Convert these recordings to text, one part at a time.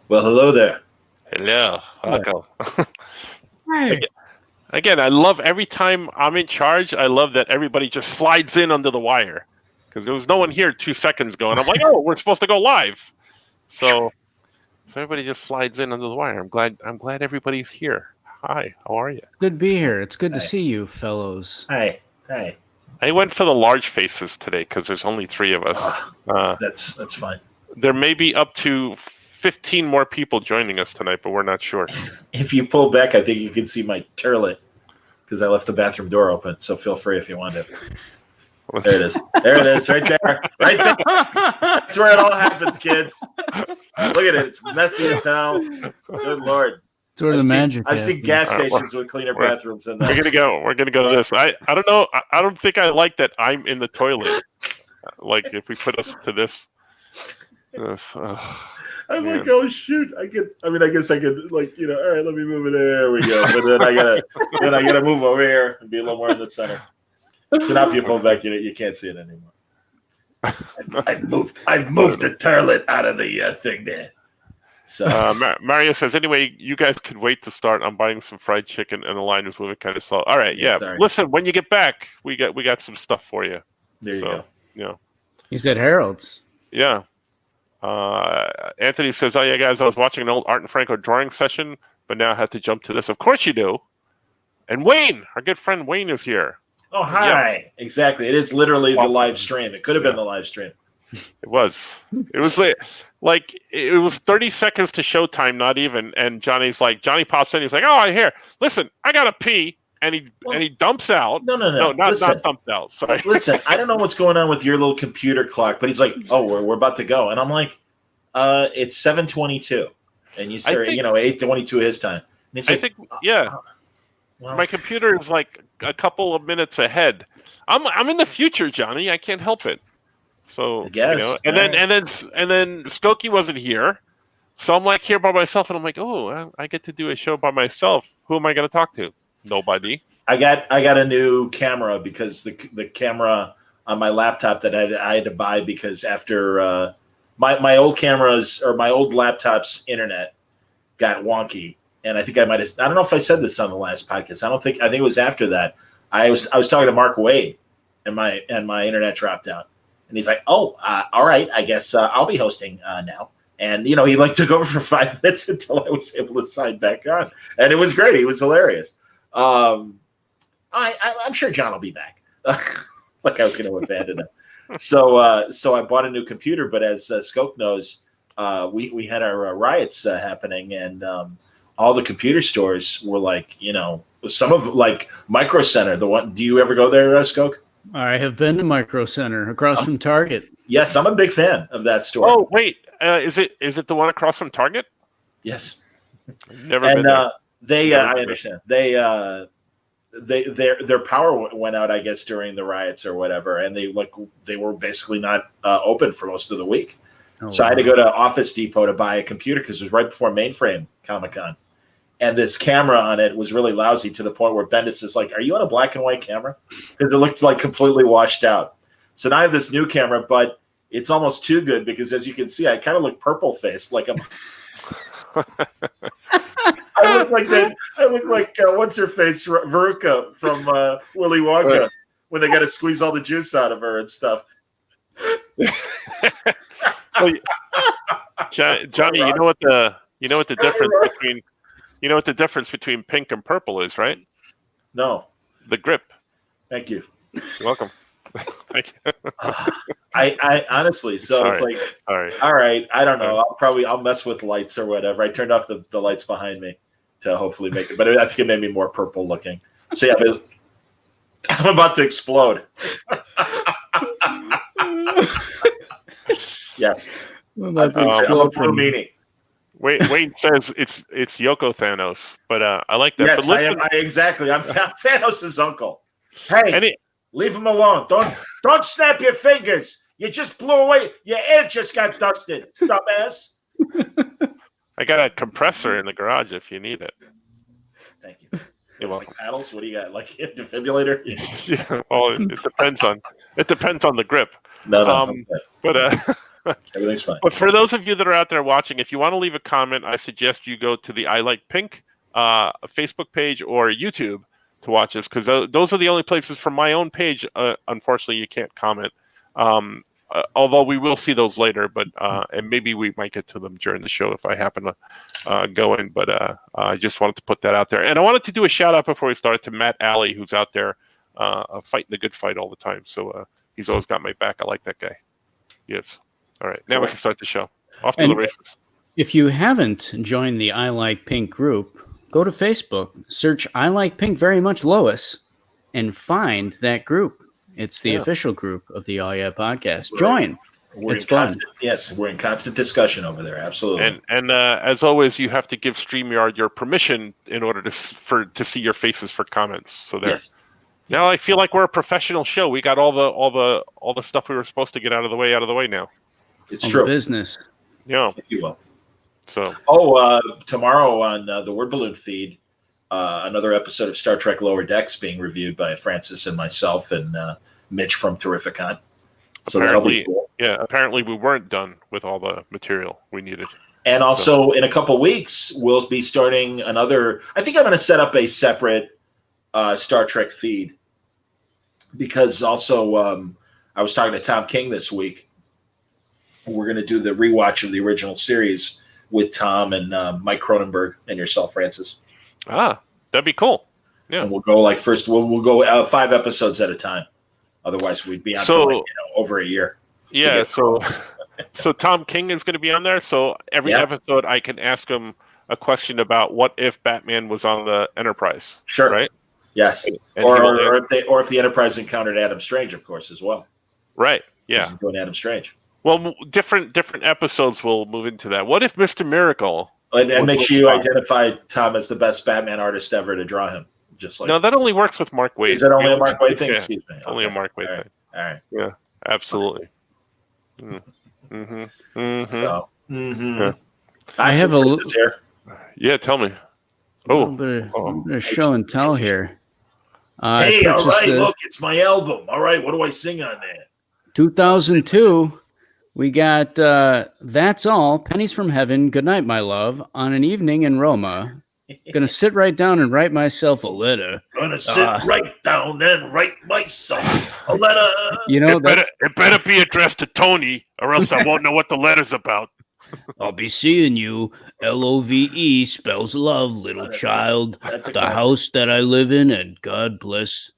Well, hello there. Hello, welcome. Hey. Again, again, I love every time I'm in charge. I love that everybody just slides in under the wire because there was no one here 2 seconds ago, and I'm like, oh, we're supposed to go live. So everybody just slides in under the wire. I'm glad everybody's here. Hi, how are you? Good to be here. It's good to Hi. see you, fellows. Hi. Hi. I went for the large faces today because there's only 3 of us. That's fine. There may be up to 15 more people joining us tonight, but we're not sure. If you pull back, I think you can see my turlet because I left the bathroom door open. So feel free if you want to. There it is. There it is. Right there. Right there. That's where it all happens, kids. Look at it. It's messy as hell. Good Lord. It's where the magic I've seen gas All right, stations with cleaner we're- bathrooms than We're that. gonna go to this. I don't know. I don't think I like that I'm in the toilet. Like if we put us to this. I'm man. like, oh shoot! I guess I could, all right, let me move it. There we go. But then I gotta move over here and be a little more in the center. So now if you pull back, you can't see it anymore. I've moved the turlet out of the thing there. So Mario says, anyway, you guys could wait to start. I'm buying some fried chicken and the line is moving kind of slow. All right, yeah. Sorry. Listen, when you get back, we got some stuff for you. there you So, go. He's got Harold's. Yeah. Anthony says, oh yeah, guys, I was watching an old Art and Franco drawing session, but now I have to jump to this. Of course you do. And Wayne, our good friend Wayne is here. Oh hi! Exactly. It is literally the live stream. It could have been the live stream. It was like it was 30 seconds to showtime, not even. And Johnny pops in. He's like, "Oh, I hear. Listen, I gotta pee," and he dumps out. No, not dumped out. Sorry. Listen, I don't know what's going on with your little computer clock, but he's like, "Oh, we're about to go," and I'm like, "It's 7:22," and you say, 8:22 his time. And he's I like, think, yeah. well, My computer is like a couple of minutes ahead. I'm in the future, Johnny. I can't help it. So I guess. and then Skokie wasn't here, so I'm like here by myself, and I'm like, oh, I get to do a show by myself. Who am I going to talk to? Nobody. I got a new camera because the camera on my laptop that I had to buy because after my old cameras or my old laptop's internet got wonky. And I think I don't know if I said this on the last podcast. I think it was after that. I was talking to Mark Wade and my internet dropped out. And he's like, oh, all right, I guess I'll be hosting now. And, he took over for 5 minutes until I was able to sign back on. And it was great. He was hilarious. I'm sure John will be back. Like I was going to abandon him. So I bought a new computer. But as Skoke knows, we had our riots happening and all the computer stores were like, some of like Micro Center. The one, do you ever go there, Skoke? I have been to Micro Center across from Target. Yes, I'm a big fan of that store. Oh wait, is it the one across from Target? Yes. Never been there. I understand. Their power went out, I guess, during the riots or whatever, and they were basically not open for most of the week. Oh, So I had to go to Office Depot to buy a computer because it was right before Mainframe Comic-Con. And this camera on it was really lousy to the point where Bendis is like, are you on a black and white camera? Because it looked like completely washed out. So now I have this new camera, but it's almost too good because as you can see, I kind of look purple faced. Like I'm I look like that. I look like what's her face, Veruca from Willy Wonka, Right. when they got to squeeze all the juice out of her and stuff. Well, Johnny, you know what the difference between pink and purple is, right? No, The grip. thank you. You're welcome. Thank you. I honestly, so Sorry. it's like, Sorry. all right, I don't know. I'll mess with lights or whatever. I turned off the lights behind me to hopefully make it, but I think it made me more purple looking. So yeah, but I'm about to explode. Yes, I'm about to I'm a explode blue from meanie. Wayne says it's Yoko Thanos, but I like that. Yes, but I listen, am. Exactly. I'm Thanos' uncle. Hey, any, leave him alone. Don't snap your fingers. You just blew away. Your air just got dusted, dumbass. I got a compressor in the garage if you need it. Thank you. You're welcome. Like paddles? What do you got? Like a defibrillator? Yeah, well, it depends on the grip. No. Um, Okay. Everything's fine. But for those of you that are out there watching, if you want to leave a comment, I suggest you go to the I Like Pink Facebook page or YouTube to watch this, because those are the only places from my own page. Unfortunately, you can't comment. Although we will see those later, but and maybe we might get to them during the show if I happen to go in. But I just wanted to put that out there, and I wanted to do a shout out before we started to Matt Alley, who's out there fighting the good fight all the time. So he's always got my back. I like that guy. Yes. All right, now we can start the show. Off to the races. If you haven't joined the I Like Pink group, go to Facebook, search I Like Pink Very Much Lois, and find that group. It's the official group of the All Yeah podcast. Join. It's fun. We're in constant discussion over there. Absolutely. And as always, you have to give StreamYard your permission in order to see your faces for comments. So there. Yes. Now I feel like we're a professional show. We got all the stuff we were supposed to get out of the way now. It's true. Business. Yeah. If you will. So. Tomorrow on the Word Balloon feed, another episode of Star Trek Lower Decks being reviewed by Francis and myself and Mitch from Terrificon. So that'll be cool. Yeah, apparently we weren't done with all the material we needed. And also in a couple weeks, we'll be starting another. I think I'm going to set up a separate Star Trek feed, because also I was talking to Tom King this week. We're going to do the rewatch of the original series with Tom and Mike Cronenberg and yourself, Francis. That'd be cool. Yeah, and we'll go we'll go 5 episodes at a time. Otherwise, we'd be on for over a year. Yeah. So Tom King is going to be on there. So every episode, I can ask him a question about what if Batman was on the Enterprise. Sure. Right. Yes. Or if the Enterprise encountered Adam Strange, of course, as well. Right. Yeah. Doing Adam Strange. Well, different episodes will move into that. What if Mr. Miracle? And make sure you identify Tom as the best Batman artist ever to draw him. Just like no, that only works with Mark Waid. Is that only a Mark Waid thing? Yeah. Excuse me. Only a Mark Waid thing. All right. Yeah. Absolutely. Mm-hmm. Mm-hmm. So, Yeah. I have a little. Yeah, tell me. A little bit of show and tell here. Hey, all right, look, it's my album. All right, what do I sing on that? 2002, we got That's All, Pennies from Heaven, Goodnight, My Love, On an Evening in Roma. Gonna sit right down and write myself a letter. Gonna sit right down and write myself a letter. You know, it better be addressed to Tony, or else I won't know what the letter's about. I'll be seeing you. LOVE spells love, little child. The house that I live in, and God bless.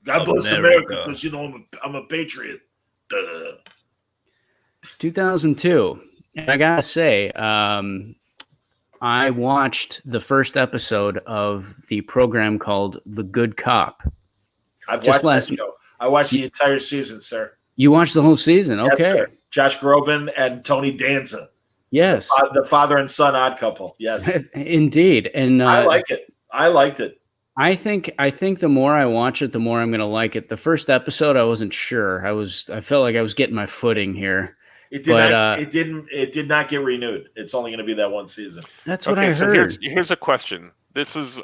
God bless America, because you know I'm a patriot. 2002. And I gotta say, I watched the first episode of the program called The Good Cop. I've watched that show. I watched the entire season, sir. You watched the whole season? Okay. Yes, sir. Josh Groban and Tony Danza. Yes. The father and son odd couple. Yes. Indeed. And I like it. I liked it. I think the more I watch it, the more I'm going to like it. The first episode, I wasn't sure. I felt like I was getting my footing here. It did not get renewed. It's only going to be that one season. That's what I heard. So here's a question. This is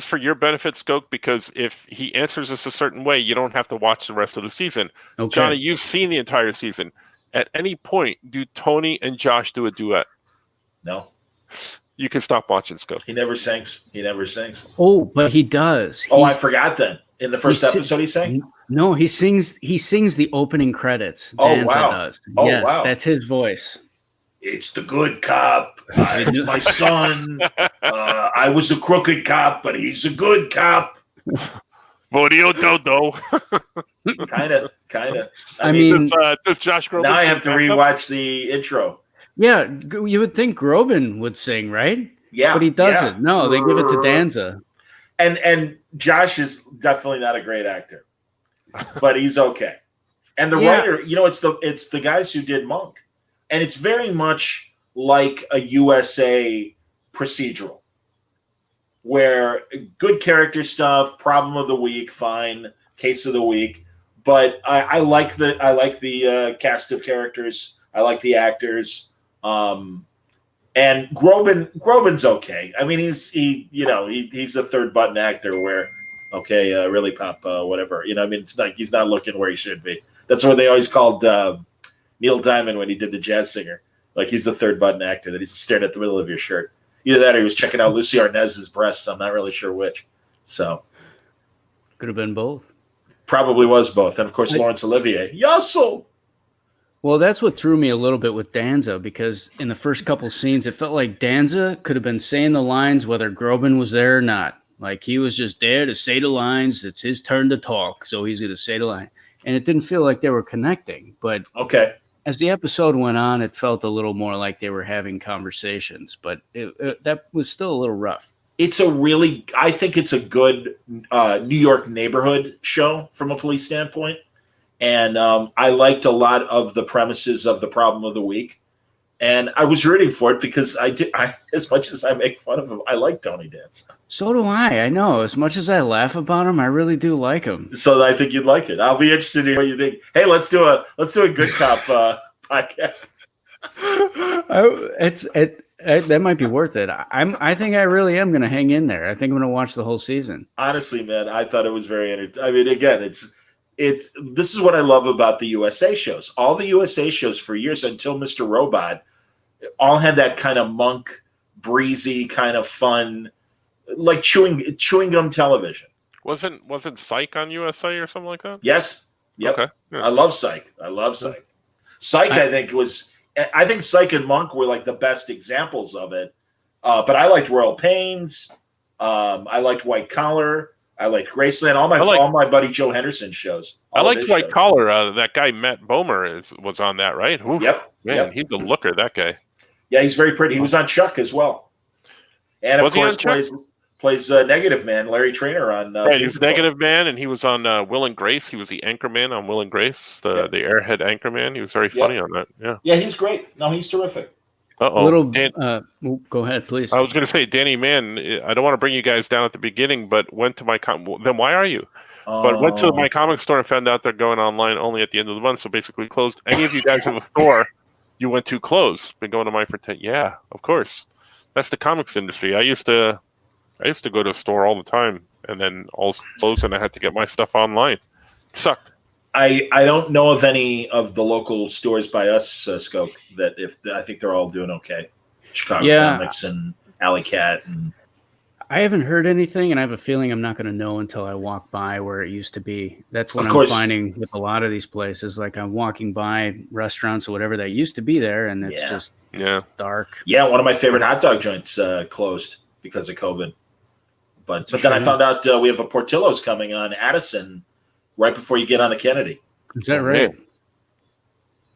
for your benefit, Skoke, because if he answers this a certain way, you don't have to watch the rest of the season. Okay. Johnny, you've seen the entire season. At any point, do Tony and Josh do a duet? No. You can stop watching, Skoke. He never sings. Oh, but he does. I forgot then. In the first episode, he sang? No, he sings the opening credits. Danza does. Yes, wow. That's his voice. It's the good cop. It's my son. I was a crooked cop, but he's a good cop. Bodio Dodo. Kind of. I mean, does Josh Groban? Now I have to rewatch the intro. Yeah, you would think Groban would sing, right? Yeah, but he doesn't. Yeah. No, they give it to Danza. And Josh is definitely not a great actor, but he's okay. And the writer, it's the guys who did Monk, and it's very much like a USA procedural, where good character stuff, problem of the week, fine, case of the week. But I like the cast of characters. I like the actors. And Groban's okay. I mean, he's a third button actor where, really pop, whatever. I mean, it's like he's not looking where he should be. That's what they always called Neil Diamond when he did the Jazz Singer. Like he's the third button actor that he's staring at the middle of your shirt. Either that or he was checking out Lucy Arnaiz's breasts. I'm not really sure which. So Could have been both. probably was both. And of course, Laurence Olivier. Yasso! Well, that's what threw me a little bit with Danza, because in the first couple scenes, it felt like Danza could have been saying the lines whether Groban was there or not. Like he was just there to say the lines. It's his turn to talk, so he's going to say the line. And it didn't feel like they were connecting. But Okay. as the episode went on, it felt a little more like they were having conversations. But that was still a little rough. I think it's a good New York neighborhood show from a police standpoint. And I liked a lot of the premises of the problem of the week. And I was rooting for it because as much as I make fun of him, I like Tony Danza. So do I. I know. As much as I laugh about him, I really do like him. So I think you'd like it. I'll be interested in what you think. Hey, let's do a good cop podcast. That might be worth it. I think I really am going to hang in there. I think I'm going to watch the whole season. Honestly, man, I thought it was very entertaining. I mean, again, this is what I love about the USA shows. All the USA shows for years until Mr. Robot all had that kind of monk, breezy kind of fun, like chewing gum television. Wasn't Psych on USA or something like that? Yes. Yep. Okay. Yeah. I love Psych. Psych, I think Psych and Monk were like the best examples of it. But I liked Royal Pains. I liked White Collar. I liked Graceland. All my buddy Joe Henderson shows. I liked White Collar. That guy Matt Bomer was on that, right? Oof, yep. Man, yep. He's a looker. That guy. Yeah, he's very pretty. He was on Chuck as well, and of course plays Negative Man, Larry Trainer on. Right, he's Negative Man, and he was on Will and Grace. He was the anchorman on Will and Grace, the airhead anchorman. He was very funny on that. Yeah. Yeah, he's great. No, he's terrific. Go ahead, please. I was going to say, Danny Mann, I don't want to bring you guys down at the beginning, but went to then why are you? But went to my comic store and found out they're going online only at the end of the month, so basically closed. Any of you guys have a store you went to close? Been going to mine for 10. Yeah, of course. That's the comics industry. I used to go to a store all the time, and then all closed, and I had to get my stuff online. Sucked. I don't know of any of the local stores by us, Scope, that I think they're all doing okay. Chicago Comics and Alley Cat. And I haven't heard anything, and I have a feeling I'm not going to know until I walk by where it used to be. That's what I'm finding with a lot of these places. Like I'm walking by restaurants or whatever that used to be there, and it's just dark. Yeah, one of my favorite hot dog joints closed because of COVID. But then I found out we have a Portillo's coming on Addison right before you get on the Kennedy. Is that right?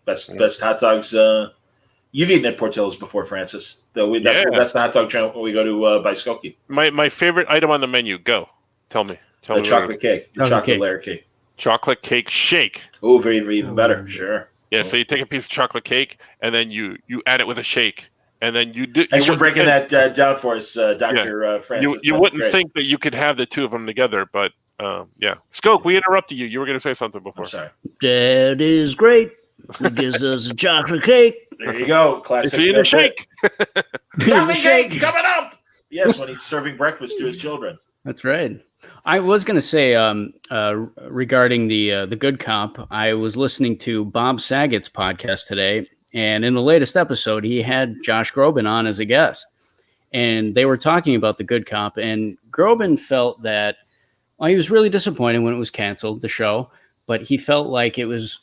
Best hot dogs. You've eaten at Portillo's before, Francis. That's the hot dog joint when we go to by Skokie. My favorite item on the menu. Go. Tell me. The chocolate cake. The chocolate layer cake. Chocolate cake shake. Oh, very, very even better. Sure. Yeah, so you take a piece of chocolate cake and then you add it with a shake. And then you do. Thanks for breaking that down for us, Dr. Francis. You wouldn't think that you could have the two of them together, but yeah. Skoke, we interrupted you. You were going to say something before. I'm sorry. That is great. He gives us a chocolate cake. There you go. Classic. It's in a shake. Chocolate cake coming up. Yes, when he's serving breakfast to his children. That's right. I was going to say regarding the Good Cop, I was listening to Bob Saget's podcast today, and in the latest episode, he had Josh Groban on as a guest, and they were talking about the Good Cop, and Groban felt that he was really disappointed when it was canceled, the show, but he felt like it was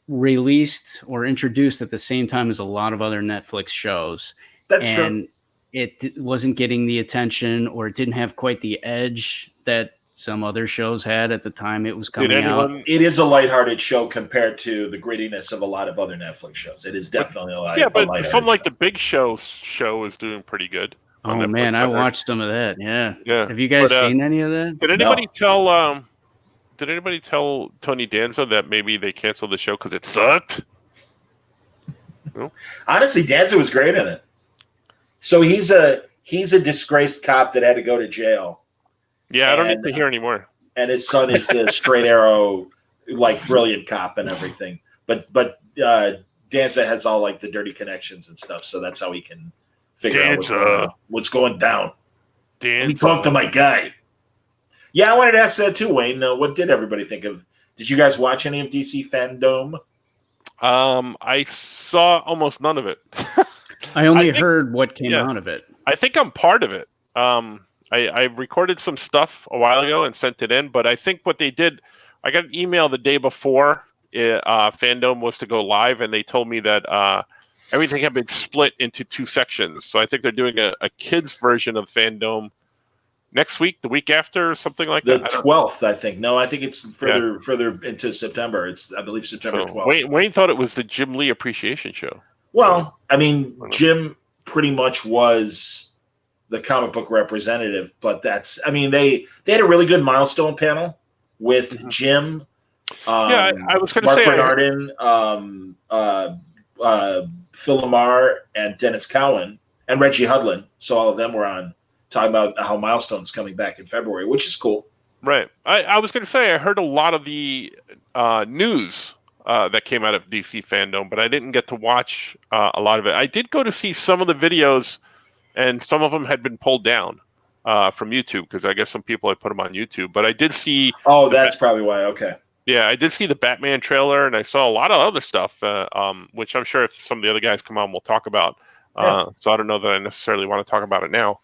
released or introduced at the same time as a lot of other Netflix shows. That's true. And it wasn't getting the attention, or it didn't have quite the edge that some other shows had at the time it was coming out. It is a lighthearted show compared to the grittiness of a lot of other Netflix shows. It is definitely but something like the Big show is doing pretty good. Oh man, I watched some of that. Yeah. Have you guys seen any of that? Did anybody tell Tony Danza that maybe they canceled the show because it sucked? No? Honestly, Danza was great in it. So he's a disgraced cop that had to go to jail. Yeah, I don't need to hear anymore. And his son is the straight arrow, like brilliant cop and everything. But Danza has all like the dirty connections and stuff, so that's how he can figure out what's going down. Let me talk to my guy. Yeah, I wanted to ask that too, Wayne. What did everybody think of? Did you guys watch any of DC Fandom? I saw almost none of it. I only think- heard what came yeah. out of it. I think I'm part of it. I recorded some stuff a while ago and sent it in, but I think what they did, I got an email the day before Fandom was to go live, and they told me that everything had been split into 2 sections. So I think they're doing a kids version of Fandom next week, the week after, or something like The that. 12th, I think. No, I think it's further into September. It's, I believe, September 12th. Wayne thought it was the Jim Lee Appreciation Show. Well, I mean, Jim pretty much was the comic book representative, but that's, I mean, they had a really good milestone panel with Jim. I was going to Mark say Bernardin, Phil Lamar, and Dennis Cowan, and Reggie Hudlin. So all of them were on talking about how Milestone's coming back in February, which is cool. Right. I was going to say I heard a lot of the news that came out of DC Fandom, but I didn't get to watch a lot of it. I did go to see some of the videos, and some of them had been pulled down from YouTube because I guess some people had put them on YouTube. But I did see. Oh, that's probably why. Okay. Yeah, I did see the Batman trailer, and I saw a lot of other stuff, which I'm sure if some of the other guys come on, we'll talk about. So I don't know that I necessarily want to talk about it now.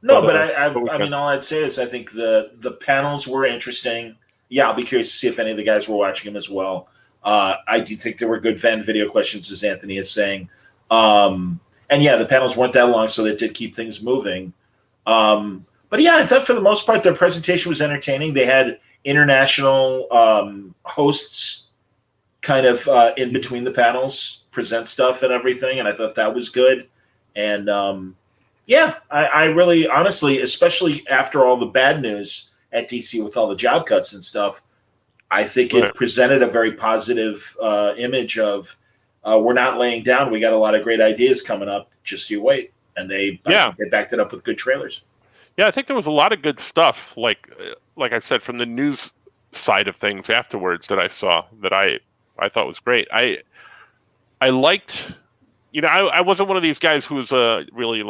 No, but I mean, all I'd say is I think the panels were interesting. Yeah, I'll be curious to see if any of the guys were watching them as well. I do think there were good fan video questions, as Anthony is saying. And yeah, the panels weren't that long, so that did keep things moving. But yeah, I thought for the most part, their presentation was entertaining. They had international hosts kind of in between the panels present stuff and everything, and I thought that was good. And yeah, I really, honestly, especially after all the bad news at DC with all the job cuts and stuff, I think it presented a very positive image of we're not laying down. We got a lot of great ideas coming up. Just you wait. And they backed it up with good trailers. Yeah, I think there was a lot of good stuff, like I said, from the news side of things afterwards that I saw that I thought was great. I liked, I wasn't one of these guys who was really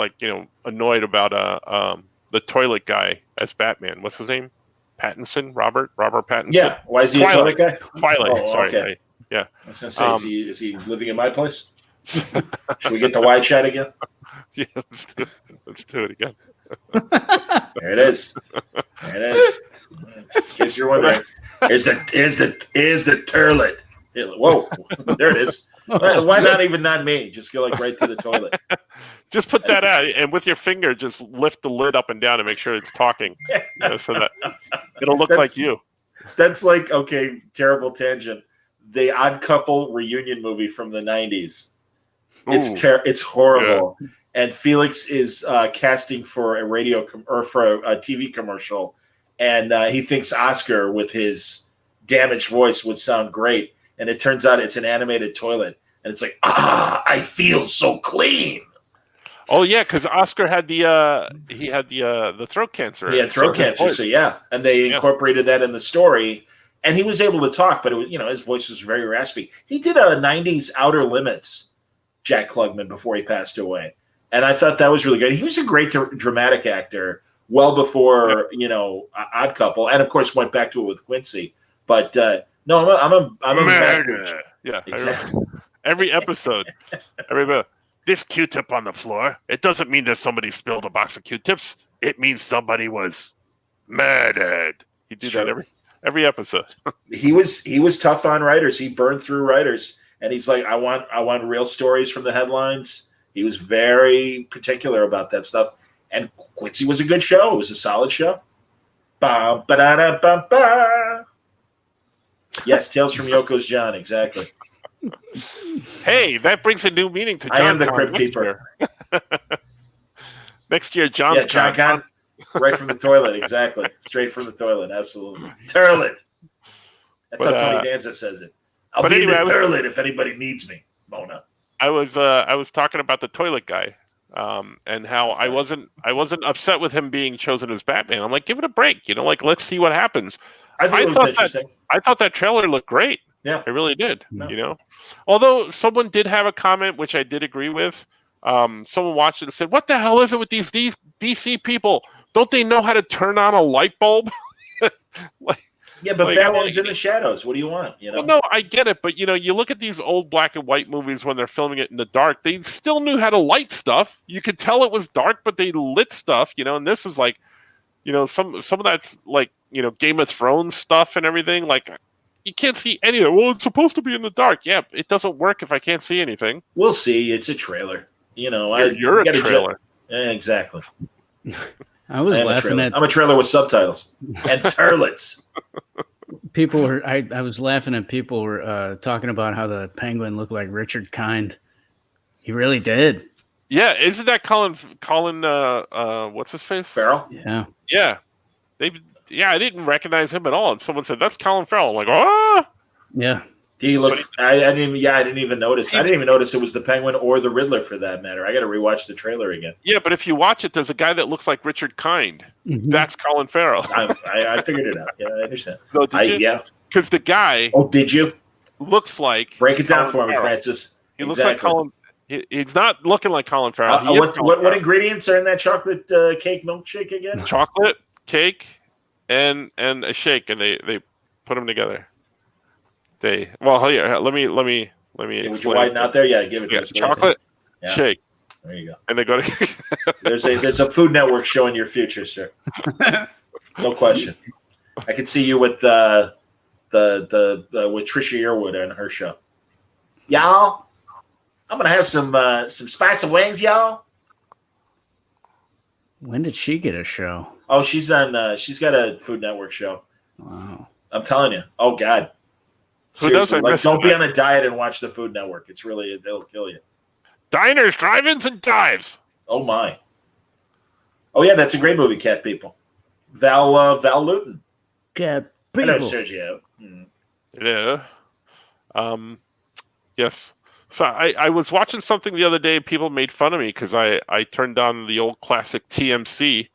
annoyed about the toilet guy as Batman. What's his name? Pattinson, Robert Pattinson. Yeah, why is he a toilet guy? Twilight. Oh, sorry. okay. Yeah. I was gonna say, is he living in my place? Should we get the wide shot again? Yeah, let's do it again. There it is. There it is. Just in case you're wondering, here's the toilet. Whoa, there it is. Why not me? Just go right to the toilet. Just put that out, and with your finger, just lift the lid up and down to make sure it's talking, so that it'll look like you. That's okay, terrible tangent. The Odd Couple reunion movie from the 90s. It's horrible. Yeah. And Felix is casting for a radio or for a TV commercial, and he thinks Oscar with his damaged voice would sound great. And it turns out it's an animated toilet, and it's like, I feel so clean. Oh yeah, because Oscar had the throat cancer. Yeah, throat cancer. So yeah, and they incorporated that in the story, and he was able to talk, but it was, his voice was very raspy. He did a '90s Outer Limits, Jack Klugman, before he passed away, and I thought that was really good. He was a great dramatic actor, well before Odd Couple, and of course went back to it with Quincy. But no, I'm a murder. Yeah, exactly. Every episode, this Q-tip on the floor. It doesn't mean that somebody spilled a box of Q-tips. It means somebody was murdered. He did that every episode. He was tough on writers. He burned through writers, and he's like, I want real stories from the headlines. He was very particular about that stuff. And Quincy was a good show. It was a solid show. Ba ba da da ba ba. Yes, Tales from Yoko's John, exactly. Hey, that brings a new meaning to John. I am the Crypt Keeper. Next year, John Con. Right from the toilet, exactly. Straight from the toilet, absolutely. Toilet. That's how Tony Danza says it. I'll be in the toilet if anybody needs me, Mona. I was talking about the toilet guy, and how I wasn't upset with him being chosen as Batman. I'm like, give it a break, let's see what happens. I thought it was interesting. I thought that trailer looked great. Yeah, it really did. No. Although someone did have a comment which I did agree with. Someone watched it and said, "What the hell is it with these DC people? Don't they know how to turn on a light bulb?" Yeah, but Like, Batman's in the shadows. What do you want? You know. Well, no, I get it, but you look at these old black and white movies when they're filming it in the dark. They still knew how to light stuff. You could tell it was dark, but they lit stuff. And this is like, some of that's like Game of Thrones stuff and everything. Like, you can't see any of it. Well, it's supposed to be in the dark. Yeah, it doesn't work if I can't see anything. We'll see. It's a trailer. You're a trailer. Exactly. I was laughing at. I'm a trailer with subtitles and turlets. People were. I was laughing at people were talking about how the Penguin looked like Richard Kind. He really did. Yeah, isn't that Colin? What's his face? Farrell. Yeah. Yeah. I didn't recognize him at all, and someone said that's Colin Farrell. I'm like, oh. Yeah. He looked. I didn't even notice. I didn't even notice it was the Penguin or the Riddler for that matter. I got to rewatch the trailer again. Yeah, but if you watch it, there's a guy that looks like Richard Kind. Mm-hmm. That's Colin Farrell. I figured it out. Yeah, I understand. No, did you? Yeah. Because the guy. Oh, did you? Looks like. Break it down Colin for me, Farrell. Francis. He looks like Colin. He's not looking like Colin Farrell. What ingredients are in that chocolate cake milkshake again? Chocolate, cake, and a shake, and they put them together. Here, let me. Would you widen out there? Yeah, give it to us. Chocolate, shake. There you go. And they go to. There's a Food Network showing your future, sir. No question. I could see you with with Trisha Yearwood on her show. Y'all, I'm gonna have some spicy wings, y'all. When did she get a show? Oh, she's on. She's got a Food Network show. Wow. I'm telling you. Oh God. Seriously, don't be on a diet and watch the Food Network. It's really they'll kill you. Diners, drive-ins, and dives. Oh my. Oh yeah, that's a great movie, Cat People. Val Luton. Cat People. Hello, Sergio. Yeah. Yes. So I was watching something the other day. People made fun of me because I turned on the old classic TMC,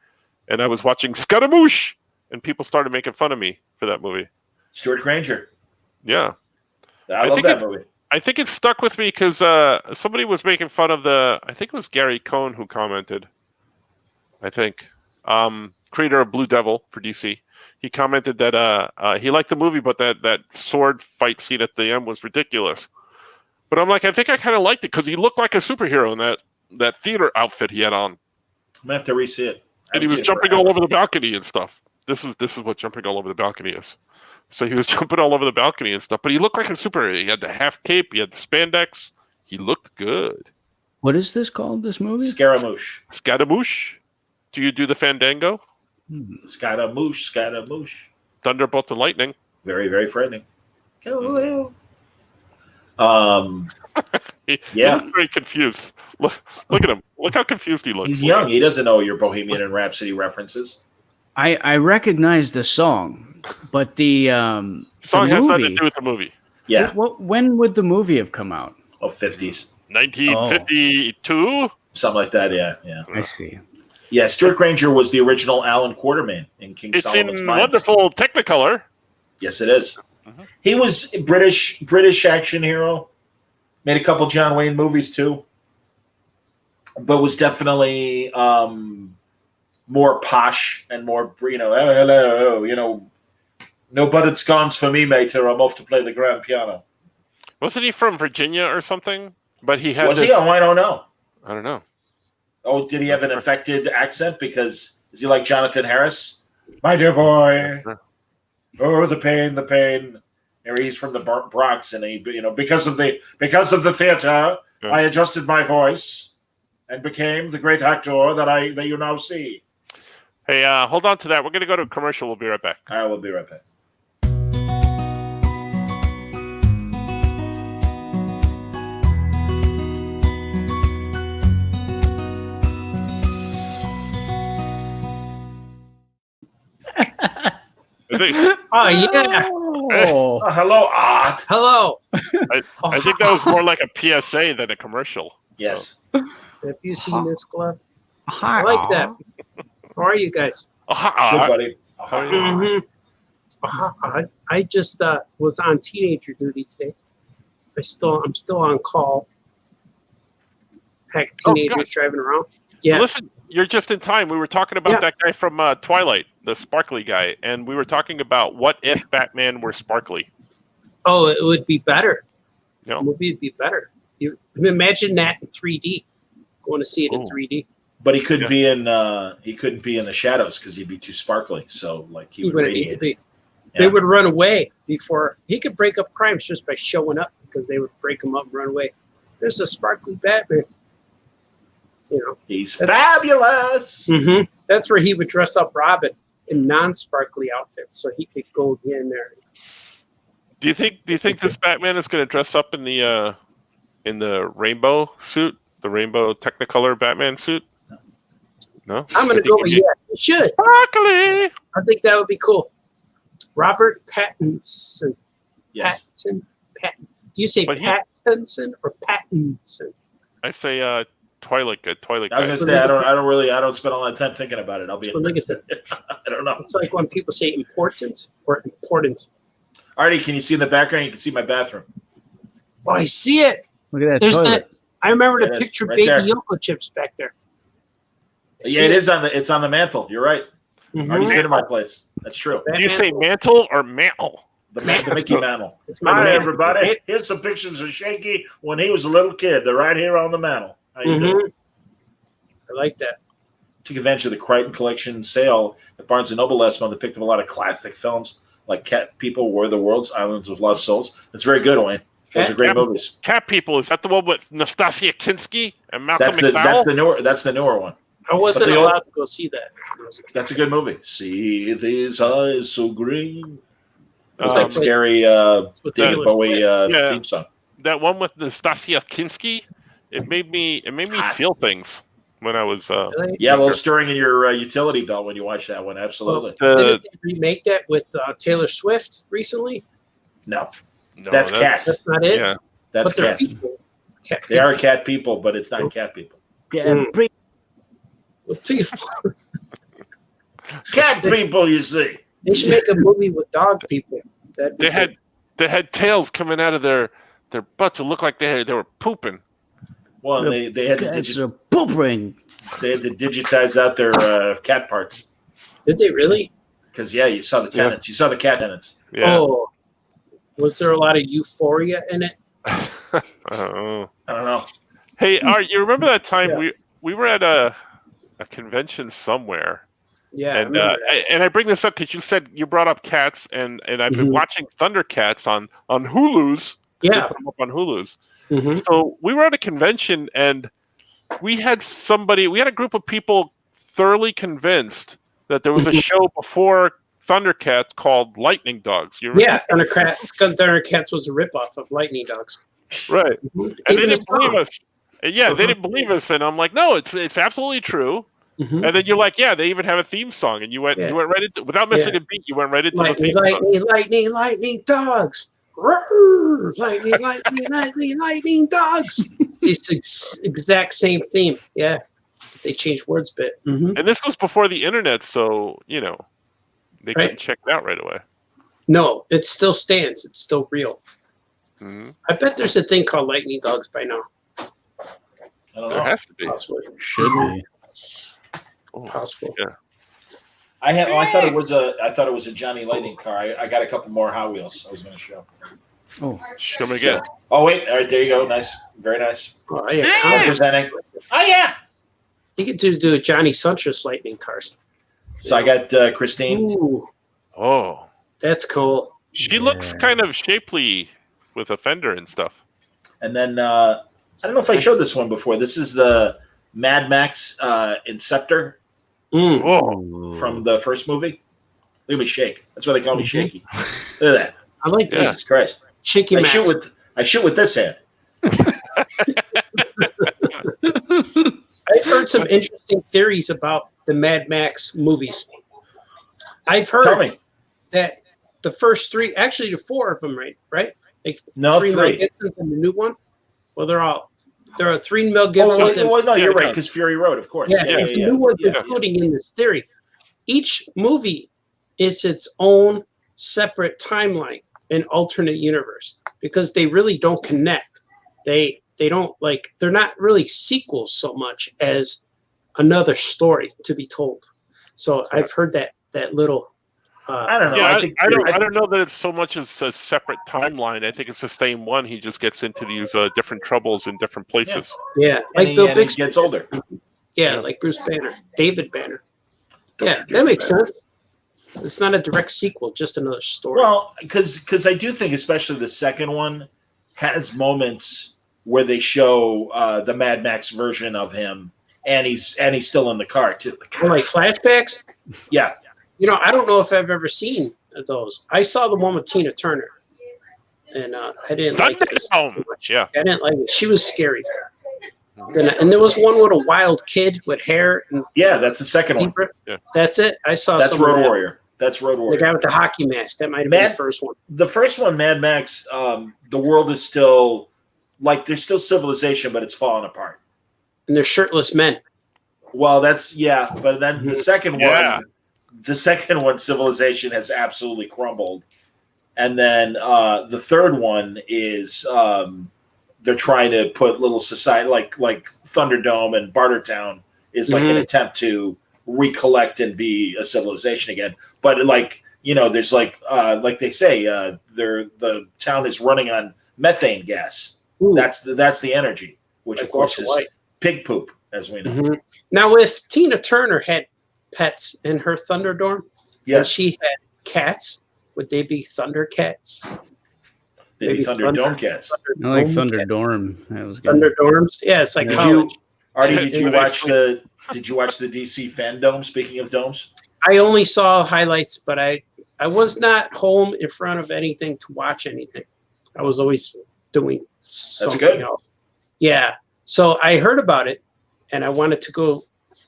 and I was watching Scaramouche, and people started making fun of me for that movie. Stuart Granger. Yeah. I love that movie. I think it stuck with me because somebody was making fun of I think it was Gary Cohn who commented. I think. Creator of Blue Devil for DC. He commented that he liked the movie, but that sword fight scene at the end was ridiculous. But I'm like, I think I kind of liked it because he looked like a superhero in that theater outfit he had on. I'm gonna have to re-see it. And he was jumping all over the balcony and stuff. This is what jumping all over the balcony is. So he was jumping all over the balcony and stuff, but he looked like a superhero. He had the half cape, he had the spandex. He looked good. What is this called, this movie? Scaramouche. Scaramouche. Do you do the Fandango? Scaramouche. Thunderbolt and Lightning. Very, very frightening. He's Yeah. very confused. Look at him. Look how confused he looks. He's young. He doesn't know your Bohemian and Rhapsody references. I recognize the song, but the Song the has nothing movie, to do with the movie. Yeah. when would the movie have come out? Oh, 50s. 1952? Something like that, yeah. I see. Yeah, Stuart Granger was the original Alan Quartermain in King It's Solomon's in Mines. wonderful Technicolor. Yes, it is. Mhm. He was a British action hero. Made a couple John Wayne movies too. But was definitely more posh and more, hello, no buttered scones for me, mate, or I'm off to play the grand piano. Wasn't he from Virginia or something? But he had Was he? Oh, I don't know. I don't know. Oh, did he have an affected accent? Because is he like Jonathan Harris? My dear boy. Oh, the pain. Or he's from the Bronx, and he, because of the theater, Yeah. I adjusted my voice and became the great actor that you now see. Hey, hold on to that. We're going to go to a commercial. We'll be right back. I will be right back. Oh, yeah. Oh, Oh, hello, Art. Hello. I think that was more like a PSA than a commercial. Yes. Have you seen this glove? hi. I like that. How are you guys? Good, buddy. I just was on teenager duty today. I'm still on call. Pack of teenagers driving around. Yeah. Listen, you're just in time. We were talking about Yeah. that guy from Twilight. the sparkly guy, and we were talking about what if Batman were sparkly. Oh, it would be better. You know? The movie would be better. You imagine that in 3D. Going to see it in Ooh. 3D. But he couldn't be in the shadows because he'd be too sparkly. So like he would wouldn't need to radiate. be. Yeah. They would run away before he could break up crimes just by showing up because they would break him up and run away. There's a sparkly Batman. You know, He's fabulous. mm-hmm. That's where he would dress up Robin in non-sparkly outfits, so he could go in there. Do you think this Batman is going to dress up in the rainbow suit, the rainbow Technicolor Batman suit? No, I'm going to go with yeah. He should. Sparkly. I think that would be cool. Robert Pattinson. Yes. Patton. Do you say But he- Pattinson or Pattinson? I say Twilight I was guy. gonna say I don't spend a lot of time thinking about it. I'll be. It's I don't know. like when people say important or important. Artie, can you see in the background? You can see my bathroom. Oh, I see it. Look at that There's toilet. that. I remember There the it is, picture right baby there. Yoko chips back there. I Yeah, see it is on the. It's on the mantle. You're right. Mhm. Artie's been to my place. That's true. Do you say mantle or mantle? The Mickey mantle. It's my Hi man. everybody. Here's some pictures of Shaky when he was a little kid. They're right here on the mantle. How you doing? Mhm. I like that. Took advantage of the Crichton Collection sale at Barnes & Noble last month. They picked up a lot of classic films like Cat People, War of the Worlds, Islands of Lost Souls. It's very good, Wayne. Those are great Cat- movies. Cat People, is that the one with Nastasia Kinski and Malcolm That's McDowell? that's the newer one. I wasn't But the allowed to go see that. when I was a kid. That's a good movie. See these eyes so green. It's Um, like scary with David Taylor Bowie Yeah. theme song. That one with Nastasia Kinski, it made me Hot. feel things when I was Really? Yeah, a little stirring in your utility belt when you watch that one. Absolutely. the Didn't they remake that with Taylor Swift recently? No, no, that's Cats. That's not it. Yeah, That's but they're Cats. people. Cat They are cat people, but it's not cat people. Yeah, bring- people. Cat people, you see. They should make a movie with dog people. That'd be they had tails coming out of their butts. It looked like they were pooping. Well, The they had to It's a poop ring. digitize out their cat parts good. Did they really? because you saw the tenants. You saw the cat tenants. Yeah. Oh, was there a lot of euphoria in it? I don't know. I don't know. Hey, Art, you remember that time Yeah. we were at a convention somewhere? Yeah. I And remember that. and I bring this up because you said you brought up Cats, and I've been Mhm. watching Thundercats on Hulu's. They Yeah. put them up on Hulu's. Mhm. So we were at a convention, and we had a group of people thoroughly convinced that there was a Mhm. show before Thundercats called Lightning Dogs. You Yeah, Thundercats was a ripoff of Lightning Dogs. right? Mhm. And they Even the didn't believe song. us. Yeah, they Uh-huh. didn't believe us, and I'm like, no, it's absolutely true. Mhm. And then you're like, yeah, they even have a theme song, and you went Yeah. right into without missing a beat. You went right into the Lightning, theme song. lightning, lightning, lightning dogs. Roar! Lightning, lightning, lightning, lightning dogs. It's the exact same theme. Yeah. They changed words a bit. Mm-hmm. And this was before the internet, so they couldn't Right. check it out right away. No, it still stands. It's still real. Mhm. I bet there's a thing called lightning dogs by now. I don't There know. has to be. Possibly. Should be. Oh, Possible. yeah. I thought it was a Johnny Lightning car. I got a couple more Hot Wheels I was going to show. Oh, Show me again. Oh wait, all right, there you go. Nice, very nice. Oh, yeah. Representing. Oh yeah. You could do a Johnny Suntress lightning cars. So I got Christine. Ooh, Oh, that's cool. she looks Yeah. kind of shapely with a fender and stuff. And then I don't know if I showed this one before. This is the Mad Max Inceptor Mm. Oh, from the first movie. Look at me shake. That's why they call me Mhm. Shaky. Look at I like Yeah. that. Jesus Christ. Shaky I Max. shoot with this hand. I've heard some interesting theories about the Mad Max movies. I've Tell heard me. that the first three, actually the four of them, right? Like No, Mel three. Gibson's and the new one. Well, there are three Mel Oh, Gibsons. and, no, you're Yeah, right, because Fury Road, of course. yeah, it's the new ones yeah. including in this theory. Each movie is its own separate timeline and alternate universe because they really don't connect. They don't they're not really sequels so much as another story to be told. So I've heard that that little. I don't know. Yeah, I I don't know that it's so much as a separate timeline. I think it's the same one. He just gets into these different troubles in different places. Yeah, and like he, Bill and he Bixby. gets older. Yeah, like Bruce Banner, David Banner. Yeah, that makes sense. It's not a direct sequel, just another story. Well, because I do think, especially the second one, has moments where they show the Mad Max version of him, and he's still in the car too. Like flashbacks. Yeah, You know, I don't know if I've ever seen those. I saw the one with Tina Turner, and I didn't like it so Thunderdome. much. Yeah. I didn't like it. She was scary. Then, and there was one with a wild kid with hair and yeah, that's the second one. zebra. Yeah. That's it. I saw That's some of Road that. Warrior. That's Road The Warrior. guy with the hockey mask. That might have been Mad- the first one. The first one, Mad Max, the world is still like there's still civilization, but it's falling apart. And they're shirtless men. Well, but then the second Yeah. one, civilization has absolutely crumbled, and then the third one is they're trying to put little society like Thunderdome and Bartertown is like an attempt to recollect and be a civilization again. But there's like they say, the town is running on methane gas. Ooh. That's the energy, which Like of course Walter is White. pig poop, as we know. Mhm. Now, if Tina Turner had pets in her Thunderdome, and Yes, she had cats, would they be Thundercats? they'd be maybe Thunderdome cats. I like Thunderdome Thunderdorm. That was good. Thunderdorms? Yeah, it's like Did college. Artie, did you Yeah. watch the DC fandom? Speaking of domes, I only saw highlights, but I was not home in front of anything to watch anything. I was always doing something good. else. Yeah. So I heard about it and I wanted to go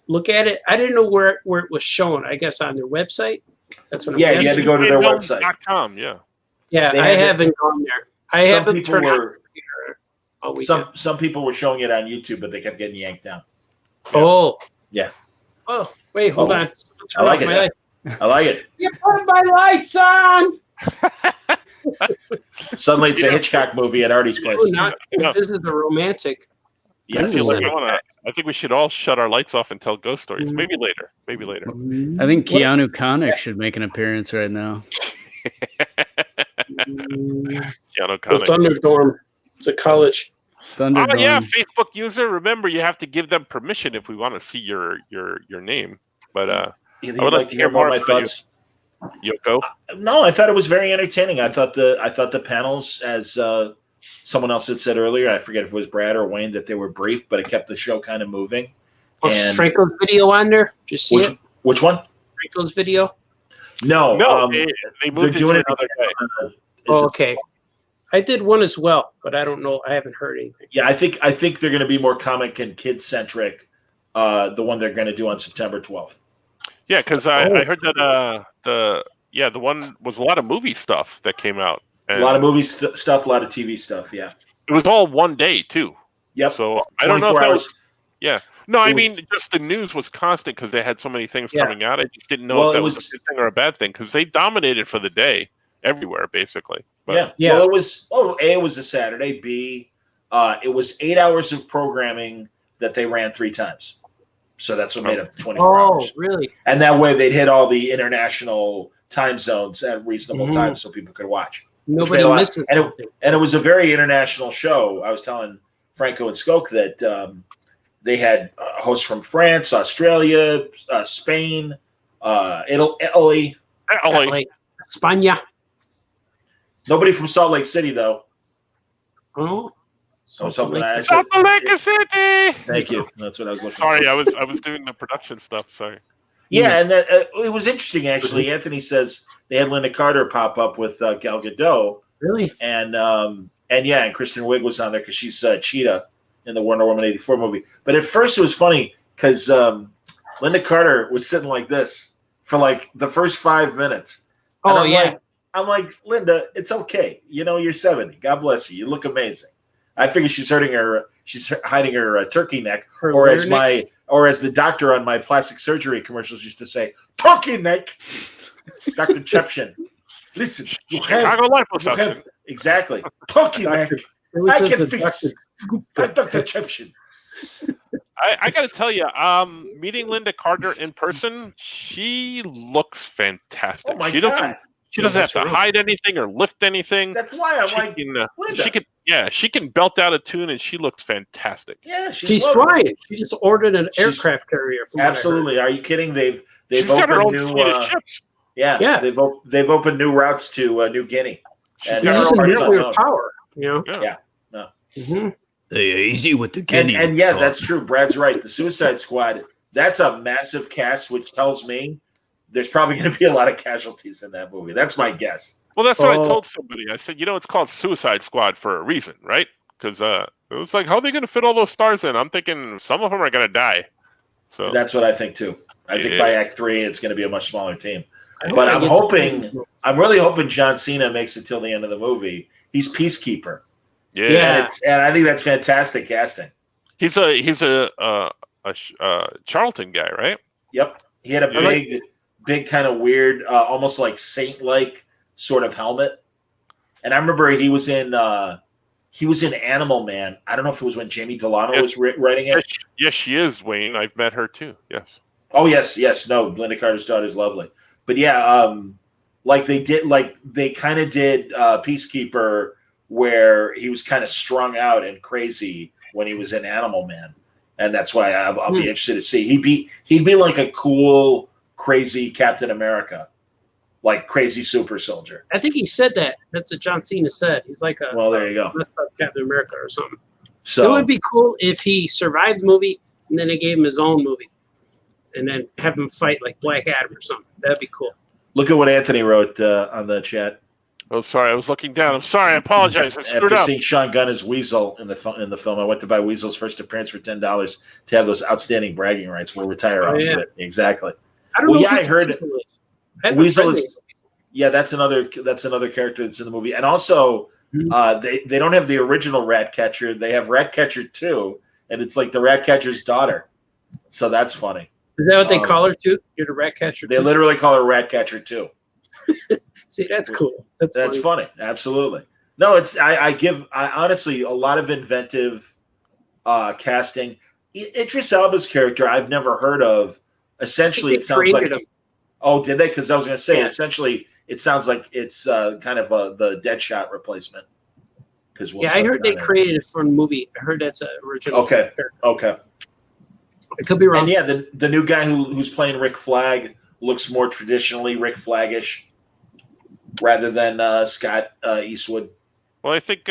look at it. I didn't know where it was shown. I guess on their website. That's what I'm Yeah, you had guessing. to go to their website. Fandom.com, yeah. Yeah, They I had to- haven't gone there. I Some haven't people turned on were the computer all weekend. some people were showing it on YouTube, but they kept getting yanked down. Oh. Yeah. Oh, wait, hold Oh. on. I like Turn it. off my light. I like it. You put my lights on. Suddenly, it's a Hitchcock movie at Artie's place. Oh, not, Yeah. This is the romantic. Yes. I feel like Ooh. I think we should all shut our lights off and tell ghost stories. Mhm. Maybe later. Maybe later. I think Keanu Connick should make an appearance right now. Keanu The Connick. Thunderdome. It's a college. Thunderdome. Oh yeah, Facebook user. Remember, you have to give them permission if we want to see your name. But You'd I would like to hear more of my about you. thoughts? Yoko, No, I thought it was very entertaining. I thought the panels, as someone else had said earlier, I forget if it was Brad or Wayne, that they were brief, but it kept the show kind of moving. Was And- Franco's video on there? Did you see Which, it? which one? Franco's video? No, no, they they're moved it doing to it. another day. Is Oh, it- okay. I did one as well, but I don't know. I haven't heard anything. Yeah, I think they're going to be more comic and kid centric. The one they're going to do on September 12th. Yeah, because I heard that the one was a lot of movie stuff that came out. A And lot of movie stuff, a lot of TV stuff. Yeah. it was all one day too. Yep. So I don't know if 24 that hours. was. Yeah. No, I It was- mean just the news was constant because they had so many things Yeah. coming out. I just didn't know Well, if that it was was- a good thing or a bad thing because they dominated for the day everywhere basically. But, Yeah. Yeah. Well, it was. Oh, A, it was a Saturday. B, it was 8 hours of programming that they ran 3 times. So that's what made up the 24 Oh, hours. really? And that way they'd hit all the international time zones at reasonable Mhm. times so people could watch. Nobody made a lot- misses and it- something. And it was a very international show. I was telling Franco and Skoke that they had hosts from France, Australia, Spain, Italy. Like España. Nobody from Salt Lake City, though. Oh. I was Something hoping like I that. said, Salt Lake City. thank you. That's what I was looking Sorry, for. I was doing the production stuff. Sorry. Yeah, and it was interesting, actually. Anthony says they had Linda Carter pop up with Gal Gadot. Really? And Kristen Wiig was on there because she's Cheetah in the Wonder Woman 84 movie. But at first it was funny because Linda Carter was sitting like this for like the first 5 minutes. And Oh, yeah. I'm like, Linda, it's okay. You know, you're 70. God bless you. You look amazing. I figure she's hiding her turkey neck, Her or as lyric- as the doctor on my plastic surgery commercials used to say, turkey neck. Dr. Chepshin. Listen, you have Chicago liposuction. exactly. Turkey neck. It was I just can a fix. Dr. I'm Dr. Chepshin. I got to tell you, meeting Linda Carter in person, she looks fantastic. Oh my she God. doesn't. She doesn't have that's to right. hide anything or lift anything. That's why I'm She like, can, Linda. she can belt out a tune, and she looks fantastic. yeah, She's lovely. flying. She just ordered an She's- aircraft carrier. From what I heard. Absolutely. Are you kidding? They've She's got her own opened new fleet of ships. Yeah. they've opened new routes to New Guinea. She's And They're got her using own. parts nuclear unknown. power. You know. Yeah. Mhm. Hey, easy with the And yeah, that's true. Brad's right. The Suicide Squad, that's a massive cast, which tells me there's probably going to be a lot of casualties in that movie. That's my guess. Well, that's what I Oh. told somebody. I said, it's called Suicide Squad for a reason, right? Because it was like, how are they going to fit all those stars in? I'm thinking some of them are going to die. So That's what I think too. I think Yeah. by Act 3, it's going to be a much smaller team. I hope But they I'm get hoping- the- I'm really hoping John Cena makes it till the end of the movie. He's Peacekeeper, yeah, Yeah. and I think that's fantastic casting. he's a Charlton guy, right? Yep, he had a I like- big kind of weird, almost like saint-like sort of helmet. And I remember he was in Animal Man. I don't know if it was when Jamie Delano Yes. was writing it. Yes, she is, Wayne. I've met her too. Yes. Oh yes. No, Linda Carter's daughter is lovely. But yeah, they kind of did Peacekeeper, where he was kind of strung out and crazy when he was in Animal Man, and that's why I'll be interested to see. He'd be like a cool, crazy Captain America, like crazy super soldier. I think he said that. That's what John Cena said. He's like a Well, there you go. messed up Captain America or something. It So would be cool if he survived the movie and then they gave him his own movie, and then have him fight like Black Adam or something. That'd be cool. look at what Anthony wrote on the chat. Oh, sorry. I was looking down. I'm sorry. I apologize. I screwed After up. seeing Sean Gunn as Weasel in the film, I went to buy Weasel's first appearance for $10 to have those outstanding bragging rights. We'll retire Oh, off yeah. of it. Exactly. I don't Well, know. yeah, who I heard Weasel is. I have a Weasel friend is- named Weasel. Yeah, that's another character that's in the movie. And also, they don't have the original Ratcatcher. They have Ratcatcher 2, and it's like the Ratcatcher's daughter. So that's funny. Is that what they Um, call her too? You're the rat catcher. They too? literally call her Ratcatcher 2. See, that's cool. That's funny. funny. Absolutely. No, I honestly a lot of inventive casting. Idris Elba's character I've never heard of. Essentially, I it think they sounds like. created him. Oh, did they? Because I was going to say, Yeah. essentially, it sounds like it's kind of the Deadshot replacement. Because Yeah, I heard they created it for a movie. I heard that's an original. Okay. character. Okay. I could be wrong. And yeah, the new guy who's playing Rick Flag looks more traditionally Rick Flagish rather than Scott Eastwood. Well, I think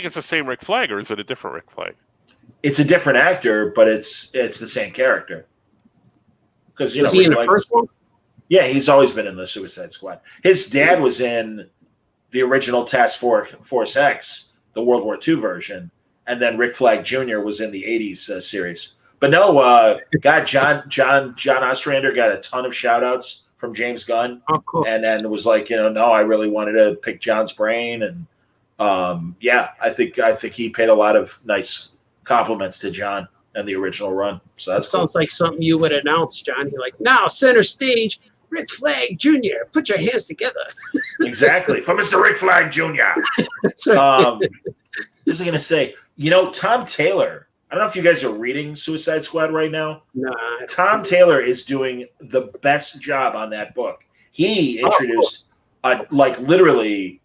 it's the same Rick Flag, or is it a different Rick Flag? It's a different actor, but it's the same character. Because Was he in the Rick first one? Yeah, he's always been in the Suicide Squad. His dad was in the original Task Force X, the World War II version, and then Rick Flag Jr. was in the '80s series. But no, John Ostrander got a ton of shout outs from James Gunn, Oh, cool. and then was like, no, I really wanted to pick John's brain, and I think he paid a lot of nice compliments to John and the original run. So That that's cool. sounds like something you would announce, John. You're like, now center stage, Rick Flag Jr. Put your hands together. Exactly for Mr. Rick Flag Jr. That's right. What was I going to say? Tom Taylor. I don't know if you guys are reading Suicide Squad right now. Nah, Tom Taylor is doing the best job on that book. He introduced literally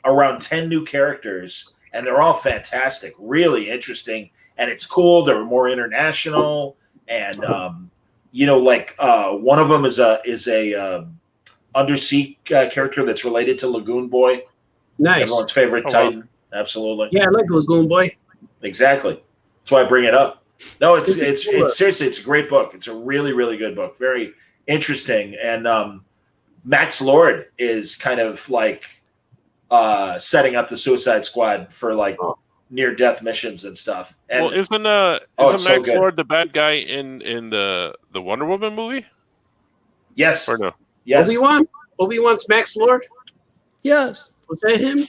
around 10 new characters, and they're all fantastic, really interesting, and it's cool. They're more international, and one of them is a undersea character that's related to Lagoon Boy, nice. everyone's favorite Oh, wow. Titan. Absolutely. Yeah, I like Lagoon Boy. Exactly. That's why I bring it up. No, it's It's cool. seriously, it's a great book. It's a really, really good book. Very interesting. And Max Lord is kind of like setting up the Suicide Squad for near death missions and stuff. And Well, isn't it's so Max good. Lord the bad guy in the Wonder Woman movie? yes, Or no? yes. Obi-Wan's Max Lord? Yes. Was that him?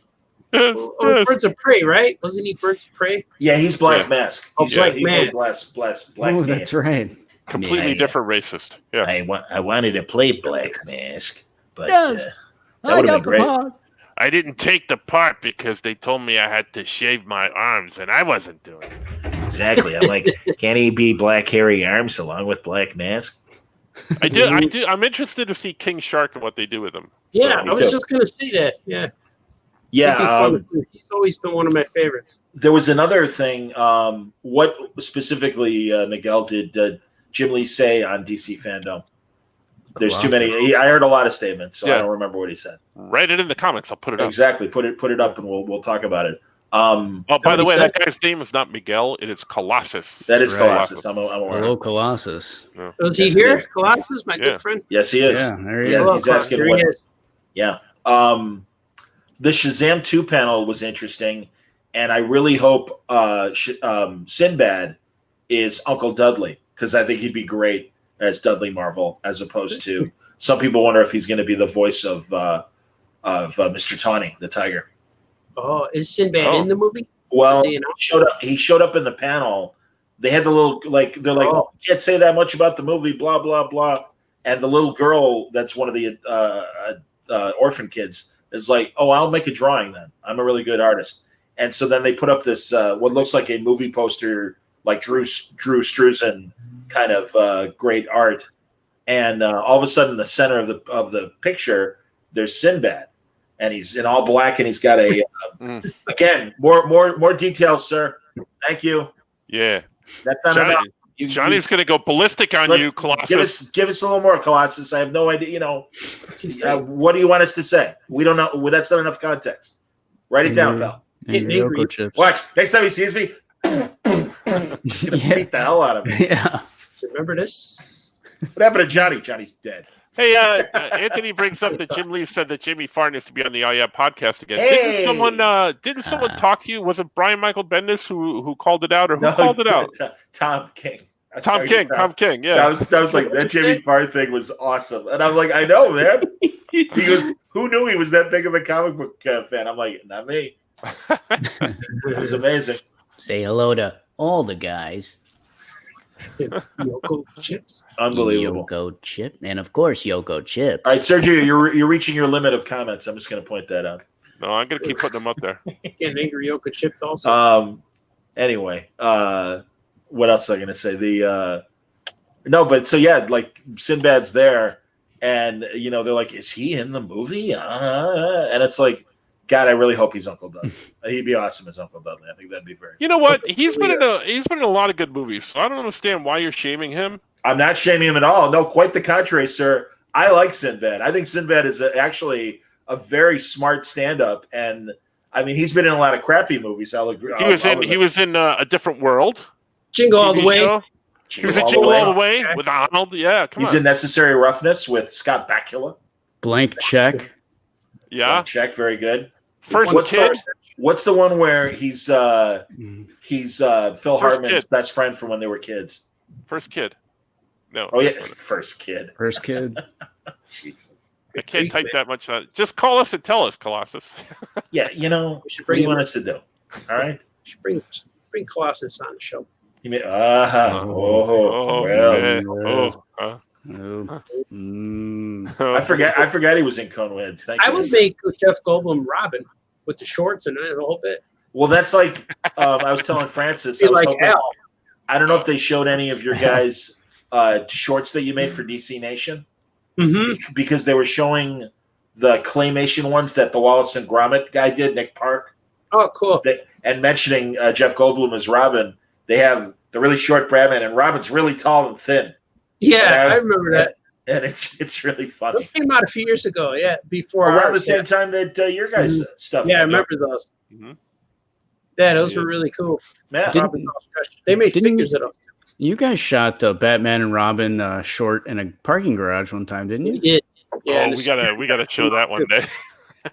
Oh, Birds of Prey, right? Wasn't he Birds of Prey? Yeah, he's Black Yeah. Mask. Oh, He's Black he played Mask. Black Oh, Mask. that's right. Completely Yeah. different racist. Yeah. I wanted to play Black Mask, but Yes. that would've been great. I didn't take the part because they told me I had to shave my arms, and I wasn't doing it. Exactly. I'm like, can he be black hairy arms along with black mask? I do. I'm interested to see King Shark and what they do with him. Yeah, Me I was too. just gonna say that. Yeah, Yeah. It'd be fun too. He's always been one of my favorites. There was another thing. What specifically, Miguel, did Jim Lee say on DC Fandom? There's too many. I heard a lot of statements, so I Yeah. don't remember what he said. Write it in the comments. I'll put it up. Exactly. Put it up, and we'll talk about it. Oh, by the Somebody way, said- that guy's name is not Miguel. It is Colossus. That is Right. Colossus. I'm aware. Hello, Colossus. Was he Yes, here? he is. Colossus, my Yeah. good friend. Yes, he is. Yeah, there he Yeah, is. Hello, he's asking Colossus. what- Here he is. Yeah. The Shazam 2 panel was interesting, and I really hope Sinbad is Uncle Dudley, because I think he'd be great as Dudley Marvel, as opposed to some people wonder if he's going to be the voice of Mr. Tawny, the tiger. Oh, is Sinbad Oh. in the movie? Well, Do you know? he showed up in the panel. They had the little they're like, Oh. can't say that much about the movie, blah blah blah. And the little girl that's one of the orphan kids is like, oh, I'll make a drawing then. I'm a really good artist. And so then they put up this what looks like a movie poster, like Drew Struzan kind of great art. And all of a sudden, in the center of the picture, there's Sinbad, and he's in all black, and he's got a again more details, sir. Thank you. Yeah. That's not Johnny, enough. Johnny's going to go ballistic on you, Colossus. Give us a little more, Colossus. I have no idea. You know, what do you want us to say? We don't know. Well, that's not enough context. Write it down, pal. And Angry. Yoko chips. Watch. Next time he sees me, he's gonna Yeah. beat the hell out of me. Yeah. So remember this? What happened to Johnny? Johnny's dead. Hey, Anthony brings up that Jim Lee said that Jamie Farr is to be on the podcast again. Hey! Didn't someone talk to you? Was it Brian Michael Bendis who called it out, or who called it out? Tom King. I was Tom talking King. to Tom King. Yeah. That was like that Jamie Farr thing was awesome, and I'm like, I know, man. He goes, who knew he was that big of a comic book fan? I'm like, not me. It was amazing. Say hello to all the guys. Yoko Chips. Unbelievable. Yoko Chip. And of course, Yoko Chip. All right, Sergio, you're reaching your limit of comments. I'm just going to point that out. No, I'm going to keep putting them up there. Getting angry Yoko Chips also. Anyway, what else was I going to say? But so yeah, like Sinbad's there, and you know they're like, is he in the movie? And it's like, God, I really hope he's Uncle Dudley. He'd be awesome as Uncle Dudley. I think that'd be very. You know what? He's been in a lot of good movies, so I don't understand why you're shaming him. I'm not shaming him at all. No, quite the contrary, sir. I like Sinbad. I think Sinbad is actually a very smart stand-up, and I mean he's been in a lot of crappy movies. I'll agree. He was in A Different World. Jingle all the TV way. show. He was in Jingle All the Way with Arnold. Yeah, come He's on. in Necessary Roughness with Scott Bakula. Blank check. Yeah. Check, very good. First What's Kid. What's the one where he's Phil Hartman's Kid. best friend from when they were kids? First Kid. No. Oh yeah, First Kid. First kid. Jesus. I can't type that much. Just call us and tell us, Colossus. Yeah, you know We should what do bring you him. want us to do? All right. Should bring Colossus on the show. You mean, Oh, well, man. Oh. I forgot he was in Coneheads. Thank I you. would make Jeff Goldblum Robin with the shorts and a whole bit. Well, that's like I was telling Francis. Be I was like hoping- Al. I don't know if they showed any of your guys' shorts that you made for DC Nation Mm-hmm. because they were showing the claymation ones that the Wallace and Gromit guy did, Nick Park, Oh, cool. and mentioning Jeff Goldblum as Robin. They have the really short Batman, and Robin's really tall and thin, Yeah, I remember that. and it's really funny. Those came out a few years ago. Yeah, before Around ours. the same time that your guys' stuff. Yeah, I came out. remember those. Mhm. Yeah, those were really cool. Yeah. Didn't- Robin's all stretched. They made didn't- figures of those. You guys shot Batman and Robin short in a parking garage one time, didn't We you? did. Yeah, and we gotta show that one day.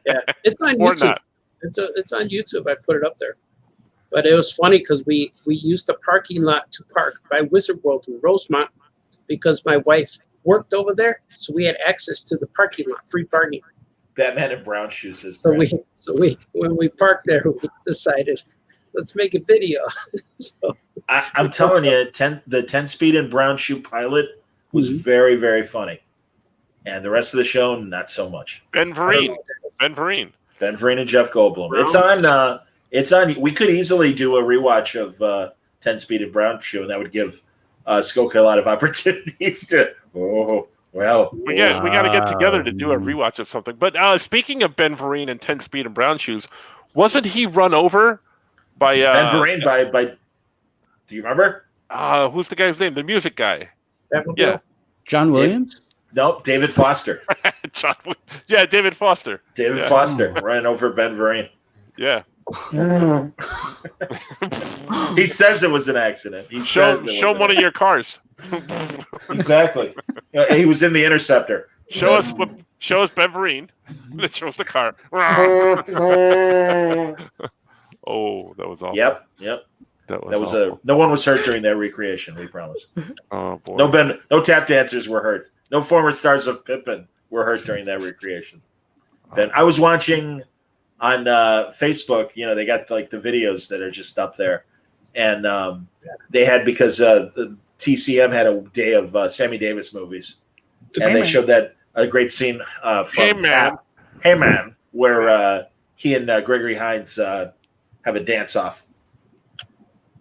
Yeah, it's on Or YouTube. not. It's on YouTube. I put it up there. But it was funny because we used the parking lot to park by Wizard World in Rosemont because my wife worked over there, so we had access to the parking lot, free parking. Batman in brown shoes. Is So we when we parked there, we decided let's make a video. So I'm telling you, the 10-speed and brown shoe pilot was Mhm. very, very funny, and the rest of the show not so much. Ben I don't know Vereen. what that is. Ben Vereen. Ben Vereen and Jeff Goldblum. It's on. It's on. We could easily do a rewatch of 10 Speed and Brown Shoe, and that would give Skokie a lot of opportunities to. Oh well, we got to get together to do a rewatch of something. But speaking of Ben Vereen and 10 Speed and Brown Shoes, wasn't he run over by Ben Vereen by? Do you remember? Who's the guy's name? The music guy. Yeah. John Williams? Nope, David Foster. David Foster. David Foster ran over Ben Vereen. Yeah. He says it was an accident. Show him one of your cars. Exactly. He was in the Interceptor. Show us Ben Vereen. Then show us the car. Oh, that was awful. Yep. That was no one was hurt during that recreation. We promise. Oh boy. No tap dancers were hurt. No former stars of Pippin were hurt during that recreation. Then I was watching on Facebook. They got like the videos that are just up there, and they had because the TCM had a day of Sammy Davis movies, and they showed that a great scene from Hey Man, where he and Gregory Hines have a dance off.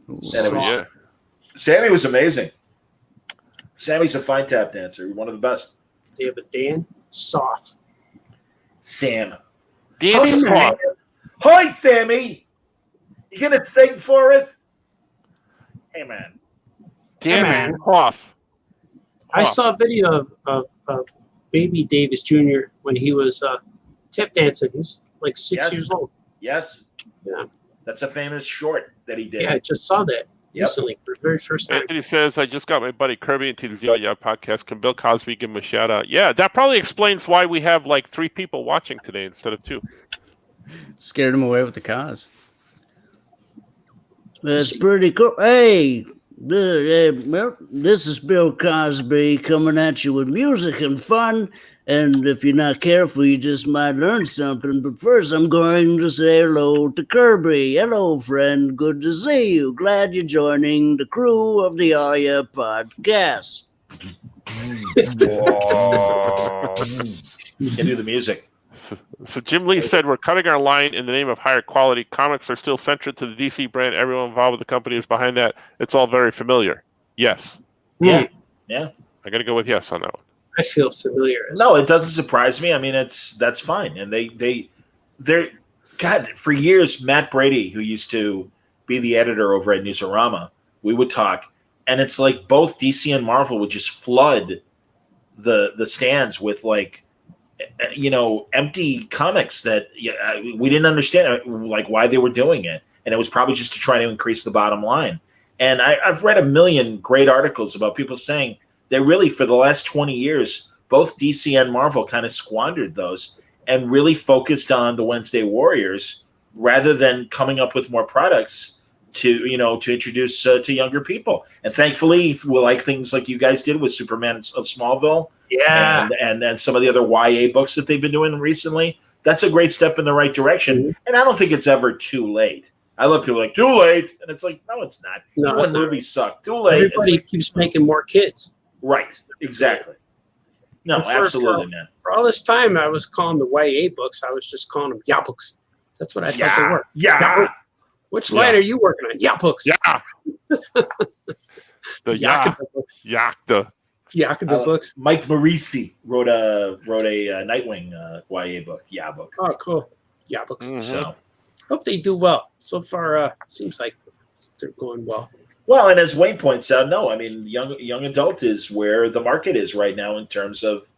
And it was, Sammy was amazing. Sammy's a fine tap dancer, one of the best. They have a Dan Soft. Sam. Dan Soft. Hi, Sammy. You gonna sing for us? Hey, man. Dan Soft. I saw a video of Baby Davis Jr. when he was tap dancing. He was like 6 years old. Yes. Yeah. That's a famous short that he did. Yeah, I just saw that recently for the very first time. Anthony says, I just got my buddy Kirby into the Yeah podcast. Can Bill Cosby give him a shout out? Yeah, that probably explains why we have like 3 people watching today instead of 2. Scared him away with the cause. That's pretty cool. Hey, this is Bill Cosby coming at you with music and fun. And if you're not careful, you just might learn something. But first, I'm going to say hello to Kirby. Hello, friend. Good to see you. Glad you're joining the crew of the Oh Yeah podcast. You can do the music. So Jim Lee said, we're cutting our line in the name of higher quality. Comics are still central to the DC brand. Everyone involved with the company is behind that. It's all very familiar. Yes. Yeah. I got to go with yes on that one. I feel familiar. No, it doesn't surprise me. I mean, that's fine. And they're God, for years, Matt Brady, who used to be the editor over at Newsarama, we would talk, and it's like both DC and Marvel would just flood the stands with like, empty comics that we didn't understand like why they were doing it. And it was probably just to try to increase the bottom line. And I've read a million great articles about people saying they really, for the last 20 years, both DC and Marvel kind of squandered those and really focused on the Wednesday Warriors rather than coming up with more products to introduce to younger people. And thankfully, we like things like you guys did with Superman of Smallville. Yeah. And some of the other YA books that they've been doing recently. That's a great step in the right direction. Mm-hmm. And I don't think it's ever too late. I love people like, too late. And it's like, no, it's not. No, one movie sucked. Too late. Everybody keeps making more kids. Right. Exactly. No, absolutely, man. For all this time, I was calling the YA books. I was just calling them ya books. That's what I thought they were. Yeah. Which line are you working on? Ya books. Yeah. The Yakuza books. Mike Morisi wrote a Nightwing YA book. Ya book. Oh, cool. Ya books. Mm-hmm. So hope they do well. So far, seems like they're going well. Well, and as Wayne points out, no, I mean, young adult is where the market is right now in terms of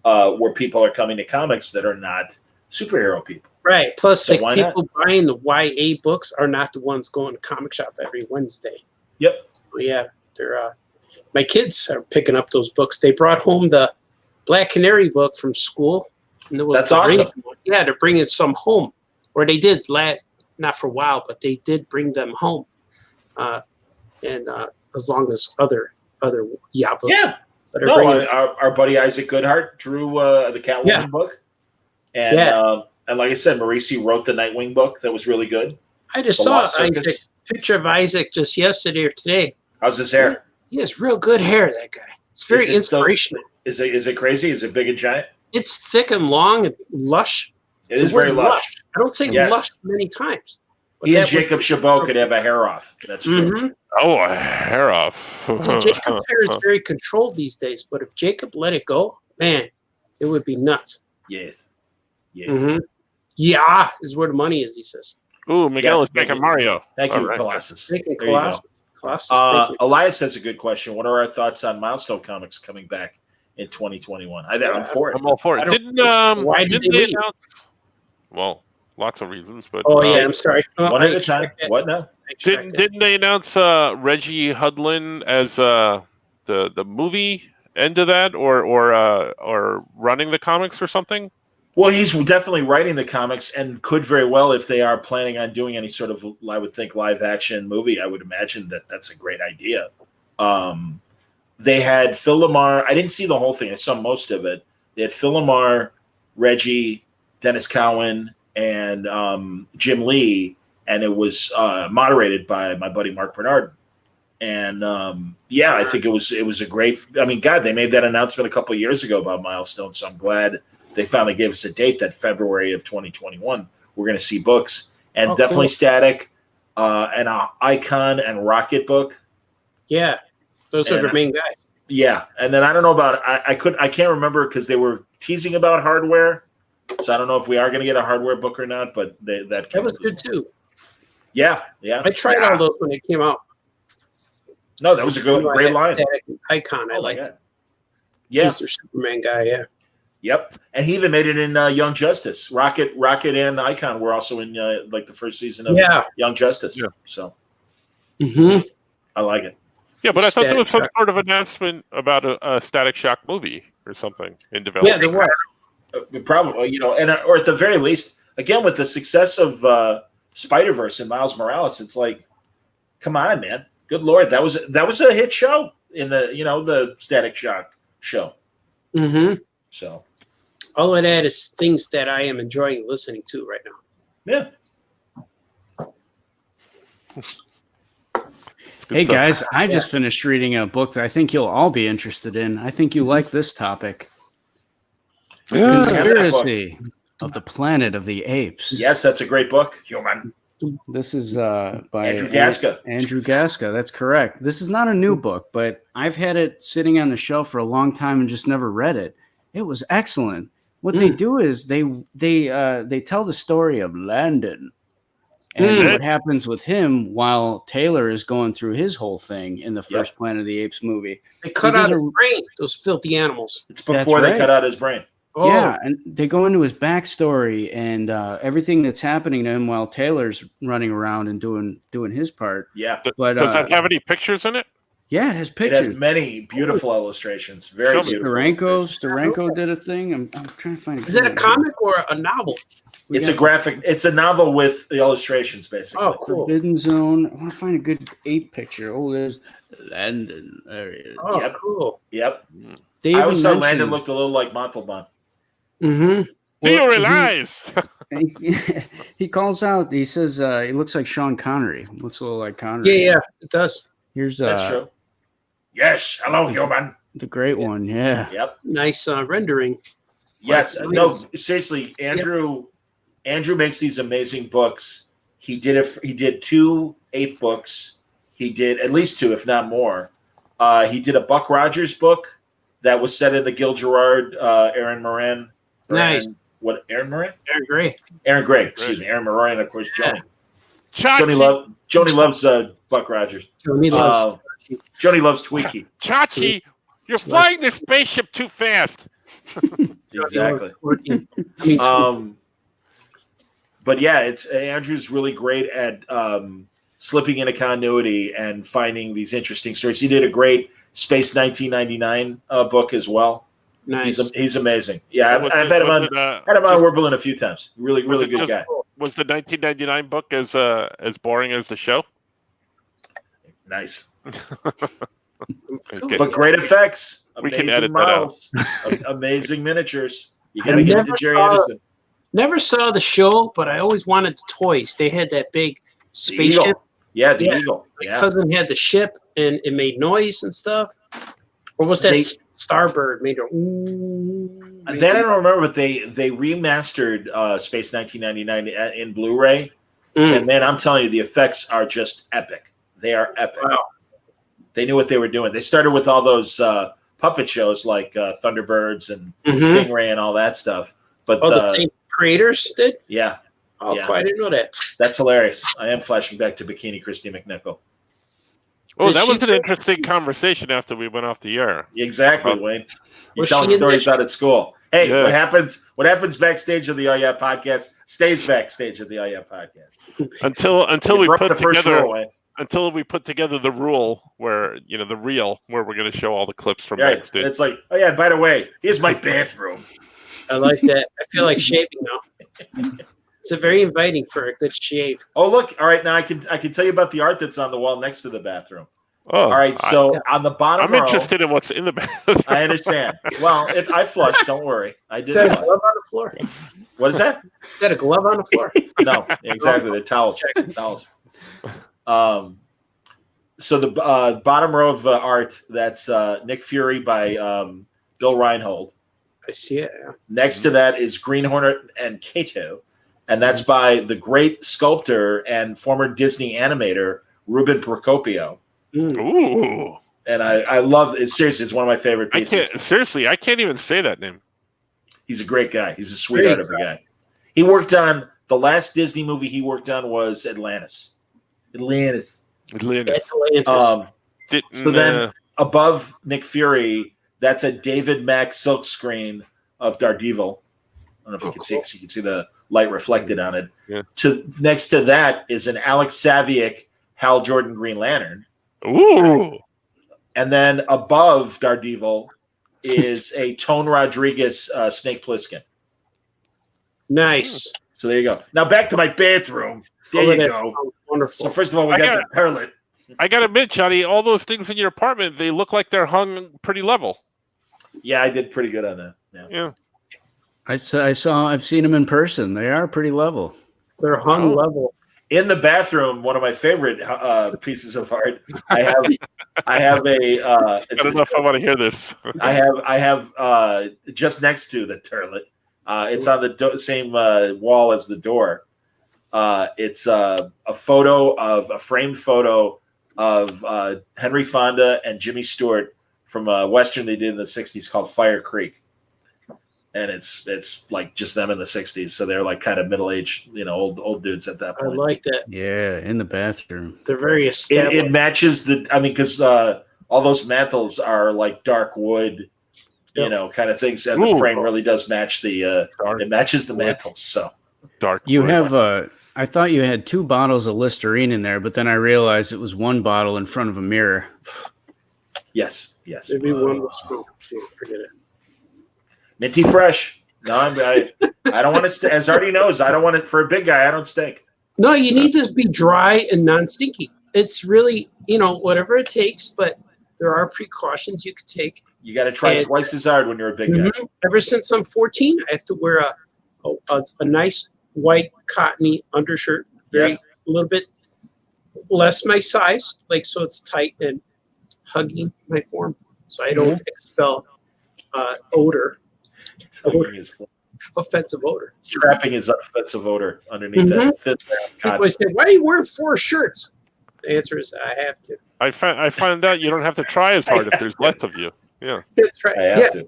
where people are coming to comics that are not superhero people. Right. Plus, so the people buying the YA books are not the ones going to comic shop every Wednesday. Yep. So, yeah, they're. My kids are picking up those books. They brought home the Black Canary book from school. And that's awesome. Yeah, they're bringing some home, or they did not for a while, but they did bring them home. And as long as other ya books. Yeah. Our buddy Isaac Goodhart drew the Catwoman book, and like I said, Morisi wrote the Nightwing book that was really good. I just saw picture of Isaac just yesterday or today. How's his hair? He has real good hair. That guy. It's very inspirational. Is it crazy? Is it big and giant? It's thick and long and lush. It is very lush. I don't say Yes. lush many times. But He and that would- Jacob Chabot could have a hair off. That's true. Mhm. Oh, a hair off. So Jacob's hair is very controlled these days, but if Jacob let it go, man, it would be nuts. Yes. Yes. Mhm. Yeah, is where the money is, he says. Ooh, Miguel Yes, is thank making you. Mario. Thank you, All right. Colossus. Thinking There you go. Colossus. Colossus, thank you. Elias has a good question. What are our thoughts on Milestone Comics coming back in 2021? I'm for it. I'm all for I it. don't- Didn't why did didn't they they leave? announce? Well, lots of reasons, but Oh, yeah, I'm sorry. Oh, One I at a time. extract that. What now? I extract that. didn't they announce Reggie Hudlin as the movie end of that, or running the comics or something? Well, he's definitely writing the comics and could very well, if they are planning on doing any sort of, I would think, live action movie, I would imagine that that's a great idea. They had Phil Lamar. I didn't see the whole thing. I saw most of it. They had Phil Lamar, Reggie, Dennis Cowan, and Jim Lee, and it was moderated by my buddy Mark Bernard. And yeah, I think it was a great. I mean, God, they made that announcement a couple of years ago about Milestone, so I'm glad they finally gave us a date that February of 2021. We're going to see books, and definitely cool. Static, and Icon and Rocket book. Yeah, those are And, the main guys. Yeah, and then I don't know about I can't remember because they were teasing about hardware, so I don't know if we are going to get a hardware book or not. But that That was good too. Yeah. I tried all those when they came out. No, that was a good, You know, I great had line. Static and Icon, I Oh my liked. God. Yeah. He's their Superman guy. Yeah. Yep. And he even made it in Young Justice. Rocket and Icon were also in like the first season of Yeah. Young Justice. Yeah. So Mm-hmm. I like it. Yeah, but I thought there was some Static sort of announcement about a Static Shock movie or something in development. Yeah, there was. Probably, and or at the very least, again, with the success of Spider-Verse and Miles Morales, it's like, come on, man. Good Lord. That was a hit show in the, the Static Shock show. Mm-hmm. So, All of that is things that I am enjoying listening to right now. yeah. Hey stuff. guys, I just finished reading a book that I think you'll all be interested in. I think you like this topic. Conspiracy of the Planet of the Apes. Yes, that's a great book. Human. This is by Andrew Gasca. Andrew Gasca, that's correct. This is not a new book, but I've had it sitting on the shelf for a long time and just never read it. It was excellent. What they do is they tell the story of Landon and what happens with him while Taylor is going through his whole thing in the first Planet of the Apes movie. They cut Because out his brain, those filthy animals. It's before they right. cut out his brain. Oh, Yeah, and they go into his backstory and everything that's happening to him while Taylor's running around and doing his part. Yeah. But Does that have any pictures in it? yeah, it has It pictures. has many beautiful illustrations. Very Show me. beautiful. Steranko did a thing. I'm trying to find. Is it a comic or a novel? It's a graphic. It's a novel with the illustrations, basically. Oh, cool. Forbidden Zone. I want to find a good ape picture. Oh, there's Landon. There he is. Oh, Yep. cool. Yep. They I even always thought mentioned- Landon looked a little like Montalban. Mm-hmm. Do you Well, realize? he calls out. He says he looks like Sean Connery. Looks a little like Connery. Yeah, it does. Here's That's true. Yes. Hello, human. the great one. Yeah. Yep. Nice rendering. Yes. Like, No. Seriously, Andrew makes these amazing books. He did 2 ape books. He did at least 2, if not more. He did a Buck Rogers book that was set in the Gil Gerard, Aaron Moran. Nice. Aaron Moran? Aaron Gray. Aaron Gray. Excuse me. Aaron Moran, and of course, Joni. Chachi, Joni loves Buck Rogers. Joni loves. Joni loves Tweaky. Chachi, you're flying this spaceship too fast. Exactly. I mean, But yeah, Andrew's really great at slipping into continuity and finding these interesting stories. He did a great Space 1999 book as well. nice. He's amazing. Yeah, I've had him on. Had him on Werblin a few times. Really good just- guy. Was the 1999 book as boring as the show? Nice, Okay. but great effects. We can Amazing edit that out. models. Amazing miniatures. You gotta I give it never to Jerry saw- Anderson. Never saw the show, but I always wanted the toys. They had that big The spaceship. Eagle. Yeah, the Yeah. Eagle. My Yeah. cousin had the ship, and it made noise and stuff. Or was that They- Starbird made a ooh. Then I don't remember, but they remastered Space 1999 in Blu-ray, and man, I'm telling you, the effects are just epic. They are epic. Wow. They knew what they were doing. They started with all those puppet shows like Thunderbirds and Stingray and all that stuff. But the same creators did? Yeah. Oh, Yeah. I didn't know that. That's hilarious. I am flashing back to Bikini Christy McNichol. Oh, Did that she was an play- interesting conversation after we went off the air. Exactly, Wayne. You're Was telling she in stories this? out at school. Hey, Yeah. what happens backstage of the Oh Yeah podcast stays backstage of the Oh Yeah podcast. Until You we broke put the first together rule, Wayne. until we put together the rule where the reel where we're going to show all the clips from Right. backstage. It's like, oh yeah, by the way, here's my bathroom. I like that. I feel like shaving now. It's a very inviting for a good shave. Oh look, all right, now I can tell you about the art that's on the wall next to the bathroom. Oh, All right, so on the bottom I'm row, interested in what's in the bathroom. I understand. Well, if I flushed, don't worry. I Is did that a flush. glove on the floor? What is that? Is that a glove on the floor? No, exactly. They're towels. Towels. So the bottom row of art, that's Nick Fury by Bill Reinhold. I see it. Yeah. Next to that is Green Hornet and Kato, and that's by the great sculptor and former Disney animator Ruben Procopio. Ooh, And I love it. Seriously, it's one of my favorite I pieces. can't even say that name. He's a great guy. He's a sweetheart of a guy. He worked on the last Disney movie he worked on was Atlantis. Atlantis. Atlantis. Atlantis. So then above Nick Fury, that's a David Mack silk screen of Daredevil. I don't know if you can see it, 'cause you can see the light reflected on it. Yeah. Next to that is an Alex Saviuk Hal Jordan Green Lantern. Ooh, And then above Daredevil is a Tone Rodriguez Snake Plissken. Nice. So there you go. Now back to my bathroom. There Oh, you that go. sounds wonderful. So first of all, we I got the perlet. I gotta admit, Johnny, all those things in your apartment, they look like they're hung pretty level. Yeah, I did pretty good on that. Yeah. Yeah. I've seen them in person. They are pretty level. They're hung Oh. level. In the bathroom, one of my favorite pieces of art. I have a. I don't know if I want to hear this. I have just next to the turlet. It's on the same wall as the door. It's a framed photo of Henry Fonda and Jimmy Stewart from a Western they did in the 60s called Fire Creek. And it's like just them in the 60s. So they're like kind of middle-aged, old dudes at that I point. like that. Yeah, in the bathroom. They're very established. It matches because all those mantles are like dark wood, Yep. kind of things. And the Ooh. frame really does match Dark. it matches the mantles. So Dark. You wood. have I thought you had 2 bottles of Listerine in there, but then I realized it was 1 bottle in front of a mirror. yes. Maybe one was true. Forget it. Minty fresh. No, I don't want to. As Artie knows, I don't want it for a big guy. I don't stink. No, you need to be dry and non-stinky. It's really, whatever it takes, but there are precautions you could take. You got to try And- twice as hard when you're a big guy. Ever since I'm 14, I have to wear a nice white cottony undershirt, Yes. a little bit less my size, so it's tight and hugging my form, so I don't expel odor, offensive odor. Trapping his offensive odor underneath that thin People cotton. always say, "Why are you wearing 4 shirts?" The answer is, I have to. I find out you don't have to try as hard if there's less of you. Yeah. That's right. I have Yeah, to.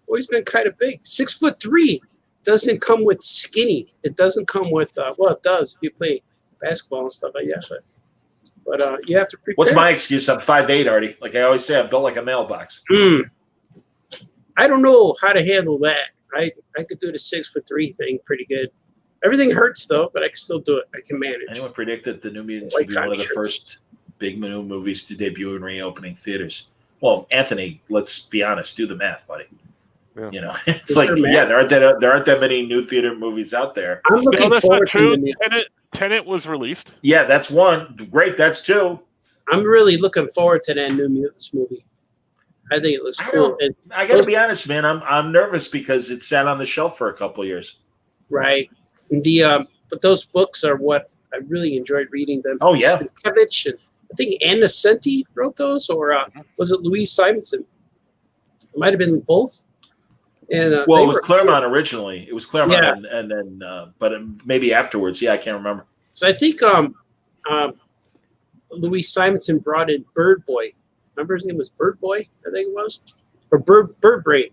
always been kind of big. 6'3" doesn't come with skinny. It doesn't come with it does if you play basketball and stuff like that. But you have to prepare. What's my excuse? I'm 5'8", Artie. Like I always say, I'm built like a mailbox. I don't know how to handle that. I could do the 6'3" thing pretty good. Everything hurts though, but I can still do it. I can manage. Anyone predict that the New Mutants White would be one of the cotton first big new movies to debut in reopening theaters? Well, Anthony, let's be honest. Do the math, buddy. Yeah. It's Is like, there math? yeah, there aren't that many new theater movies out there. I'm looking No, that's forward not to true. the new. Tenet was released. Yeah, that's one. Great, that's 2. I'm really looking forward to that New Mutants movie. I think it looks I cool. don't- And, I got to be honest, man. I'm nervous because it sat on the shelf for a couple of years. right. And but those books are what I really enjoyed reading them. Oh, yeah. Sienkiewicz and I think Anna Senti wrote those, or was it Louise Simonson? It might have been both. And Well, they it was were- Claremont originally. It was Claremont, Yeah. and then, but maybe afterwards. Yeah, I can't remember. So I think Louis Simonson brought in Bird Boy. Remember his name was Bird Boy, I think it was, or Bird Brain.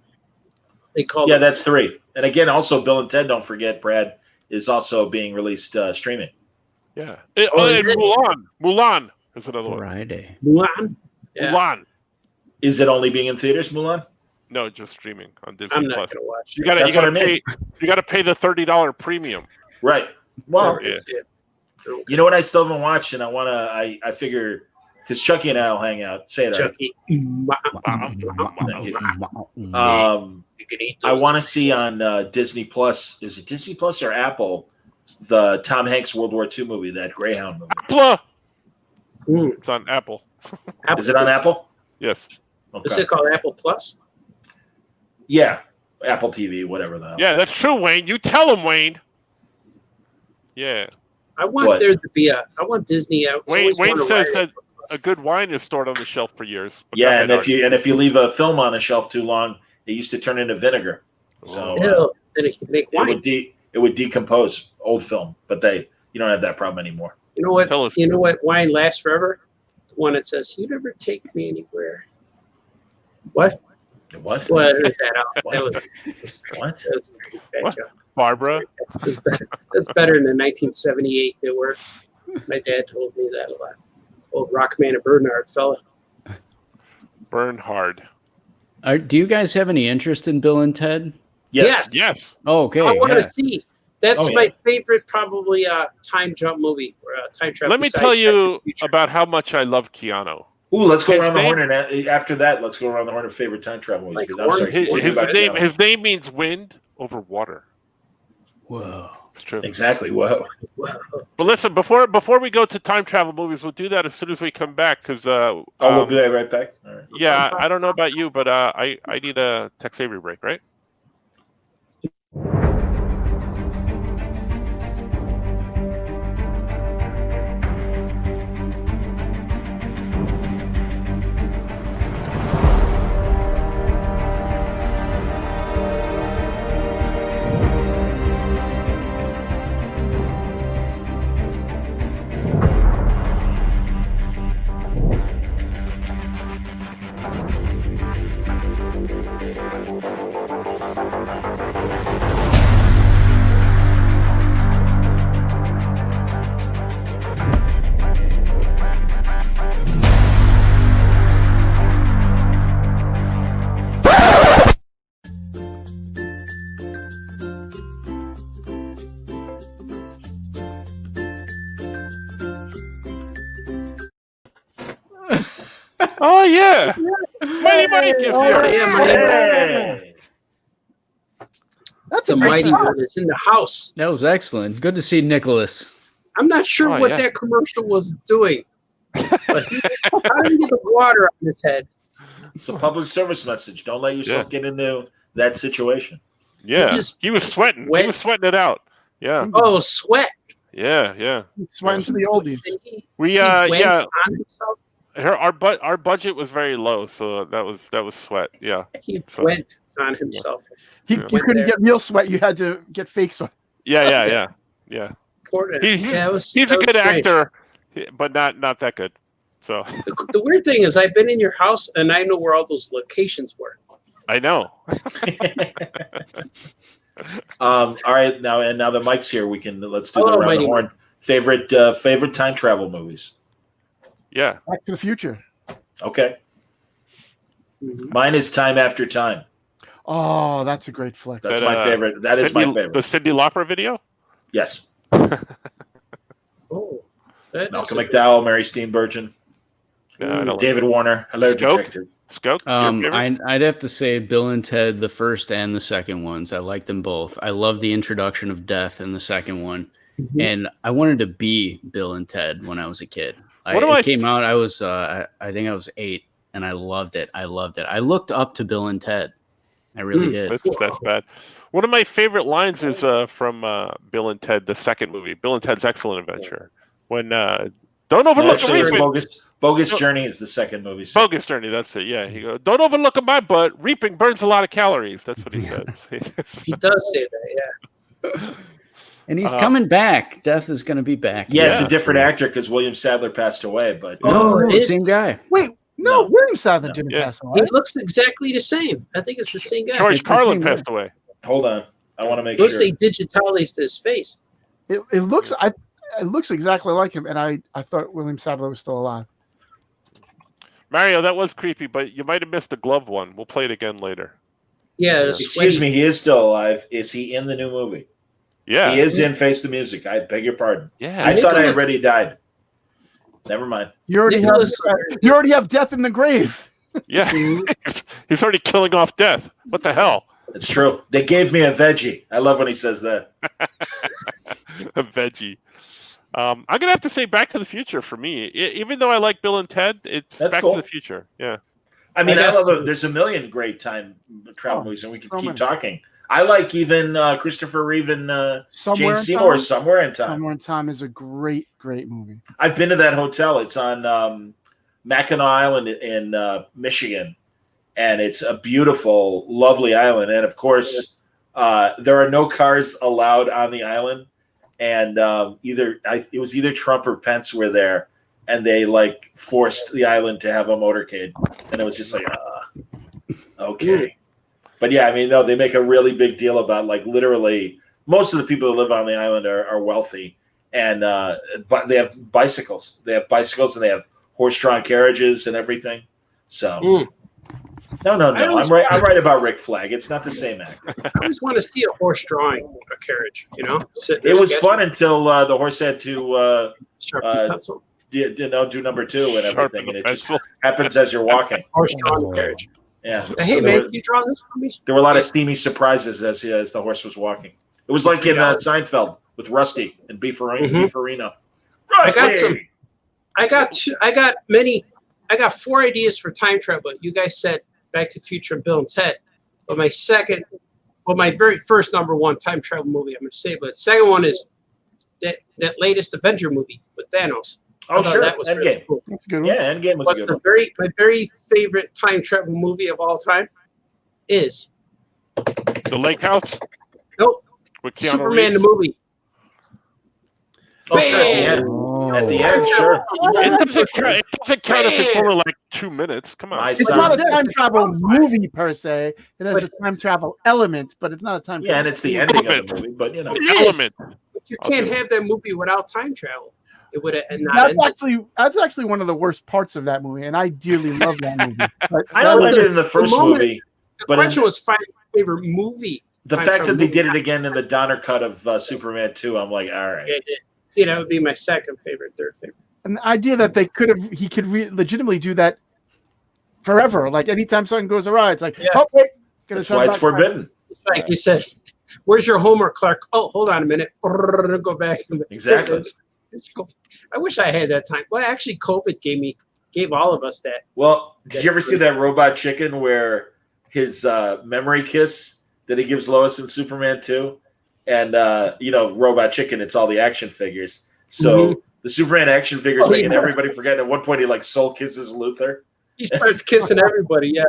They called Yeah, it. that's 3. And again, also Bill and Ted. Don't forget, Brad is also being released streaming. Yeah. Oh, is And it? Mulan is another one. Friday. Mulan. Yeah, Mulan. Is it only being in theaters, Mulan? No, just streaming on Disney I'm not Plus. gonna watch. You it. gotta That's what I pay. You gotta pay the $30 premium. Right. Well, Yeah. you know what I still haven't watched, and I figure because Chucky and I will hang out. Say it. Chucky. You can eat I those. want to see on Disney Plus. Is it Disney Plus or Apple? The Tom Hanks World War II movie, that Greyhound movie. Apple. Mm. It's on Apple. Is it on Apple? Yes. Is Okay. it called Apple Plus? Yeah, Apple TV, whatever the hell. Yeah, that's true, Wayne. You tell him, Wayne. Yeah. I want What? there to be a. I want Disney. I Wayne always wanted says to that write a good wine is stored on the shelf for years. but Yeah, that and may if you leave a film on a shelf too long, it used to turn into vinegar. So it. Ew, then it can make it wine. would decompose. Old film, but you don't have that problem anymore. You know what? Tell us. You know what wine lasts forever? The one that says, "You never take me anywhere." What? What? Well, I heard that out. What? That was What? that was a bad What? joke. Barbara. That's better. That's better than 1978. They were. My dad told me that a lot. Old Rockman and Bernard fella. Bernhard. Do you guys have any interest in Bill and Ted? Yes. Yes. Oh, okay. I want to yeah. see. That's Oh, yeah. my favorite, probably time jump movie or time travel. Let me besides tell Back to you the Future. about how much I love Keanu. Ooh, let's go His around the name- horn, and after that, let's go around the horn of favorite time travel movies. Like 'cause I'm Horn- sorry, His, what His about name Keanu? his name means wind over water. Whoa. It's true. Exactly. Whoa. Wow. But listen, before we go to time travel movies, we'll do that as soon as we come back. Because We'll be right back. All right. yeah, I don't know about you, but I need a Tex Avery break, right? Oh yeah, Mighty Mike is Oh, here. yeah, Mighty Hey! That's The a great mighty shot. one is in the house. That was excellent. Good to see Nicholas. I'm not sure Oh, what yeah. that commercial was doing. But how did he get the water on his head? It's a public service message. Don't let yourself get into that situation. Yeah, He just he was sweating. went- He was sweating it out. Yeah, Oh, sweat. yeah. Sweating to the oldies. And he We went yeah. on himself. Our budget was very low, so that was sweat. Yeah, He So- went on himself. You Yeah. couldn't there. get real sweat. You had to get fake sweat. yeah. Poor He's yeah, it was, He's that a was good strange. actor, but not that good. So The weird thing is, I've been in your house and I know where all those locations were. I know. All right, now the mic's here. Let's do Hello, the round Mighty the horn. Favorite time travel movies. Yeah. Back to the Future. Okay, Mhm. mine is Time After Time. Oh, that's a great flick. That's That, my favorite. That is my The favorite. Cyndi Lauper video. Yes, Oh, that Malcolm is a- McDowell, Mary Steenburgen, No, I don't like David Warner. Hello, Scope? Detective. Scope. your favorite? I'd have to say Bill and Ted, the first and the second ones. I like them both. I love the introduction of death in the second one, Mhm. and I wanted to be Bill and Ted when I was a kid. What am I- It came out. I was, I think I was 8, and I loved it. I loved it. I looked up to Bill and Ted. I really did. That's bad. One of my favorite lines is from Bill and Ted, the second movie, Bill and Ted's Excellent Adventure, when Don't No, overlook actually, the it's reaping. Bogus Journey is the second movie. Bogus Journey, that's it. Yeah, he goes, don't overlook my butt. Reaping burns a lot of calories. That's what he says. He does say that, yeah. And he's coming back. Death is going to be back. Yeah, it's Yeah. a different actor because William Sadler passed away. But No, it is. same guy. Wait, No. William Sadler didn't Yeah. pass away. He looks exactly the same. I think it's the same guy. George It's the Carlin same passed away. hold on, I want to make Unless sure. they digitalized his face. It looks exactly like him, and I thought William Sadler was still alive. Mario, that was creepy, but you might have missed the glove one. We'll play it again later. Yeah. the Excuse sweaty- me, he is still alive. Is he in the new movie? Yeah. He is in Face the Music. I beg your pardon. Yeah. I thought I Nicholas- already died. Never mind. You already Nicholas- have death in the grave. Yeah. He's already killing off death. What the hell? It's true. They gave me a veggie. I love when he says that. A veggie. I'm gonna have to say Back to the Future for me. Even though I like Bill and Ted, it's That's Back cool. to the Future. Yeah. I mean, I I guess love so. it. There's a million great time travel movies, and we can so keep many. talking. I like even Christopher Reeve and Somewhere Jane in Seymour, Time. Somewhere in Time. Somewhere in Time is a great movie. I've been to that hotel. It's on Mackinac Island in Michigan, and it's a beautiful, lovely island. And of course, there are no cars allowed on the island. And it was either Trump or Pence were there, and they like forced the island to have a motorcade, and it was just like, okay. But yeah, I mean, no, they make a really big deal about like literally most of the people that live on the island are wealthy, and but they have bicycles. They have bicycles and they have horse-drawn carriages and everything. So no, I always- I'm right about Rick Flag. It's not the same actor. I always want to see a horse drawing a carriage, Sit there It was sketching, fun until the horse had to Sharpie pencil. do number two and Sharpen everything, the and it just pencil. happens as you're walking. Horse drawing a carriage. Yeah. Hey, So man, can you draw this for me? there were a lot of steamy surprises as the horse was walking. It was like in Seinfeld with Rusty and Beefarino. Mhm. Beefarino. I got Rusty! some. I got 4 ideas for time travel. You guys said Back to the Future and Bill and Ted. But my very first number one time travel movie, I'm going to say, but the second one is that latest Avenger movie with Thanos. Oh, I thought sure. that was really Endgame. cool. That's a good one. Yeah, Endgame was a But good one. my very favorite time travel movie of all time is The Lake House nope, with Keanu Superman Reeves. the movie. Oh, sure, at the Bam! end. Oh. At the end, sure. It doesn't count. It doesn't count if it's Bam! only like 2 minutes. Come on. My It's son. not a time travel movie per se. It has a time travel element, but it's not a time travel. Yeah, and it's the ending of the movie, but An It is. element. But you I'll can't do it. have that movie without time travel. It would have not ended. That's actually one of the worst parts of that movie, and I dearly love that movie. But I that don't was like it in the first moment- movie. The But in- question was my favorite movie. The time fact travel that they movie. did it again in the Donner cut of Superman 2, I'm like, all right. See, that would be my second favorite, third favorite. and the idea that he could legitimately do that forever. Like anytime something goes awry, it's like, Yeah. oh wait, gotta That's turn why it's back. forbidden. It's like you said, "Where's your homework, Clark?" Oh, hold on a minute. Go back. Exactly. I wish I had that time. Well, actually, COVID gave all of us that. Well, did you ever see that Robot Chicken where his memory kiss that he gives Lois in Superman 2? And, Robot Chicken, it's all the action figures. So the Superman action figures making everybody forget. At one point, he soul kisses Luthor. He starts kissing everybody. Yeah,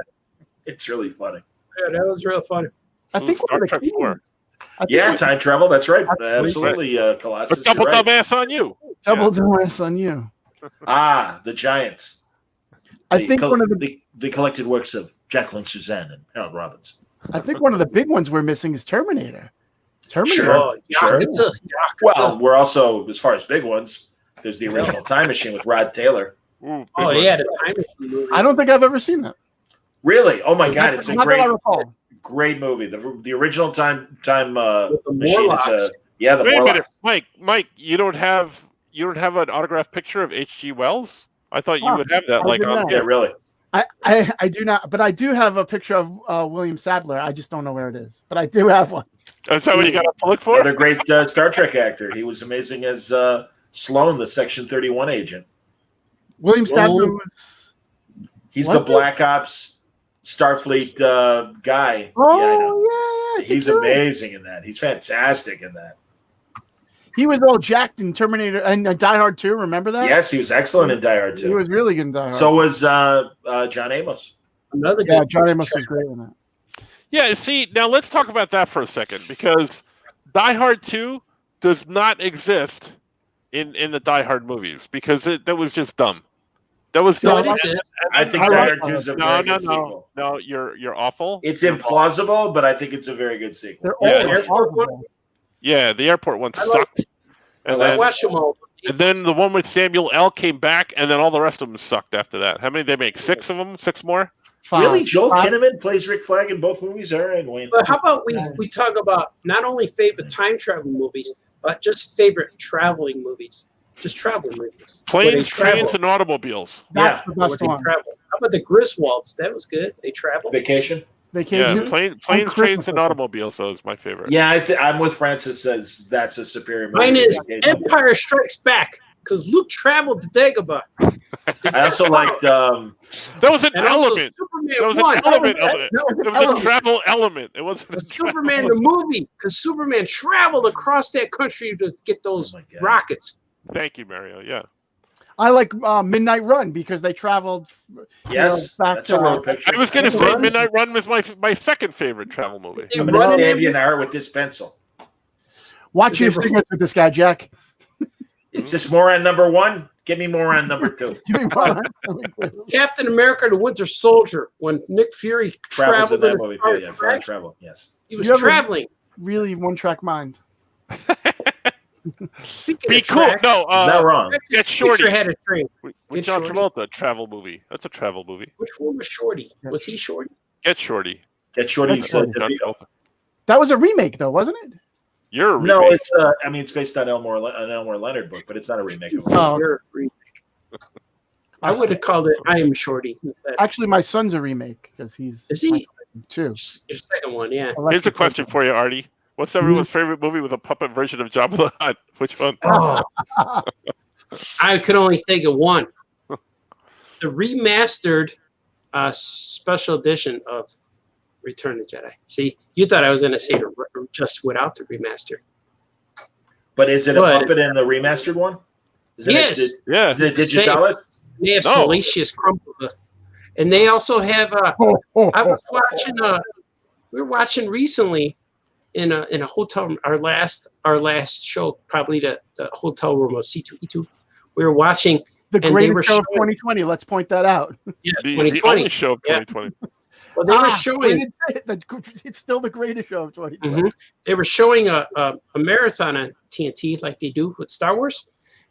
It's really funny. yeah, that was real funny. I think Star one of the Trek key 4. ones- I think Yeah, one- time travel. That's right. Absolutely. Absolutely, Colossus. But double you're right. dumbass on you. double dumbass on you. The Giants. I They think col- one of the the collected works of Jacqueline Suzanne and Harold Robbins. I think one of the big ones we're missing is Terminator. Terminator. Sure. Oh, Sure. Yakuza. Well, we're also, as far as big ones, there's the original Time Machine with Rod Taylor. Ooh, big Oh one. yeah, the time machine movie. I don't think I've ever seen that. Really? Oh my God! It's a Not that I recall. great movie. The original Time With the Machine Morlocks. is the Wait a minute, Morlocks. Mike. You don't have an autographed picture of H.G. Wells? I thought you Oh, would have that. I Like did on not. Yeah, really. I do not, but I do have a picture of William Sadler. I just don't know where it is, but I do have one. Is that what you got to look for? Another great Star Trek actor. He was amazing as Sloan, the Section 31 agent. William Sloan. Sadler was. He's What? the Black Ops Starfleet guy. Oh Yeah, I know. yeah, I think He's so. amazing in that. He's fantastic in that. He was all jacked in Terminator and Die Hard 2. Remember that? Yes, he was excellent in Die Hard He 2. was really good in Die Hard. So was John Amos. Another yeah, good John Amos was great in that. Yeah, see, now let's talk about that for a second, because Die Hard 2 does not exist in the Die Hard movies, because that was just dumb. That was No, dumb. it is. I think I Die like- Hard 2 is a No, very no, good sequel. no, you're awful. It's You're implausible, but I think it's a very good sequel. They're Yeah, all Airport horrible. Yeah, the airport one I like sucked. it. And I then, watched them all. and then the one with Samuel L. came back, and then all the rest of them sucked after that. How many did they make? 6 of them? 6 more? Fine. Really, Joel Fine. Kinnaman plays Rick Flag in both movies? All right, Wayne. But how about we talk about not only favorite time travel movies, but just favorite traveling movies, just traveling movies. Where they Planes, travel. trains, and automobiles. That's Yeah. the Where best they one. travel. How about the Griswolds? That was good. They travel. Vacation? Yeah, Vacation. planes, Christmas trains, and Vacation. automobiles. Those my favorite. Yeah, I'm with Francis. Says that's a superior movie. Mine to is Vacation. Empire Strikes Back because Luke traveled to Dagobah. I also liked. That was an And also element. Superman That was an 1. element of it. That was It an was a element. travel element. It wasn't a Superman the movie because Superman traveled across that country to get those Oh my God. rockets. Thank you, Mario. Yeah. I like Midnight Run because they traveled. Yes, back that's to- a road picture. I was going to Midnight say Run. Midnight Run was my second favorite travel movie. They I'm gonna run in stab you every- in the heart with this pencil. Watch your cigarettes with this guy, Jack. Is this Moron number 1? Give me Moron number 2. Give me one. Captain America: The Winter Soldier when Nick Fury Travels in traveled that in a movie car too. Yeah, it's a lot of crash. travel. Yes. He was You ever- traveling. Really one-track mind. Speaking Be of cool. tracks, No, Is that wrong? Get Picture Shorty had a train. with Get John Shorty. Travolta. Travel movie. That's a travel movie. Which one was Shorty? Was he Shorty? Get Shorty. Get Shorty's That's right, John DeVito. Travolta. That was a remake, though, wasn't it? You're a No, remake. it's I mean it's based on an Elmore Leonard book, but it's not a remake of it. Oh. You're a remake. I would have called it I Am Shorty instead. Actually, my son's a remake because he's Is he? too. Your second one, yeah. Here's a question for you, Artie. What's everyone's favorite movie with a puppet version of Jabba the Hutt? Which one? Oh, I could only think of one. The remastered special edition of Return of the Jedi. See, you thought I was going to say just without the remaster. But is it a But- puppet in the remastered one? Is it Yes. Yeah. Is it Same. digitalis? They have No. Salacious Crumple. And they also have I was watching we were watching recently in a hotel room, our last show, probably the hotel room of C2E2. We were watching The and they were greatest show of showing- 2020. Let's point that out. The 2020. only show of Yeah. 2020. Well, they were showing It's still the greatest show of 2020. Mhm. They were showing a marathon on TNT like they do with Star Wars,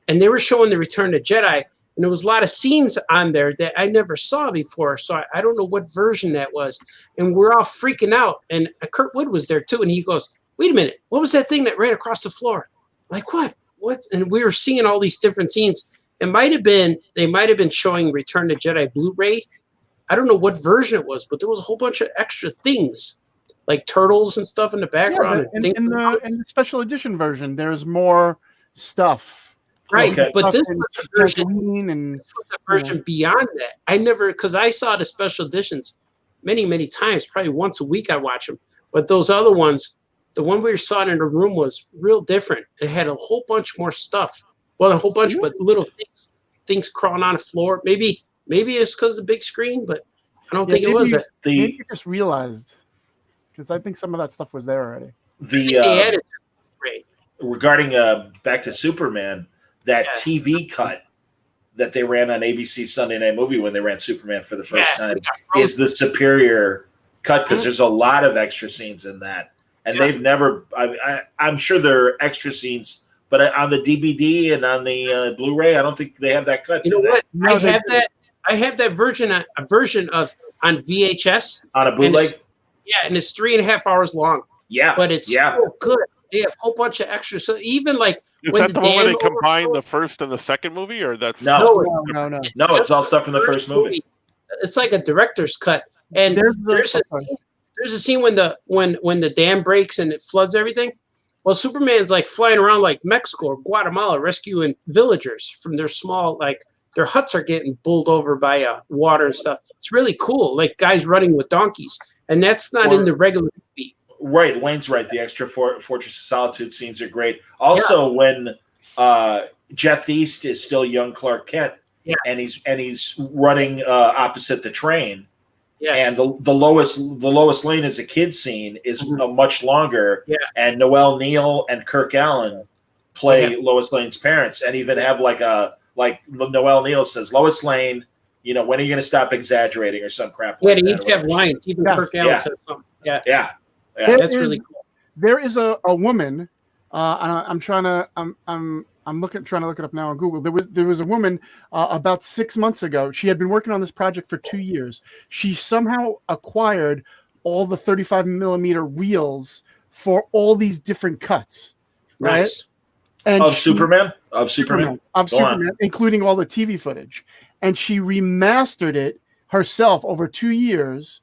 and they were showing the Return of Jedi, and there was a lot of scenes on there that I never saw before, so I don't know what version that was, and we're all freaking out, and Kurt Wood was there too, and he goes, "Wait a minute, what was that thing that ran across the floor?" Like what? And we were seeing all these different scenes. They might have been showing Return of Jedi Blu-ray. I don't know what version it was, but there was a whole bunch of extra things, like turtles and stuff in the Yeah, background. but and things in the special edition version, there's more stuff. right, Okay. but this Stuff in was a version. Tatooine and This was a version beyond that. I never, because I saw the special editions many times, probably once a week. I watch them, but those other ones, the one we saw in the room was real different. It had a whole bunch more stuff. Well, a whole bunch, but little things crawling on the floor. Maybe it's because of the big screen, but I don't Yeah, think it maybe was you- it. The maybe you just realized because I think some of that stuff was there already. I think the they added right. regarding back to Superman, that Yeah. TV cut that they ran on ABC Sunday Night Movie when they ran Superman for the first Yeah, time we got frozen. is the superior cut because there's a lot of extra scenes in that, and Yeah. they've never. I'm sure there are extra scenes, but on the DVD and on the Blu-ray, I don't think they have that cut. You know do they? what? No, they I have that version of on VHS. On a And bootleg? it's- Yeah, and it's 3.5 hours long, Yeah, but it's yeah. so good. They have a whole bunch of extras. So even like Is when that the one where they dam combine overflowed- the first and the second movie, or that's No. No. No, it's all stuff from the first movie. It's like a director's cut, and there's a scene when the dam breaks and it floods everything. Well, Superman's like flying around like Mexico or Guatemala rescuing villagers from their small their huts are getting bowled over by water and stuff. It's really cool. Like guys running with donkeys, and that's not in the regular movie. Right, Wayne's right. The extra Fortress of Solitude scenes are great. Also, when Jeff East is still young Clark Kent, and he's running opposite the train, and the Lois Lane as a kid scene is much longer, and Noel Neal and Kirk Allen play Lois Lane's parents, and even have like Noel Neal says, Lois Lane, when are you going to stop exaggerating or some crap? They each have lines. Even Kirk Allen says something. Yeah. That's really cool. There is a woman. I'm trying to look it up now on Google. There was a woman about 6 months ago. She had been working on this project for 2 years. She somehow acquired all the 35 millimeter reels for all these different cuts. Right. Nice. And Superman, including all the TV footage. And she remastered it herself over 2 years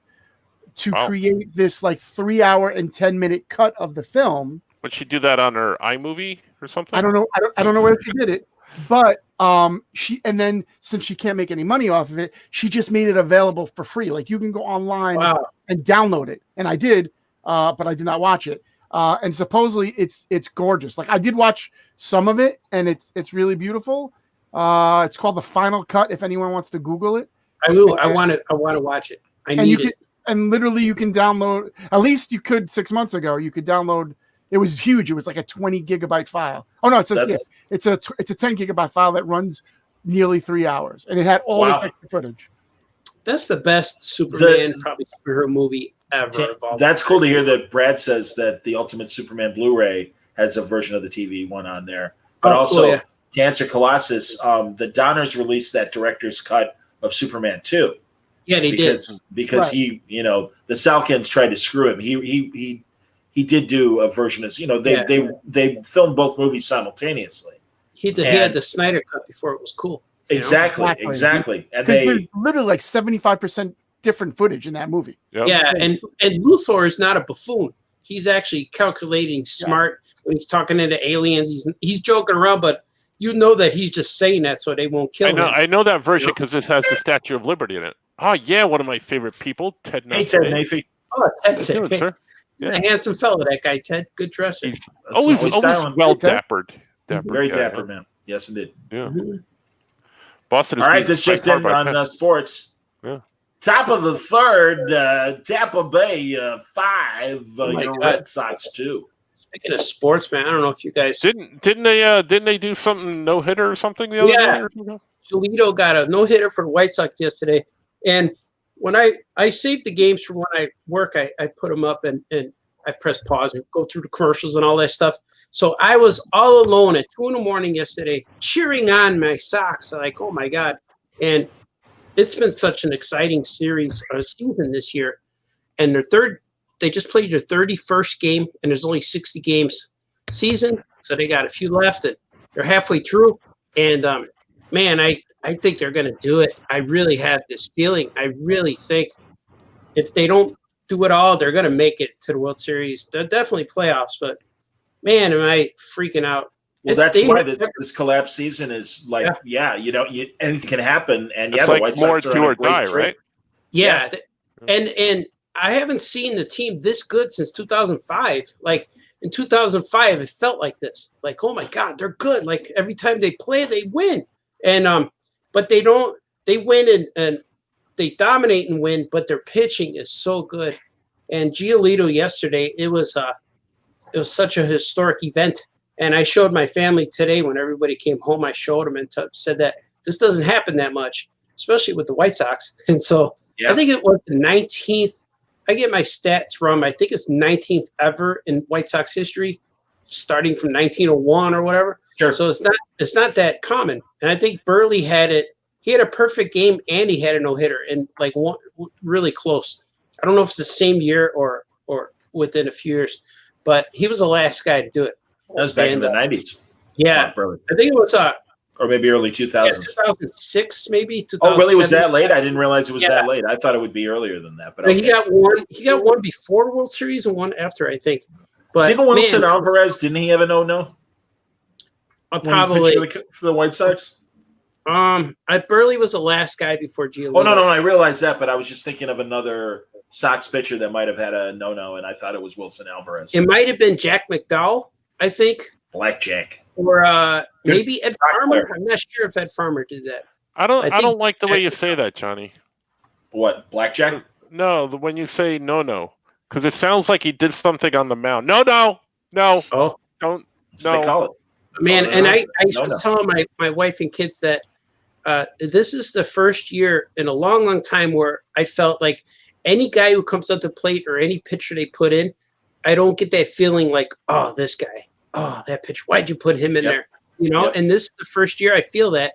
to create this like 3 hour and 10-minute cut of the film. Would she do that on her iMovie or something? I don't know. I don't know where she did it, but and then since she can't make any money off of it, she just made it available for free. Like you can go online and download it. And I did, but I did not watch it. And supposedly it's gorgeous. Like I did watch some of it, and it's really beautiful. It's called The Final Cut. If anyone wants to Google it, I will. I want to watch it. I need it. And literally, you can download. At least you could 6 months ago. You could download. It was huge. It was like a 20 gigabyte file. Oh no, it says it's a 10 gigabyte file that runs nearly 3 hours, and it had all this extra footage. That's the best Superman probably superhero movie ever. That's cool to hear that Brad says that the Ultimate Superman Blu-ray has a version of the TV one on there. But also, to answer Colossus, the Donners released that director's cut of Superman 2. Yeah, they did. Because he, the Salkinds tried to screw him. He did do a version of, they filmed both movies simultaneously. He had the Snyder cut before it was cool. Exactly. And there's literally like 75% different footage in that movie. Yep. Yeah, and Luthor is not a buffoon. He's actually calculating, smart when he's talking to the aliens. He's joking around, but you know that he's just saying that so they won't kill him. I know that version because this has the Statue of Liberty in it. Oh yeah, one of my favorite people, Ted Nafee. Hey, Ted Nafee. Oh, Ted's it. He's a handsome fellow, that guy, Ted. Good dresser. He's always well dappered. Very dapper, man. Yes, indeed. Yeah. Boston is all right, this just in on sports. Yeah. Top of the third, Tampa Bay 5, Red Sox 2. Speaking of sports, man, I don't know if you guys didn't they do something no hitter or something the other day? Giolito got a no hitter for the White Sox yesterday, and when I saved the games from when I work, I put them up and I press pause and go through the commercials and all that stuff. So I was all alone at 2 a.m. yesterday, cheering on my Sox, like, oh my god! And it's been such an exciting season this year, and they just played their 31st game, and there's only 60 games season, so they got a few left, and they're halfway through. And man, I think they're going to do it. I really have this feeling. I really think if they don't do it all, they're going to make it to the World Series. They're definitely playoffs, but man, am I freaking out. Well, that's why this collapse season is like, anything can happen. And it's the like White more Sox do or die, right? Yeah. And I haven't seen the team this good since 2005. Like in 2005, it felt like this. Like, oh my God, they're good. Like every time they play, they win. And but they don't. They win and they dominate and win. But their pitching is so good. And Giolito yesterday, it was such a historic event. And I showed my family today when everybody came home. I showed them and said that this doesn't happen that much, especially with the White Sox. And so I think it was the 19th. I get my stats wrong. I think it's 19th ever in White Sox history, starting from 1901 or whatever. Sure. So it's not that common. And I think Burley had it. He had a perfect game and he had a no hitter and like one really close. I don't know if it's the same year or within a few years, but he was the last guy to do it. That was back in the 90s. Yeah, I think it was or maybe early 2000s. 2006, maybe. Oh, really? Was that late? I didn't realize it was that late. I thought it would be earlier than that. But he got one. He got one before World Series and one after, I think. But didn't Wilson Alvarez? Didn't he have a no? Probably for the White Sox. Burley was the last guy before Giolito. Oh no, I realized that, but I was just thinking of another Sox pitcher that might have had a no-no, and I thought it was Wilson Alvarez. It might have been Jack McDowell, I think, Blackjack. or maybe Ed Farmer. player. I'm not sure if Ed Farmer did that. I think don't like the way you say that, Johnny. What, Blackjack? No, when you say no, because it sounds like he did something on the mound. No, Oh, don't. That's what they call it. man, Oh, and I no. was telling my wife and kids that this is the first year in a long time where I felt like any guy who comes up the plate or any pitcher they put in, I don't get that feeling like, oh, this guy, oh, that pitcher, why'd you put him in there? You know, and this is the first year I feel that.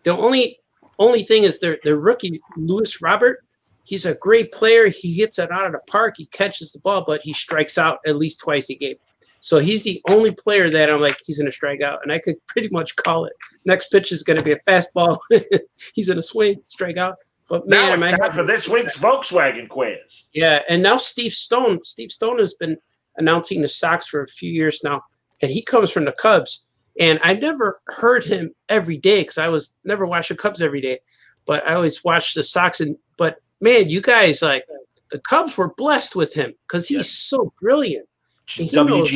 The only thing is the rookie, Luis Robert, he's a great player. He hits it out of the park. He catches the ball, but he strikes out at least twice a game. So he's the only player that I'm like, he's going to strike out. And I could pretty much call it. Next pitch is going to be a fastball. He's in a swing, strike out. But man, Now it's time for this week's Volkswagen quiz. Yeah, and now Steve Stone has been announcing the Sox for a few years now, and he comes from the Cubs. And I never heard him every day because I was never watched the Cubs every day, but I always watched the Sox. But man, you guys, like, the Cubs were blessed with him because he's so brilliant. And he knows-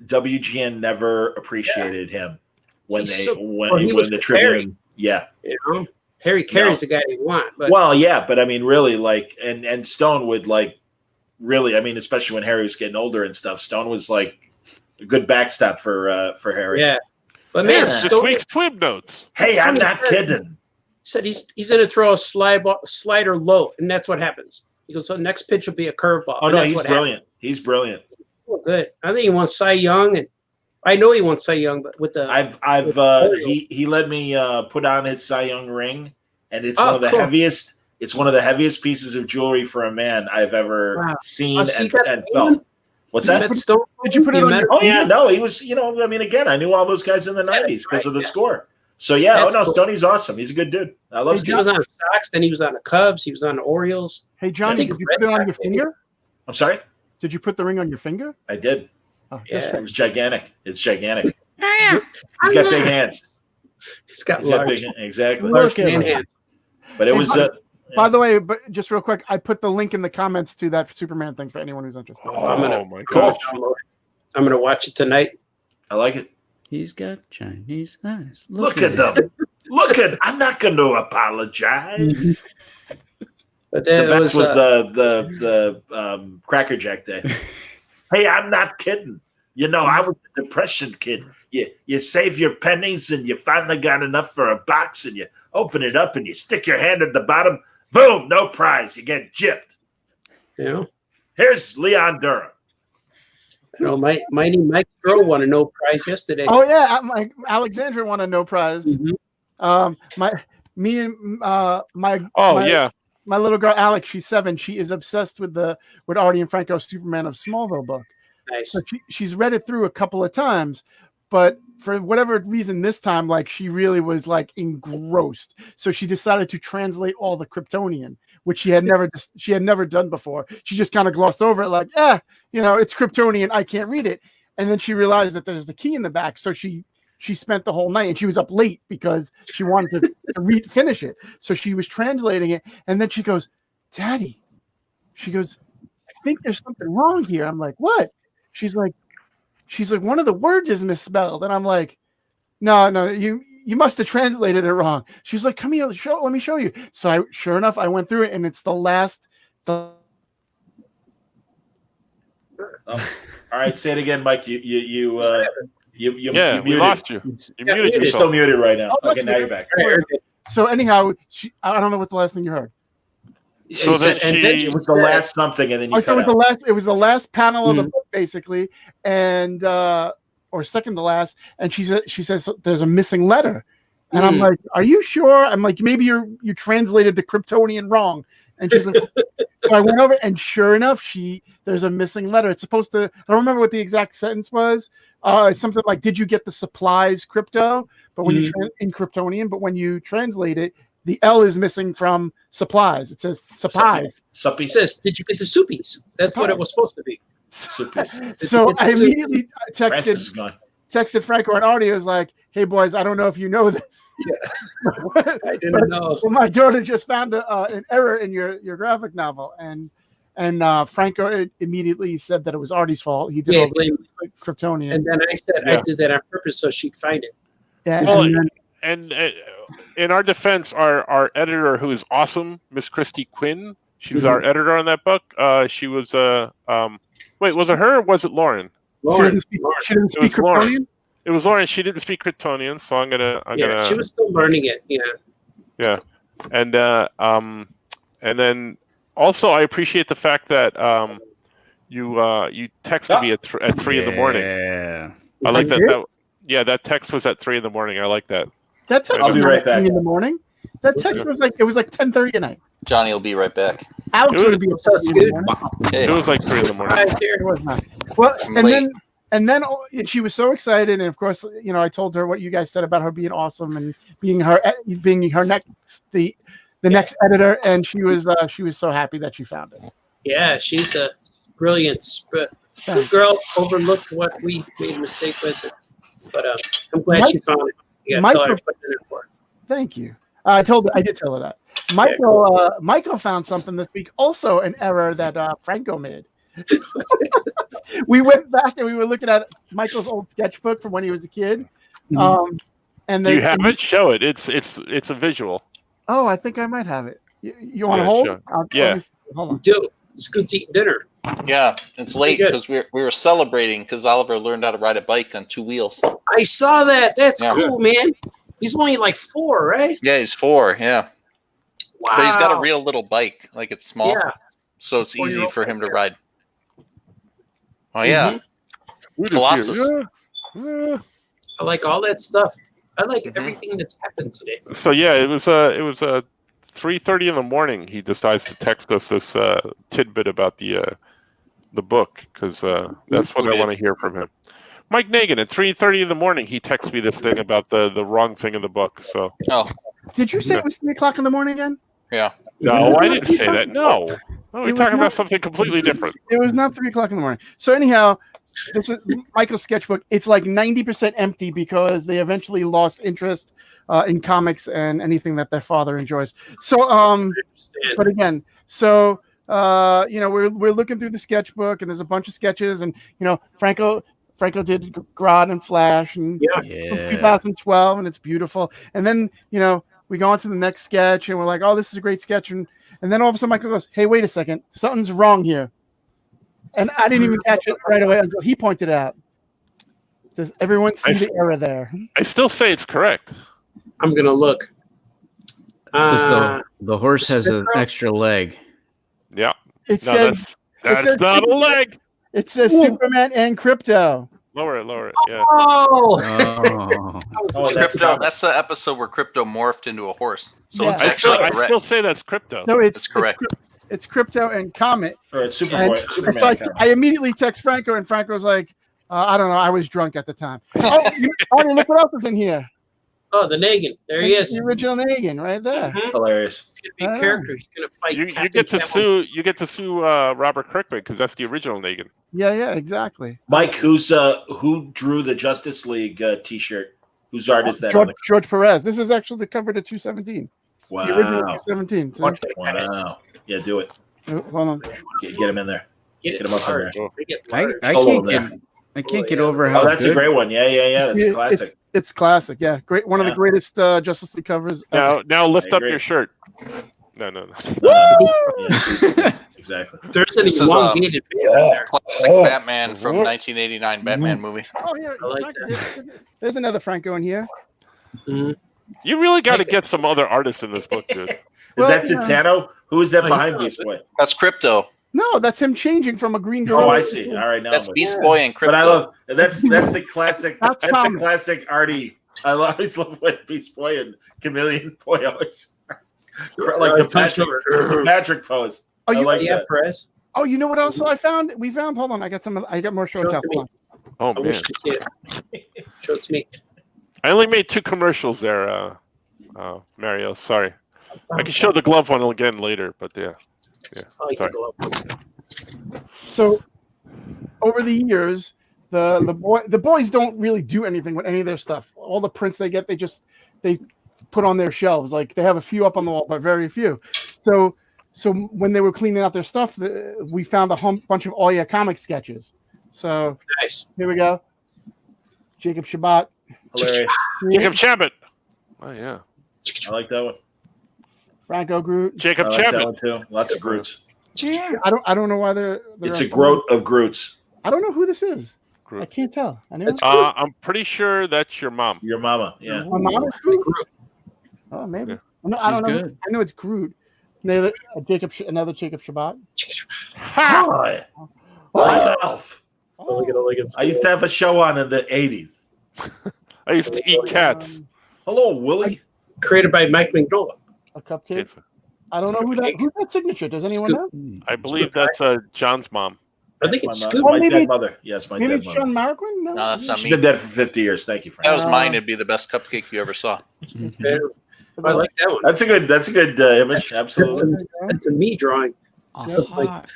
WGN never appreciated him when He's they so- when well, he when was the Harry. Tribune. Yeah. You know, Harry Carey's the guy they want. But Well, yeah, but I mean, really, like, and Stone would, like, really, I mean, especially when Harry was getting older and stuff. Stone was like a good backstop for Harry. yeah, but man, Yeah. This Stone week's Twib notes. Hey, I'm not kidding. said he's going to throw a slider low, and that's what happens. He goes, so next pitch will be a curveball. Oh and no, that's he's what brilliant. He's brilliant. happened. Oh, good. I think he won Cy Young, and I know he won Cy Young, but with the He let me put on his Cy Young ring, and it's Oh, one of the cool. heaviest. It's one of the heaviest pieces of jewelry for a man I've ever seen so you and got felt. him? What's You that? met Stone? Did you put it on met your- Oh yeah, no, he was. You know, I mean, again, I knew all those guys in the '90s because of the score. So yeah, That's oh no, cool. Stoney's awesome. He's a good dude. I love He Steve. was on the Sox, then he was on the Cubs, he was on the Orioles. Hey, Johnny, think did you put it on your finger? I'm sorry, Did you put the ring on your finger? I did. Oh, Yeah. It was gigantic. It's gigantic. He's got big hands. He's got He's got large, big, exactly. Look at man him. hands. But it was. By the way, but just real quick, I put the link in the comments to that Superman thing for anyone who's interested. I'm gonna- Oh my Cool. god. I'm going to watch it tonight. I like it. He's got Chinese eyes. Look at them. Look at. I'm not going to apologize. But The that best was uh, the Cracker Jack day. Hey, I'm not kidding. You know, I was a depression kid. You save your pennies and you finally got enough for a box and you open it up and you stick your hand at the bottom. Boom, no prize. You get gypped. you know, Here's Leon Durham. Mighty Mike's girl won a no prize yesterday. Oh yeah, Alexandra won a no prize. Mhm. My little girl Alex, she's 7. She is obsessed with Artie and Franco's Superman of Smallville book. Nice. So she's read it through a couple of times, but for whatever reason this time, like, she really was like engrossed. So she decided to translate all the Kryptonian, which she had never done before. She just kind of glossed over it, like, it's Kryptonian. I can't read it. And then she realized that there's the key in the back. So she spent the whole night, and she was up late because she wanted to finish it. So she was translating it, and then she goes, "Daddy," she goes, "I think there's something wrong here." I'm like, "What?" She's like, "One of the words is misspelled," and I'm like, "No, you must have translated it wrong." She's like, "Come here, let me show you." So sure enough, I went through it, and it's the last. All right, say it again, Mike. You Yeah, we muted. lost you. You Yeah, muted muted. You're yourself. still muted right now. Oh, Okay, that's now weird. you're back. All right, okay. So anyhow, I don't know what the last thing you heard. So He that said- and then she- It was the last something, and then you Oh, so cut out. it was the last panel of the Mhm. book, basically, and or second to last, and she says there's a missing letter, and I'm like, "Are you sure?" I'm like, "Maybe you translated the Kryptonian wrong," and she's like, so I went over, and sure enough, there's a missing letter. It's supposed to. I don't remember what the exact sentence was. It's something like, "Did you get the supplies, crypto?" But when you in Kryptonian, but when you translate it, the L is missing from supplies. It says supplies. Suppy. He says, "Did you get the soupies?" That's what it was supposed to be. Suppy. So I immediately Francis is gone. texted Franco and Artie. Was like, "Hey boys, I don't know if you know this. I didn't know. Well, my daughter just found an error in your graphic novel," and And Franco immediately said that it was Artie's fault. He did Yeah, all the Kryptonian. And then I said I did that on purpose so she'd find it. Yeah, Well, and then, and in our defense, our editor, who is awesome, Miss Christy Quinn, she's our editor on that book. She was wait, was it her or was it Lauren? she doesn't speak, she doesn't It was speak Lauren. Kryptonian. It was Lauren. She didn't speak Kryptonian, so I'm gonna. She was still learning it. Yeah. And then also I appreciate the fact that you texted me at 3 in the morning. Yeah. I like I that. That text was at 3 in the morning. I like that. That text I'll was be right back. in the morning. That text was like 10:30 at night. Johnny will be right back. Alex It would was- be Sounds in the good. morning. Okay. It was like 3 in the morning. Right there. It was not. Well, I'm and late. then she was so excited, and of course, I told her what you guys said about her being awesome and being her next the next editor, and she was so happy that she found it. Yeah, she's a brilliant good girl. Overlooked what we made a mistake with, but I'm glad she found it. Yeah, tell her I put it in for her. Thank you. I did tell her that. Michael found something this week, also an error that Franco made. We went back and we were looking at Michael's old sketchbook from when he was a kid. And Do you have it? Show it. It's a visual. Oh, I think I might have it. You want to Yeah, hold? sure. Let me see. Hold on. Dude, Scoot's eating dinner. Yeah, it's late good. because we were celebrating because Oliver learned how to ride a bike on 2 wheels. I saw that. That's Yeah. cool, man. He's only like 4, right? Yeah, he's 4. Yeah, Wow. but he's got a real little bike, like it's small, Yeah. so It's it's a easy 4-year-old for him to bike. ride. Oh yeah, Colossus. I like all that stuff. I like Mhm. everything that's happened today. So yeah, it was 3:30 in the morning. He decides to text us this tidbit about the book because that's what I did? want to hear from him. Mike Nagan at 3:30 in the morning. He texts me this thing about the wrong thing in the book. So Oh Did you say it was 3:00 in the morning again? yeah, no, I didn't say that. No, we're was talking not- about something completely different. It was not 3:00 in the morning. So anyhow, this is Michael's sketchbook. It's like 90% empty because they eventually lost interest in comics and anything that their father enjoys. So but again, so we're looking through the sketchbook and there's a bunch of sketches and Franco did Grodd and Flash and Yeah. Yeah. 2012 and it's beautiful. And then we go on to the next sketch and we're like, oh, this is a great sketch, and then all of a sudden Michael goes, hey, wait a second, something's wrong here. And I didn't even catch it right away until he pointed it out. Does everyone see the error there? I still say it's correct. I'm gonna look. Just the horse has an Scarecrow? extra leg. Yeah. It No, says that's says- not a leg. it says Superman and Crypto. Lower it. Yeah. Oh, Oh. Oh, that's Crypto. comic. That's the episode where Crypto morphed into a horse. So Yeah. it's I actually still correct. say that's crypto. No, That's correct. It's Crypto and Comet. Or it's And Superman. so I immediately text Franco, and Franco's like, I don't know, I was drunk at the time. Oh, look what else is in here. oh, the Negan. There he is. The original Negan right there. Mhm. Hilarious. He's gonna be a character. He's gonna fight. You Captain get to Camel. sue Robert Kirkman because that's the original Negan. Yeah, exactly. Mike, who drew the Justice League T-shirt? Whose art is that? on George Perez. This is actually the cover to 217. the... The original Wow. 217. So, Watch that, guys. Wow. Yeah, do it. hold on. Get him in there. Get it Get him up in large. there. Make it I, large. I Solo can't there. get I can't get over how Oh, that's a good- great one. Yeah. That's a classic. It's classic. Yeah, great. One of Yeah. the greatest Justice League covers. ever. Now lift I up agree. your shirt. No. Yeah, exactly. There's an This is, elongated video there. Classic Batman from 1989 Batman movie. Oh, yeah. I like Franco, there's another Franco in here. Mhm. You really got to get some other artists in this book, dude. Is Well, that yeah. Titano? Who is that Oh, behind yeah. Beast Boy? That's Crypto. No, that's him changing from a green girl. Oh, I see. All right, now. That's I'm with Beast you. Boy and Crypto. But I love that's the classic. That's That's the common. classic Artie. I always love when Beast Boy and Chameleon Boy always like the Patrick pose. Oh, I like yeah, that. Perez. Oh, you know what else I found? We found. Hold on, I got more show Show and it tell. to Hold on. Oh I man, wish you could. Show it to me. I only made 2 commercials there, Mario. Sorry, I can show the glove one again later, but yeah. I like Sorry. the glove. So, over the years, the boys don't really do anything with any of their stuff. All the prints they get, they put on their shelves. Like they have a few up on the wall, but very few. So so when they were cleaning out their stuff, we found a bunch of Oh Yeah comic sketches. So Nice. here we go. Jacob Shabbat. Hilarious. Jacob Chabot. Oh yeah. I like that one. Franco Groot. Jacob I like that Chabot. one too. Lots of Groots. I don't know why they're It's a Groot of Groots. I don't know who this is. Groot. I can't tell. That's I'm pretty sure that's your mom. Your mama. Yeah. My mom is Groot. Oh, maybe. Yeah. I don't know. She's good. I know it's Groot. Another Jacob Shabbat. Ha! Hi. I'm Alf. Oh, I used to have a show on in the 80s. I used to eat cats. Hello, Willie. Created by Mike Mignola. a cupcake. I don't know who's that signature. Does anyone know? I believe that's John's mom. I think That's it's my Scoop. my maybe- dead mother. Yes, my Maybe dead it's mother. Sean Marquand? No, that's not She's me. been dead for 50 years. Thank you, That Frank. was mine. It'd be the best cupcake you ever saw. Fair. I like that one. That's a good image. Absolutely. That's a me drawing Uh-huh. of Mike.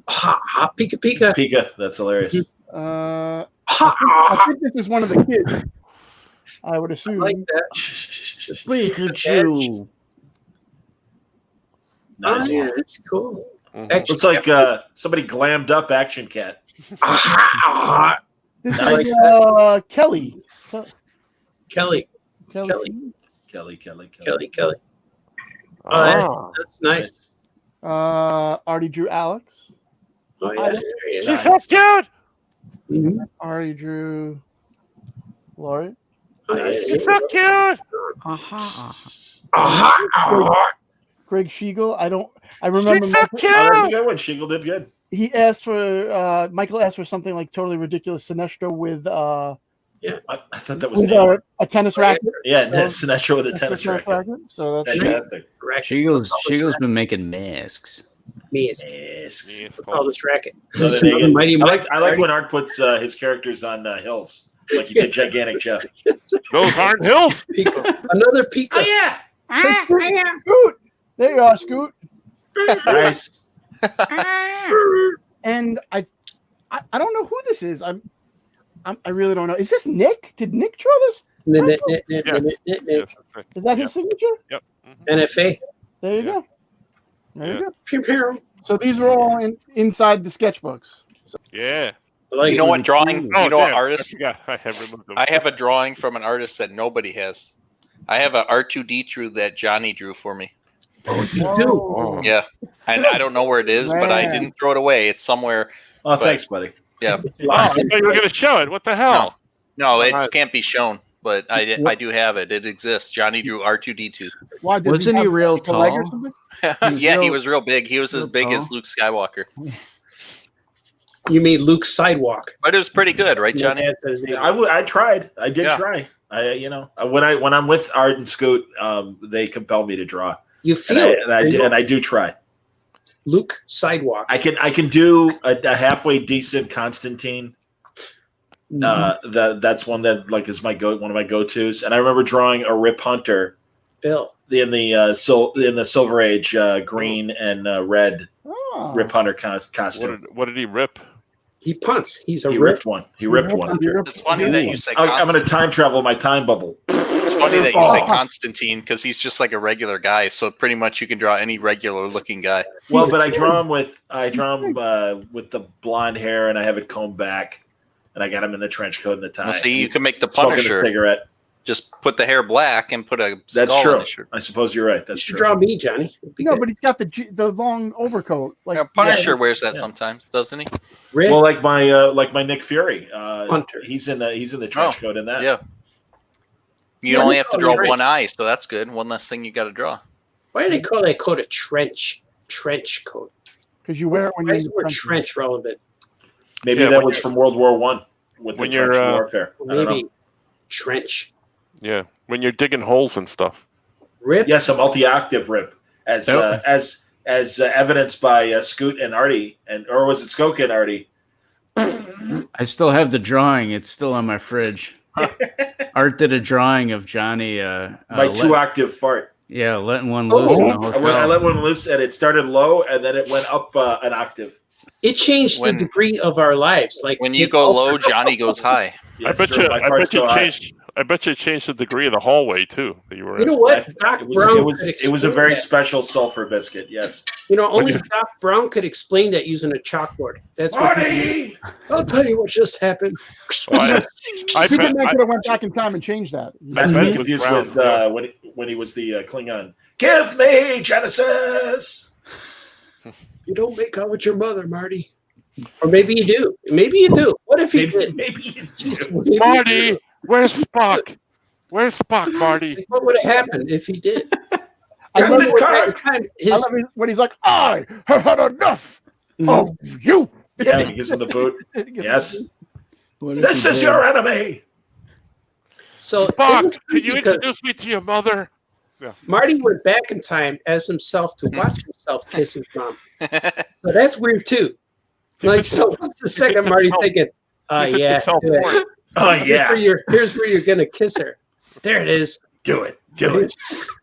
Ha ha pika pika. Pika. That's hilarious. I Ha. think this is one of the kids. I would I assume. like that. Pikachu. Oh Nice. yeah, that's cool. Mhm. Action Looks like somebody glammed up Action Cat. Ah, This Nice. is Kelly. Kelly. Kelly. Kelly. Oh, Ah. that's nice. Artie drew Alex. Oh yeah, there he is. She's so cute. Mhm. Artie drew Lori. Oh, yeah, She's so cute. Uh-huh. Ah, Greg Schiegel. I remember She's so Oh, that's a cute. good one. Shingle did good. he asked for Michael asked for something like totally ridiculous Sinestro with I thought that was the name. a tennis racket. Yeah, Sinestro with a tennis racket. So that's Fantastic. Shigel's been making masks. Me is. Yes. What's all this racket? Another This naked- Mighty I Mike. like when Art puts his characters on hills, like he did Gigantic Jeff. Those aren't hills. Pika. Another Pika. Scoot. There you are, Scoot. Nice. And I don't know who this is. I really don't know. Is this Nick? Did Nick draw this? Yes, Is that his signature? Yep. Mhm. NFA. There you Yeah. go. There you go. Pew, pew. So these were all inside the sketchbooks. Yeah. I like You know it. what drawing? Oh, You know what damn. artist? I forgot. I have removed them. I have a drawing from an artist that nobody has. I have a R2D2 that Johnny drew for me. You do. Oh. Yeah, and I don't know where it is, but I Man. didn't throw it away. It's somewhere. Oh, thanks, buddy. Yeah, It's Oh, I locked in. thought you were going to show it. What the hell? no, it Alright. can't be shown, but I do have it. It exists. Johnny drew R2D2. Why does Wasn't he have real a leg or tall? something? Yeah, he real- was real big. He was as real big as tall. Luke Skywalker, You made Luke's sidewalk. but it was pretty good, right, Johnny? Your dad said his name. I tried. I did Yeah. try. When I'm with Art and Scoot, they compel me to draw, You feel it. and I do try. Luke sidewalk. I can do a halfway decent Constantine. That's one that is one of my go-tos. And I remember drawing a Rip Hunter Bill. in the Silver Age green and red Oh. Rip Hunter costume. What did he rip? He punts. He's a He rip. ripped one. He ripped one. It's funny that you say. I'm going to time travel my time bubble. It's funny that you say Constantine because he's just like a regular guy. So pretty much you can draw any regular looking guy. Well, but I draw him with the blonde hair, and I have it combed back, and I got him in the trench coat and the tie. Well, see, you can make the Smoking a Punisher. cigarette. Just put the hair black and put a That's skull true. on his shirt. I suppose you're right. You That's should true. draw me, Johnny. It'd be No, good. but he's got the long overcoat. Like Yeah, Punisher wears that Yeah. sometimes, doesn't he? Rick. Well, like my Nick Fury, Hunter. He's in the trench coat in that. Yeah. You Yeah, only they have to call it draw trench. one eye, so that's good. One less thing you got to draw. Why do they call that coat a trench coat? because you wear it when Why you're is in the the word trenches. trench relevant? Maybe Yeah, that when was from World War One with the when trench you're, warfare. I don't know. Maybe trench. Yeah, when you're digging holes and stuff. Rip. Yes, a multi-octave rip, as Yep. as evidenced by Scoot and Artie, or was it Skoka and Artie? I still have the drawing. It's still on my fridge. Art did a drawing of Johnny. My 2-octave fart. letting one loose in the I hotel. let one loose, and it started low, and then it went up an octave. It changed When- the degree of our lives. Like When you it- go low, Johnny goes high. Yes, I bet sir, you. my I farts bet you go high. changed. I bet you it changed the degree of the hallway too that you were You in. know what? Doc Brown it was a very special sulfur biscuit. Yes. Only Doc Brown could explain that using a chalkboard. That's what I'll tell you what just happened. Well, Superman could have went back in time and changed that. I'm bet it was confused Brown, with yeah. when he was the Klingon. Give me Genesis. You don't make out with your mother, Marty. Or maybe you do. Maybe you do. What if he did? Maybe you Jeez, do. maybe you Marty, do. where's Spock? Where's Spock, Marty? Like, what would have happened if he did? I love Captain it Kirk. I love it when he's like, I have had enough of you. Yeah, he gives him the boot. Yes. What if This he is did? your enemy. So it Spock, was can you because introduce me to your mother? Marty went back in time as himself to watch himself kiss his mom. So that's weird too. Like, so what's the second Marty thinking? He's into Yeah. self-porn. do it. Oh yeah. Here's where you're gonna kiss her. There it is. Do it. Do it.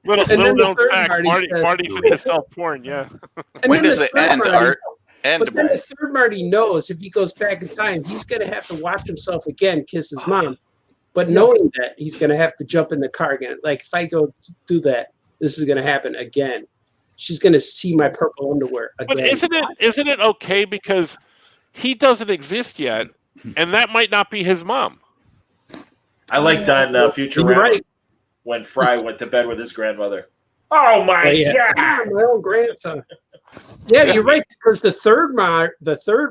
Little And then the known third fact, Marty says- Marty's into self-porn, yeah. And When then does the it third end, Marty- Art? But then the third Marty knows if he goes back in time, he's going to have to watch himself again kiss his mom. But knowing that, he's going to have to jump in the car again. Like, if I go to do that, this is going to happen again. She's going to see my purple underwear again. But isn't it okay because he doesn't exist yet, and that might not be his mom. I liked on You're Futurama right. when Fry went to bed with his grandmother. Oh my god! My own grandson. Yeah, you're right. Because the third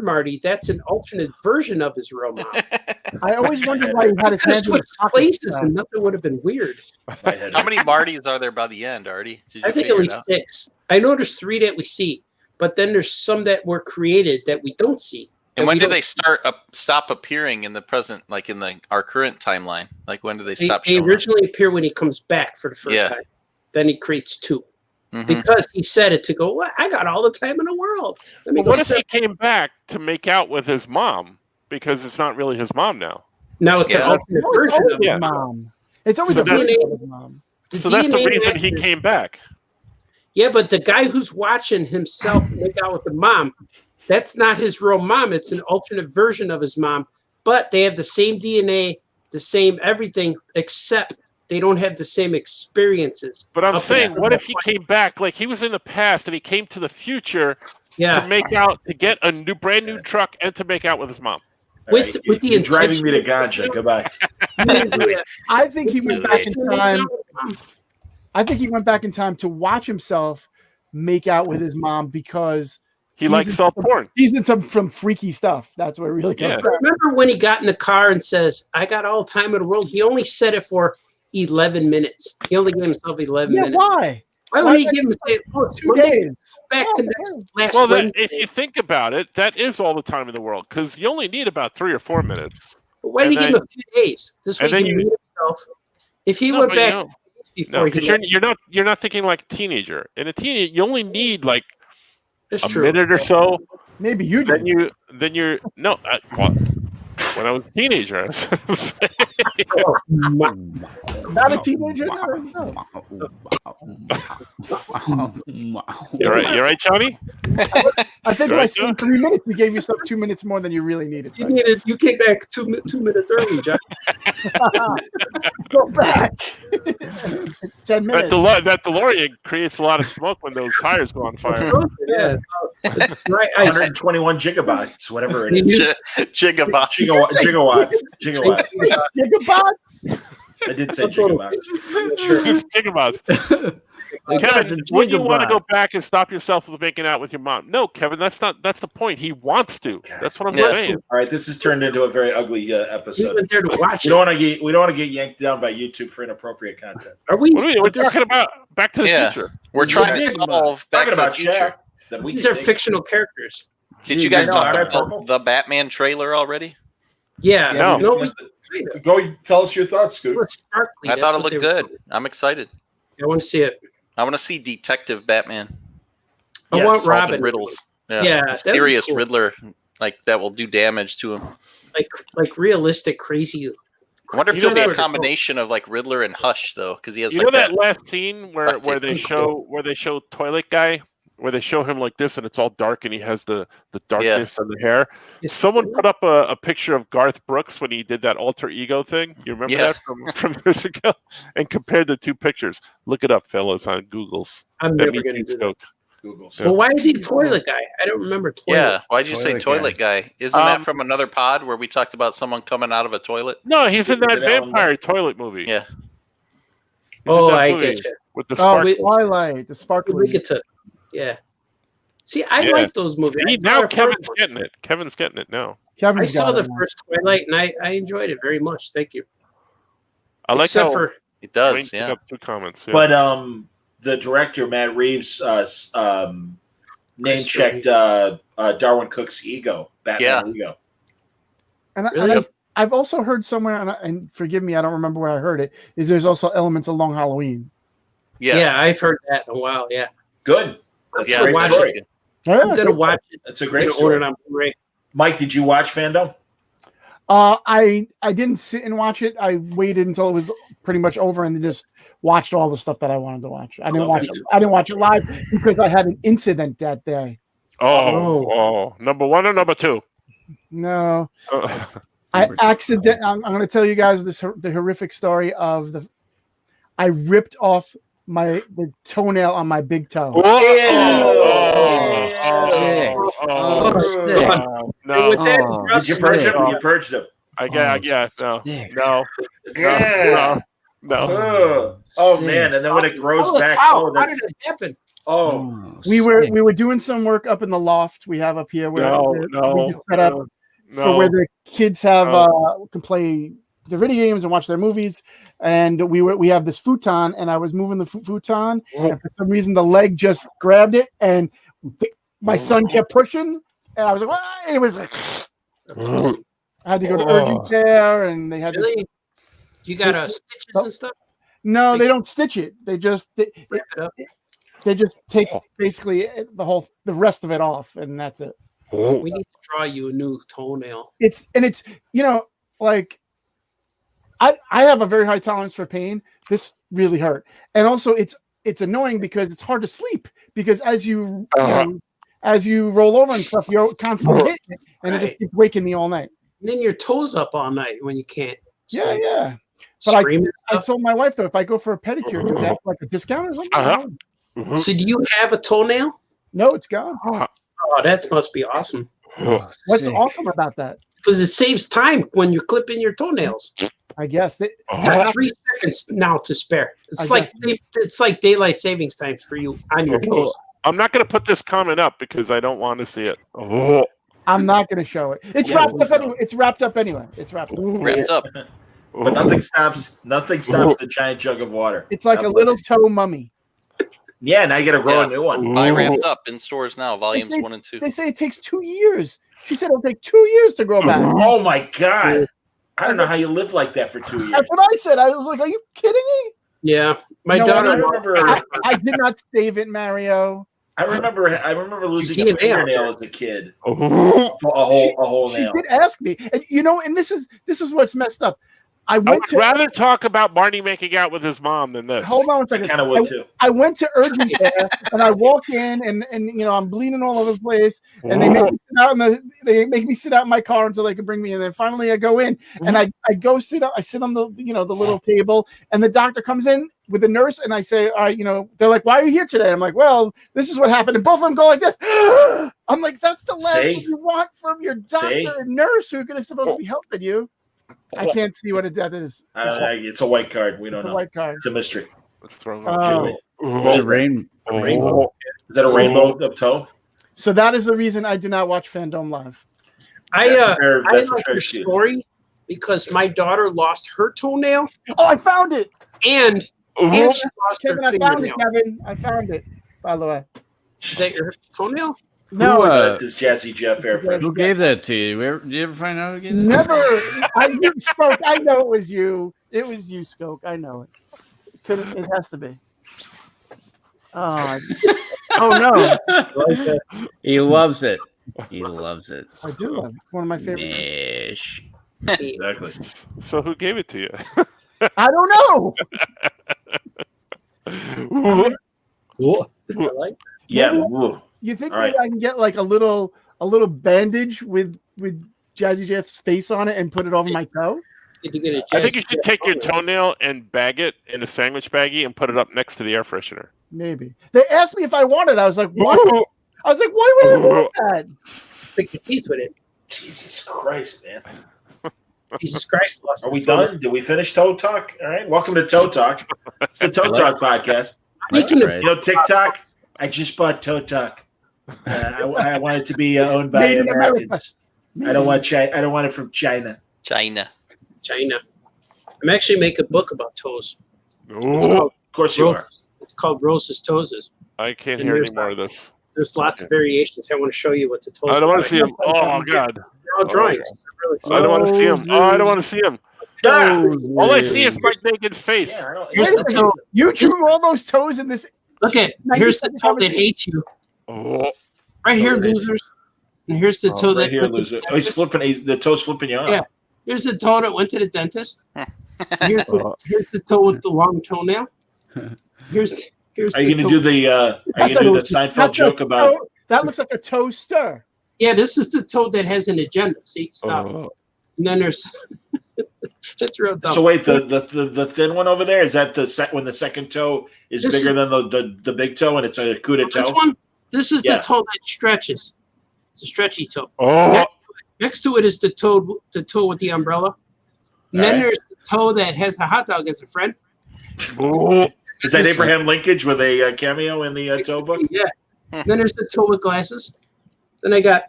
Marty, that's an alternate version of his real mom. I always wondered why he had his Could have hands in his switched pockets. places, and nothing would have been weird. My head. How many Martys are there by the end, Artie? Did you I think figure at it least out? 6. I know there's 3 that we see, but then there's some that were created that we don't see. And that when we do don't- they stop appearing in the present, like in our current timeline? Like when do they They, stop they showing? originally appear when he comes back for the first Yeah. time. Then he creates 2 Mhm. because he said it to go. Well, I got all the time in the world. Let me But go what if set- he came back to make out with his mom because it's not really his mom now? Now it's an Yeah. alternate No, it's version always of his Yeah. it. mom. It's always So a that's- version of his mom. The So that's the DNA reason he matches- came back. Yeah, but the guy who's watching himself make out with the mom, that's not his real mom. It's an alternate version of his mom. But they have the same DNA, the same everything, except they don't have the same experiences. But I'm Up saying, there. what if he came back, like he was in the past and he came to the future Yeah. to make out, to get a brand new truck and to make out with his mom? All with the you're driving me to intention- ganja. Goodbye. I think he went back in time. Mom. I think he went back in time to watch himself make out with his mom because He He's likes in- self-porn. he's in some freaky stuff. That's what it really comes Yeah. from. Remember when he got in the car and says, I got all the time in the world? He only said it for 11 minutes. He only gave himself 11 Yeah, minutes. why? Why would he give him say, oh, it's 2 Monday, days. back to last Well, Wednesday? if you think about it, that is all the time in the world because you only need about 3 or 4 minutes. But why did he and give him a few days? This way and he then can you- meet himself. If he No, went but back no, before he because you're not thinking like a teenager. In a teenager, you only need like that's a true. minute or so. Maybe you Then did. you're no. Well, when I was a teenager, Oh, my- Not a teenager. No. you're right, Johnny. I think Right, by John? saying 3 minutes, you gave yourself 2 minutes more than you really needed. you came back 2 minutes early, John. Go back. 10 minutes. That DeLorean creates a lot of smoke when those tires go on fire. Yeah, it's dry ice. 121 gigabytes, whatever it He is. used- Gigabot. Gigawatts. Gigabats. I did say gigabats. Sure. Think about it. Kevin, when you want to go back and stop yourself from making out with your mom? No, Kevin, that's the point. He wants to. That's what I'm Yeah. saying. All right, this has turned into a very ugly He episode. went there to watch We it. don't want to get yanked down by YouTube for inappropriate content. Are we? What are we? We're but this- talking about Back to the Yeah. Future. We're trying to Yeah. solve Back Talking to the about Future. Shaft. That we These can are make. fictional characters. Did you guys know, talk aren't I about purple? the Batman trailer already? Yeah. No. No, Go tell us your thoughts, Scoot. it's sparkly. I That's thought it what looked they were good. doing. I'm excited. I want to see it. I want to see Detective Batman. I Yes, want Solving Robin. riddles. Yeah, The that'd be Mysterious cool. Riddler, like that will do damage to him. Like realistic, crazy. I wonder if You know it'll be a that- combination of like Riddler and Hush though, because he has You like know that that. last scene where Duct tape. they show toilet guy where they show him like this, and it's all dark, and he has the darkness and the hair. Someone put up a picture of Garth Brooks when he did that alter ego thing. You remember that from years ago? And compared the two pictures. Look it up, fellas, on Google's. I'm That never means going to he's do that. Coke. Google. Yeah. Well, why is he a toilet guy? I don't remember toilet. Yeah, why'd you say Toilet toilet guy? Isn't that from another pod where we talked about someone coming out of a toilet? No, he's in that Is it Alan vampire Moore? toilet movie. Yeah. He's in Oh, that I movie get you. with the Oh, sparkles. Twilight, the We sparkly. get to, yeah. See, I Yeah. like those movies. See, I now saw the Kevin's first one. getting it. Kevin's getting it now. I Kevin's saw got the it now. first Twilight, and I enjoyed it very much. Thank you. I like Except how for It Wayne does, put yeah. up 2 comments. Yeah. But the director Matt Reeves name checked Darwin Cook's ego, Batman ego. And, Really? I've also heard somewhere, and forgive me, I don't remember where I heard it. Is there's also elements of Long Halloween? yeah. I've heard that in a while. Yeah, Good. That's Yeah, a great watch story. Yeah, I'm gonna watch it. That's a I'm great gonna order it story. on Blu-ray. Mike, did you watch Fandom? I didn't sit and watch it. I waited until it was pretty much over and then just watched all the stuff that I wanted to watch. I didn't watch it. I didn't watch it live because I had an incident that day. Oh, number 1 or number 2? No, I I'm going to tell you guys the horrific story of I ripped off the toenail on my big toe. Sick. No, With that, Oh, drop Did you sick. purge him? You purged him. I guess no, Sick. no, Yeah. no. Oh Sick. man! And then when it grows Tell us back, how. oh, How that's did it happen? oh. We were doing some work up in the loft we have up here where we just set up for where the kids have can play their video games and watch their movies. And we have this futon, and I was moving the futon, and for some reason the leg just grabbed it, and my son kept pushing, and I was like, "What?" And it was like, That's awesome. I had to go to urgent care, and they had to. Really? You got stitches and stuff? No, they don't stitch it. They just Wrap it up. they just take basically the rest of it off, and that's it. We need to draw you a new toenail. It's like I have a very high tolerance for pain. This really hurt, and also it's annoying because it's hard to sleep because as you roll over and stuff, you're constantly hitting it, and it just keeps waking me all night. And then your toes up all night when you can't. Yeah, sleep. yeah. But Screaming I stuff. told my wife though, if I go for a pedicure, do that like a discount or something? So do you have a toenail? No, it's gone. Oh, that must be awesome. What's Sick. awesome about that? Because it saves time when you're clipping your toenails. I guess You got 3 seconds now to spare. It's like daylight savings time for you on your toes. I'm not going to put this comment up because I don't want to see it. I'm not going to show it. It's Yeah, wrapped please up anyway. It's wrapped up anyway. It's wrapped up. Wrapped up. But nothing stops the giant jug of water. It's like God a bless little it. toe mummy. Yeah, now you got to grow Yeah. a new one. I wrapped up in stores now, volumes They say- 1 and 2. They say it takes 2 years. She said it'll take 2 years to grow back. Oh my god! I don't know how you live like that for 2 years. That's what I said. I was like, "Are you kidding me?" Yeah. My No, I daughter. remember. I did not save it, Mario. I remember losing Your a DNA out fingernail there. as a kid. A whole She nail. did ask me, and and this is what's messed up. I I went would to rather talk about Barney making out with his mom than this. hold on a I second. kind of would too. I went to urgent care, and I walk in, and I'm bleeding all over the place, and they make me sit out in my car until they can bring me in. And then finally, I go in, and I go sit up. I sit on the the little table, and the doctor comes in with the nurse, and I say, all right, they're like, why are you here today? I'm like, well, this is what happened, and both of them go like this. I'm like, that's the last See? thing you want from your doctor See? and nurse who are supposed to be helping you. I can't see what that is. It's a white card. We don't The know. white card. It's a mystery. Let's throw him Oh. out. It's a rainbow. Is that a rainbow of toe? So that is the reason I do not watch Fandom live. I That's a like fair your excuse. story because my daughter lost her toenail Oh, I found it. and she lost Kevin, her I found it, fingernail. Kevin. I found it, by the way. Is that your toenail? No, Who, That's his Jazzy Jeff air freshener. Who gave that to you? Did you ever find out who gave that? never. You spoke. I know it was you. It was you, Skoke. I know it. It has to be. Oh, oh no. He loves it. He loves it. I do love it. It's one of my favorite. Mish. Exactly. So who gave it to you? I don't know. Cool. I like. Yeah. Maybe- woo. You think All maybe I can get like a little bandage with Jazzy Jeff's face on it and put it over my toe? Did you get a I think you Jazzy should Jeff take your photo? toenail and bag it in a sandwich baggie and put it up next to the air freshener. Maybe. They asked me if I wanted. I was like, what? I was like, why would I want that? Pick your teeth with it. Jesus Christ, man. Jesus Christ. Lost Are we his toe. done? Did we finish Toe Talk? All right. Welcome to Toe Talk. It's the Toe Talk podcast. Speaking of, Right. You know, TikTok. I just bought Toe Talk. I want it to be owned by Made in America. Americans. I don't want I don't want it from China. China. China, I'm actually making a book about toes. It's Ooh, called, Of course you are. Roses. It's called Rose's Toeses. I can't And hear any there's more of this. There's lots of variations. I want to show you what the toes I don't want look to see like. him. Oh God! They're all drawings. They're really I fun. don't want to see him. Oh, I don't want to see him. Ah! All I see is Mike Nagan's face. Yeah, I don't, Here's the toe. You drew all those toes in this. Look at, here's the toe that hates you. Oh, Right here, Toe that hates losers. And here's the toe right that here, went to loser. the Oh, he's dentist. flipping. The toe's flipping you off. Yeah. Here's the toe that went to the dentist. Here's the toe with the long toenail. Here's Are you the going to toe. do the? Are you That's going to do the that's Seinfeld a joke about? toe- That looks like a toaster. Yeah, this is the toe that has an agenda. See, stop. oh. And then there's it's real dumb. So wait, the thin one over there, is that when the second toe is This bigger than the big toe and it's a coup de This toe? one, this is Yeah. the toe that stretches. It's a stretchy toe. Oh, Next to it is the toe with the umbrella. And then Alright. there's the toe that has a hot dog as a friend. oh. Is that Abraham Linkage with a cameo in the toe book? Yeah. Then there's the toe with glasses. Then I got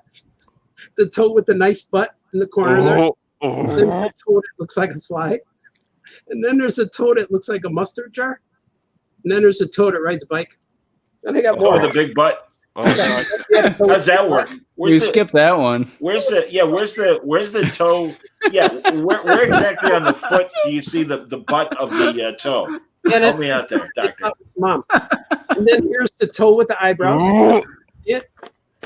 the toe with the nice butt in the corner there. Oh, Then there's oh. a toe that looks like a fly. And then there's a toe that looks like a mustard jar. And then there's a toe that rides a bike. Then I got more. Oh, the big butt. Oh, God. Yeah, the toe How's with that the work? We Where's the skipped that one. where's the toe? Yeah, where exactly on the foot do you see the butt of the toe? Yeah, Help that's, me out there, that's doctor. not his mom. And then here's the toe with the eyebrows. Oh, And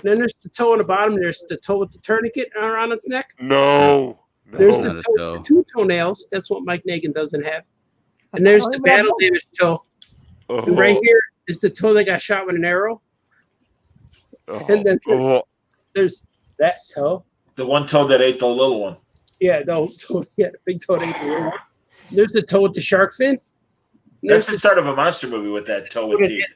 then there's the toe on the bottom. There's the toe with the tourniquet around its neck. no. There's No. the Not a toe toe. with the two toenails. That's what Mike Nagan doesn't have. And there's the battle damage toe. And right here is the toe that got shot with an arrow. Oh, And then oh. there's that toe. The one toe that ate the little one. Yeah, no, toe, yeah, the big toe. that ate the little one. There's the toe with the shark fin. And That's there's the the start of a monster movie with that toe with teeth.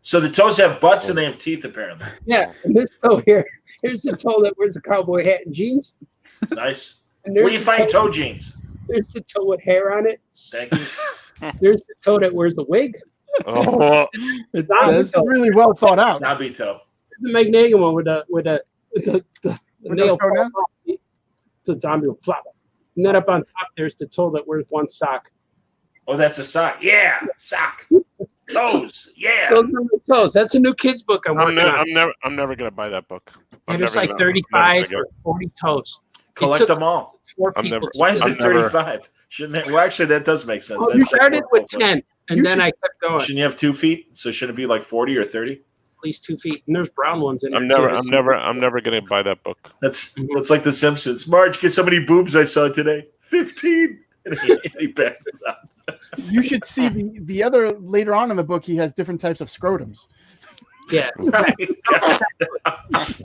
So the toes have butts and they have teeth, apparently. yeah, and this toe here. Here's the toe that wears a cowboy hat and jeans. Nice. And Where there's do you the find toe- toe jeans? There's the toe with hair on it. Thank you. There's the toe that wears the wig. Oh. That's really well thought out. Snobby toe. There's a Mike Nagan one with the With nail. the toenail? It's a zombie will flop. And then up on top, there's the toe that wears one sock. Oh, that's a sock. Yeah, sock. Toes. Yeah. Those are my toes. That's a new kids book I'm working on. I'm never gonna buy that book. Yeah, I'm there's never like gonna- I'm 35 never or 40 toes. Collect took them all. 4 I'm people. never- to Why is do it I'm never- 35? Shouldn't that? Well, actually, that does make sense. Well, That's you started like with 4 10, and You then should- I kept going. Shouldn't you have 2 feet? So should it be like 40 or 30? At least 2 feet. And there's brown ones in I'm there. never, I'm never gonna buy that book. That's like The Simpsons. Marge, get so many boobs I saw today. 15. And he passes out. You should see the other later on in the book. He has different types of scrotums. Yeah.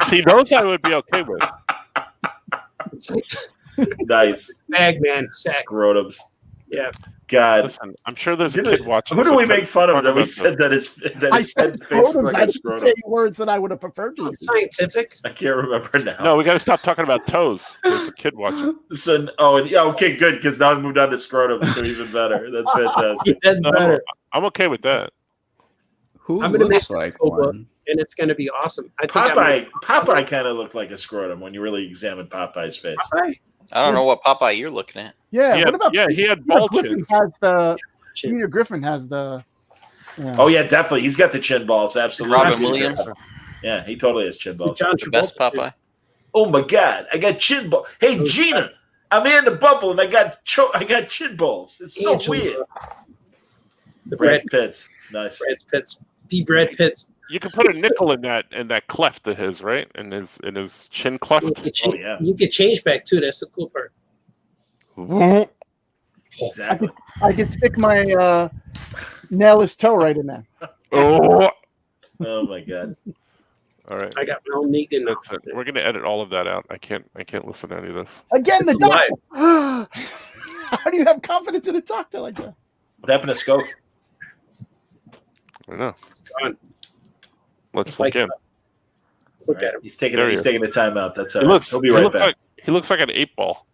See, those I would be okay with. It's like Nice. bag, man. Sack. Scrotums. Yeah. God. Listen, I'm sure there's a Did kid watching. Who do this we that make fun of talk that we about said that I his said head face scrotums. like I a didn't scrotum? say words that I would have preferred to use. Scientific. I can't remember now. No, we got to stop talking about toes. There's a kid watching. So, yeah, okay, good, because now I've moved on to scrotum, so even better. That's fantastic. Yeah, that's No, better. I'm okay with that. Who I'm gonna looks make like a book. one? And it's going to be awesome. I think I'm Popeye kind of looked like a scrotum when you really examined Popeye's face. Popeye. I don't know what Popeye you're looking at. Yeah. He had, What about yeah, he had Peter ball Griffin chins. has the Chin. Peter Griffin has the. Yeah. Oh, yeah, definitely. He's got the chin balls, absolutely. Robin Williams, Yeah, he totally has chin balls. John the best Travolta. Popeye. Oh, my God, I got chin balls. Hey, Gina, I'm in the bubble, and I got chin balls. It's so Angela. weird. The Brad Pitts. Nice. Brad Pitts. Brad Pitts. You can put a nickel in that cleft of his, right? In his chin cleft. Oh, yeah. You get change back too. That's the cool part. Exactly. I could stick my nail his toe right in there. Oh, Oh my god. all right. I got Mel Negan. That's it. We're gonna edit all of that out. I can't listen to any of this. Again, the It's live. doctor. How do you have confidence in a doctor like that? What happened to Skoke? I know. It's gone. Let's It's look like, in. Let's look at him. He's taking There he he's is. taking a timeout. That's all He right. looks. He'll be right back. He looks like an 8-ball.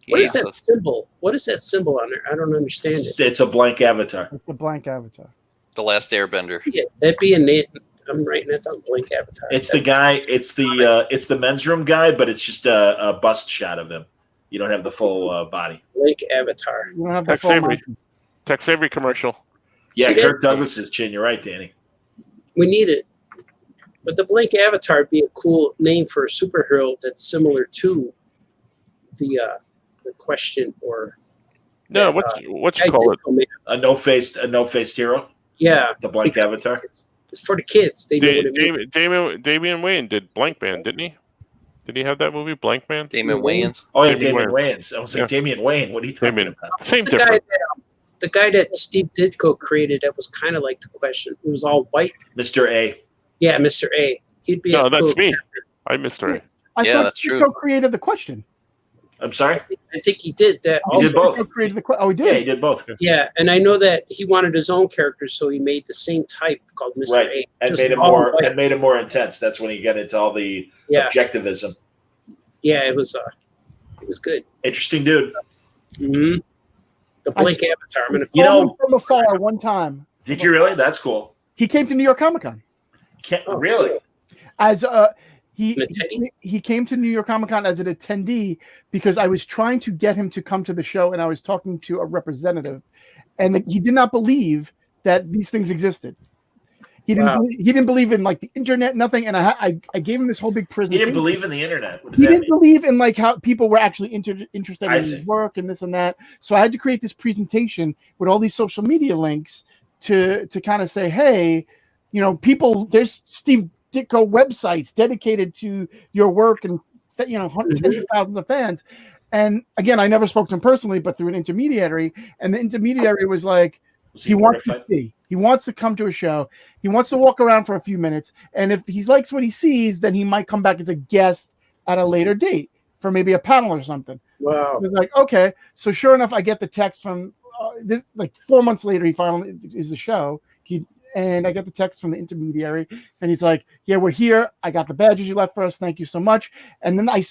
What is Yeah, that symbol? What is that symbol on there? I don't understand it. It's a blank avatar. It's a blank avatar. The Last Airbender. Yeah, that'd be a name. I'm writing that down. Blink avatar. It's the guy. It's the men's room guy, but it's just a bust shot of him. You don't have the full body. Blink avatar. You don't have the Tex full Avery. mountain. Tex Avery commercial. Yeah, See that? Kirk Douglas's chin. You're right, Danny. We need it. But the Blink avatar would be a cool name for a superhero that's similar to the Question or No, what you call it? A no-faced hero. Yeah, The blank because avatar. it's for the kids. They know what it means. Damian Wayne did Blank Man, didn't he? Did he have that movie, Blank Man? Damon Wayans. Oh yeah, Damian Damian Wayans. I was like, Yeah. Damian Wayne. What are you talking Damian. about? Same The guy, difference. the guy that Steve Ditko created that was kind of like the Question. It was all white. Mr. A. Yeah, Mr. A. He'd be No, a that's cool me. I missed her. I Yeah, thought that's true. Chico created the question. I'm sorry. I think he did that He also. did both. Chico created the question. Oh, he Yeah, he did. did both. Yeah, and I know that he wanted his own character, so he made the same type called Mr. Right. A. And Just made it all more white. and made it more intense. That's when you get into all the Yeah, objectivism. yeah, it was good. Interesting dude. Mm-hmm. The I Blink s- avatar. I'm gonna. You Saw him know- from afar one time. Did you really? That's cool. He came to New York Comic Con Can't Oh, really. as he An attendee? he came to New York Comic Con as an attendee because I was trying to get him to come to the show, and I was talking to a representative, and he did not believe that these things existed. He didn't. Wow. He didn't believe in like the internet, nothing. And I gave him this whole big He presentation. didn't believe in the internet. What does He that didn't mean? believe in like how people were actually interested I in see. his work and this and that. So I had to create this presentation with all these social media links to kind of say, hey, you know, people, there's Steve Ditko websites dedicated to your work and hundreds, tens of thousands of fans. And again, I never spoke to him personally, but through an intermediary. And the intermediary was like, Was he wants to mortified? see. He wants to come to a show. He wants to walk around for a few minutes. And if he likes what he sees, then he might come back as a guest at a later date for maybe a panel or something. Wow. I was like, okay. So sure enough, I get the text from this, like 4 months later, he finally is the show. And I get the text from the intermediary, and he's like, yeah, we're here. I got the badges you left for us. Thank you so much. And then I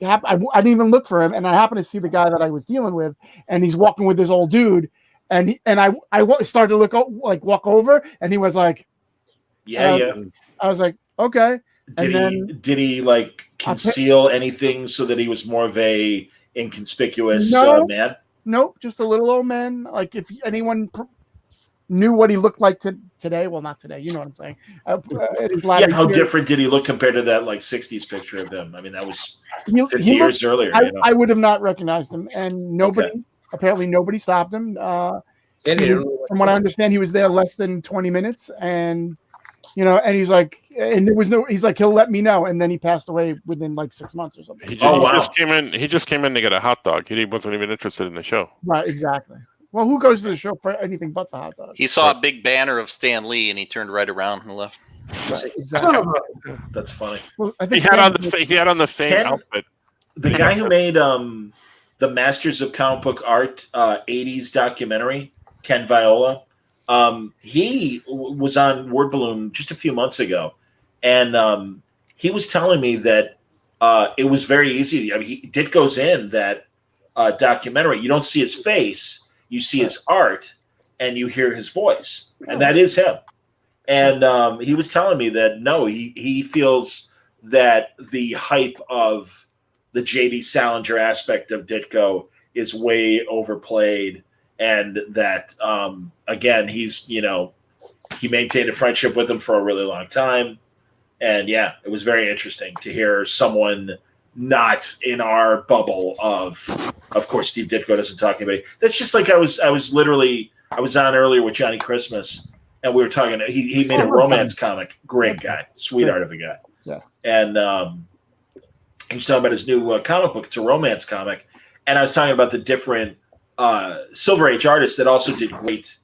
didn't even look for him, and I happened to see the guy that I was dealing with, and he's walking with this old dude, and I started to walk over, and he was like, Yeah, yeah. I was like, okay. Did he like conceal anything so that he was more of a inconspicuous No. man? Nope, just a little old man. Like if anyone knew what he looked like today, well, not today. You know what I'm saying? Yeah, how different did he look compared to that like '60s picture of him? I mean, that was 50 he years earlier. I, you know? I would have not recognized him, and apparently nobody stopped him. They didn't know From what I understand, he was there less than 20 minutes, and and he's like, and there was no, he's like, he'll let me know, and then he passed away within like 6 months or something. He Oh, wow. just came in. He just came in to get a hot dog. He wasn't even interested in the show. Right, exactly. Well, who goes to the show for anything but the hot dog? He saw a big banner of Stan Lee and he turned right around and left. Right, Son exactly. of a- That's funny. Well, I He think had Stan- on the same Ken- outfit. The guy who made the Masters of Comic Book Art '80s documentary, Ken Viola, he was on Word Balloon just a few months ago, and he was telling me that it was very easy. I mean, Ditko's in that documentary. You don't see his face, you see his art, and you hear his voice, and that is him. And he was telling me that no, he feels that the hype of the J.D. Salinger aspect of Ditko is way overplayed, and that again, he's he maintained a friendship with him for a really long time, and yeah, it was very interesting to hear someone not in our bubble of course Steve Ditko doesn't talk to anybody. That's just like I was on earlier with Johnny Christmas, and we were talking. He made a romance comic. Great guy, sweetheart of a guy. Yeah. And he was talking about his new comic book. It's a romance comic, and I was talking about the different Silver Age artists that also did great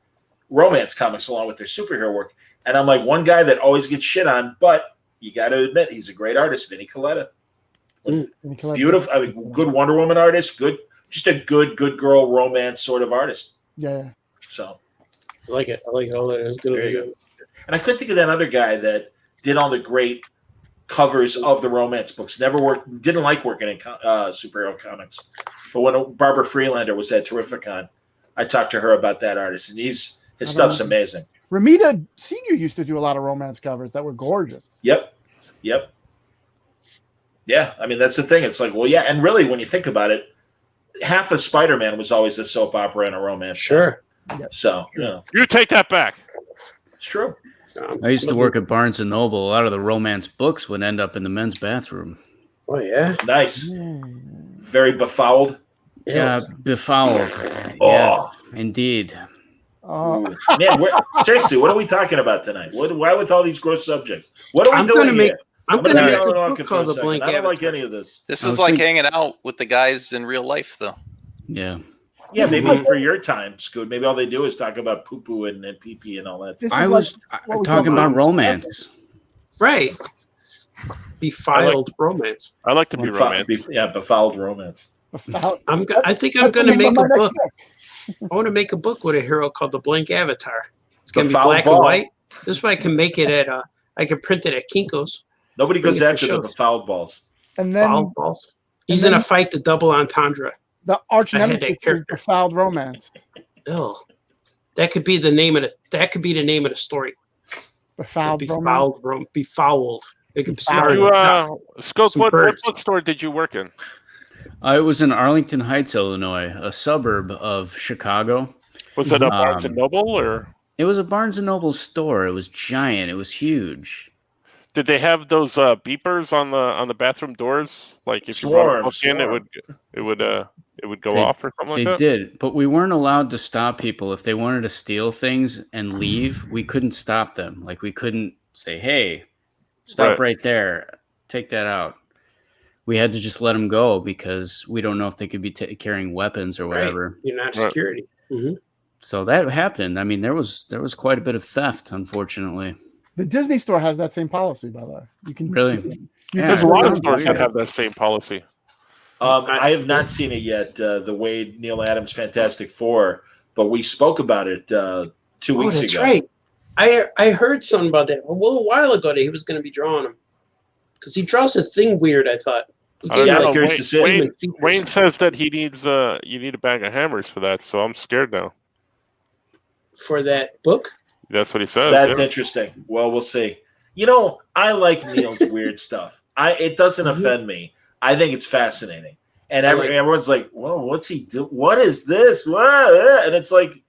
romance comics along with their superhero work. And I'm like, one guy that always gets shit on, but you got to admit he's a great artist, Vinnie Coletta. Beautiful, I mean, good Wonder Woman artist, just a good girl romance sort of artist. Yeah. So I like it. All that. It's good. There you go. And I couldn't think of that other guy that did all the great covers of the romance books. Didn't like working in superhero comics. But when Barbara Freelander was at Terrificon, I talked to her about that artist, and his stuff's amazing. Ramita Senior used to do a lot of romance covers that were gorgeous. Yep. Yeah, I mean that's the thing. It's like, well, yeah, and really, when you think about it, half of Spider-Man was always a soap opera and a romance. Sure. So You take that back. it's true. I used to work at Barnes and Noble. A lot of the romance books would end up in the men's bathroom. Oh yeah. Nice. Very befouled. Yeah, befouled. Oh. Yes, indeed. Man, seriously, what are we talking about tonight? Why with all these gross subjects? What are we I'm doing gonna make- here? I'm going to be make a on book for a called The second. Blank I don't like Avatar. any of this. This I is was like thinking- hanging out with the guys in real life, though. Yeah. Yeah, maybe for your time, Scoot. Maybe all they do is talk about poo-poo and pee-pee and all that stuff. I was talking about romance. Right. Befouled romance. I like to be romantic. Befouled romance. I think I'm going to make a book. I want to make a book with a hero called The Blank Avatar. It's going to be Befouled black ball. and white. This way I can make it I can print it at Kinko's. Nobody goes Bring it after for the befouled balls. And then Foul balls. He's then- going to fight the double entendre. the arch I had that nemesis is character. Befouled Romance. Oh, that could be the name of the story. Befouled Romance. Befouled. They could Befouled. start. Scope, Some what birds. bookstore did you work in? It was in Arlington Heights, Illinois, a suburb of Chicago. Was it a Barnes and Noble, or It was a Barnes and Noble store. It was giant. It was huge. did they have those beepers on the bathroom doors? Like if you brought a book in, it would go off or something like They that. did, but we weren't allowed to stop people if they wanted to steal things and leave. We couldn't stop them. Like we couldn't say, "Hey, stop right there. Take that out." We had to just let them go because we don't know if they could be carrying weapons or whatever. You're not security. Mm-hmm. So that happened. I mean, there was quite a bit of theft, unfortunately. The Disney store has that same policy, by the way. You can Really? Yeah, There's a lot of yeah. stores that have that same policy. I have not seen it yet. The Wade Neil Adams Fantastic Four, but we spoke about it 2 weeks That's ago. right. I heard something about that a little while ago that he was going to be drawing them because he draws a thing weird. I thought. I'm curious to see. Wayne says that he needs you need a bag of hammers for that, so I'm scared now. For that book. That's what he says. That's interesting. Well, we'll see. You know, I like Neil's weird stuff. It doesn't offend me. I think it's fascinating. And everyone's like, "Well, what's he do? What is this?" And it's like,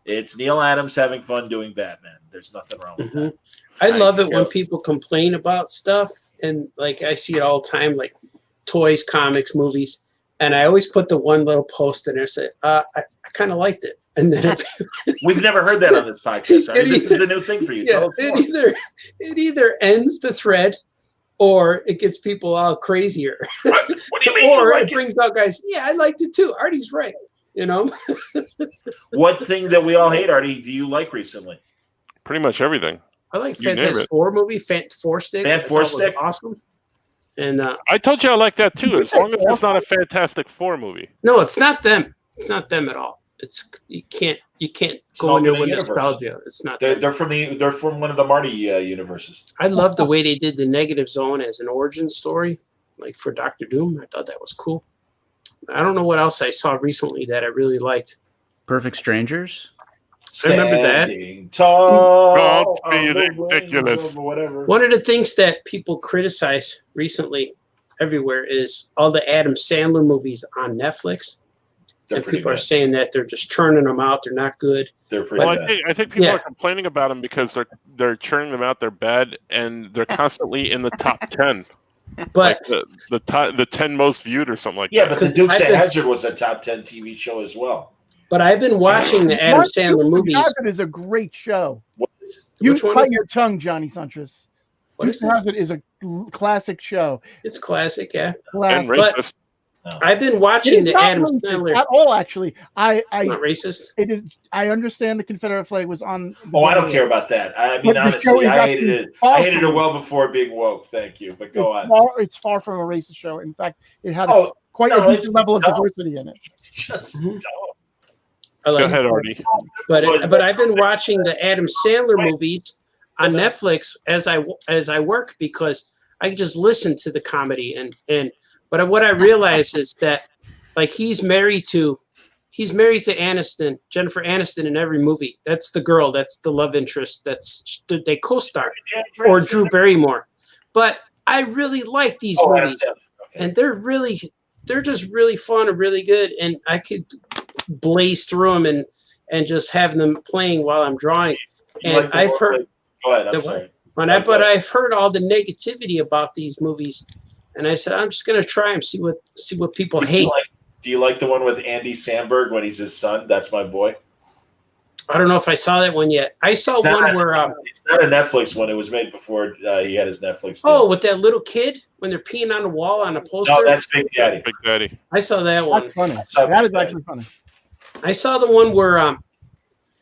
it's Neil Adams having fun doing Batman. There's nothing wrong with that. I love it when people complain about stuff, and like I see it all the time, like toys, comics, movies, and I always put the one little post in there, say, I kind of liked it, and then We've never heard that on this podcast. I mean, this is the new thing for you. Yeah, it either ends the thread, or it gets people all crazier. What do you mean? Or it brings out guys. Yeah, I liked it too. Artie's right. You know. What thing that we all hate, Artie, do you like recently? Pretty much everything. I like You name Fantastic it. Four movie, Four Stick. Fan I Four thought was Stick? awesome. And I told you I like that too, as long as it's not a Fantastic Four movie. no, it's not them. It's not them at all. It's you can't go in there with nostalgia. It's not. them. They're from one of the Marty universes. I love the way they did the Negative Zone as an origin story, like for Doctor Doom. I thought that was cool. I don't know what else I saw recently that I really liked. Perfect Strangers. Remember that? Standing tall Don't be on the wings ridiculous. of whatever. One of the things that people criticize recently everywhere is all the Adam Sandler movies on Netflix. They're And pretty people are bad. saying that they're just churning them out. They're not good. They're pretty Well, bad. I think people Yeah. are complaining about them because they're churning them out. They're bad, and they're constantly in the top 10, But like the 10 most viewed or something like Yeah, that. but the Dukes I've of been- Hazzard was a top 10 TV show as well. I've been watching the Adam Mark Sandler Dukes of movies. Hazzard is a great show. You Which one? Bite your tongue, Johnny Sanchez. What Dukes is of it? Hazzard is a classic show. It's classic, yeah. And Classic. But- racist. I've been It watching is the not Adam racist Sandler. at all. Actually, I'm not racist. it is. I understand the Confederate flag was on. Oh, I don't care about that. I mean, But the show honestly, is I hated actually it. far I hated from it well before being woke. Thank you, but go on. It's far from a racist show. In fact, it had Oh, quite no, a it's decent level of dumb. diversity in it. It's just Mhm. dumb. I like Go it. ahead, Artie. But I've been watching the Adam Sandler movies on Netflix as I work because I can just listen to the comedy and but what I realize is that like he's married to Aniston, Jennifer Aniston in every movie. That's the girl, that's the love interest, they co-star, or Drew Barrymore. But I really like these movies, and they're just really fun and really good, and I could blaze through them and just have them playing while I'm drawing. And I've heard Go ahead. I'm the- sorry. but I've heard all the negativity about these movies, and I said I'm just gonna try them, see what people hate. Do you like the one with Andy Samberg when he's his son? That's my boy. I don't know if I saw that one yet. I saw one where it's not a Netflix one. It was made before he had his Netflix deal. oh, with that little kid when they're peeing on the wall on a poster. No, that's Big Daddy. Big Daddy. I saw that one. That's funny. So That is bad. actually funny. I saw the one where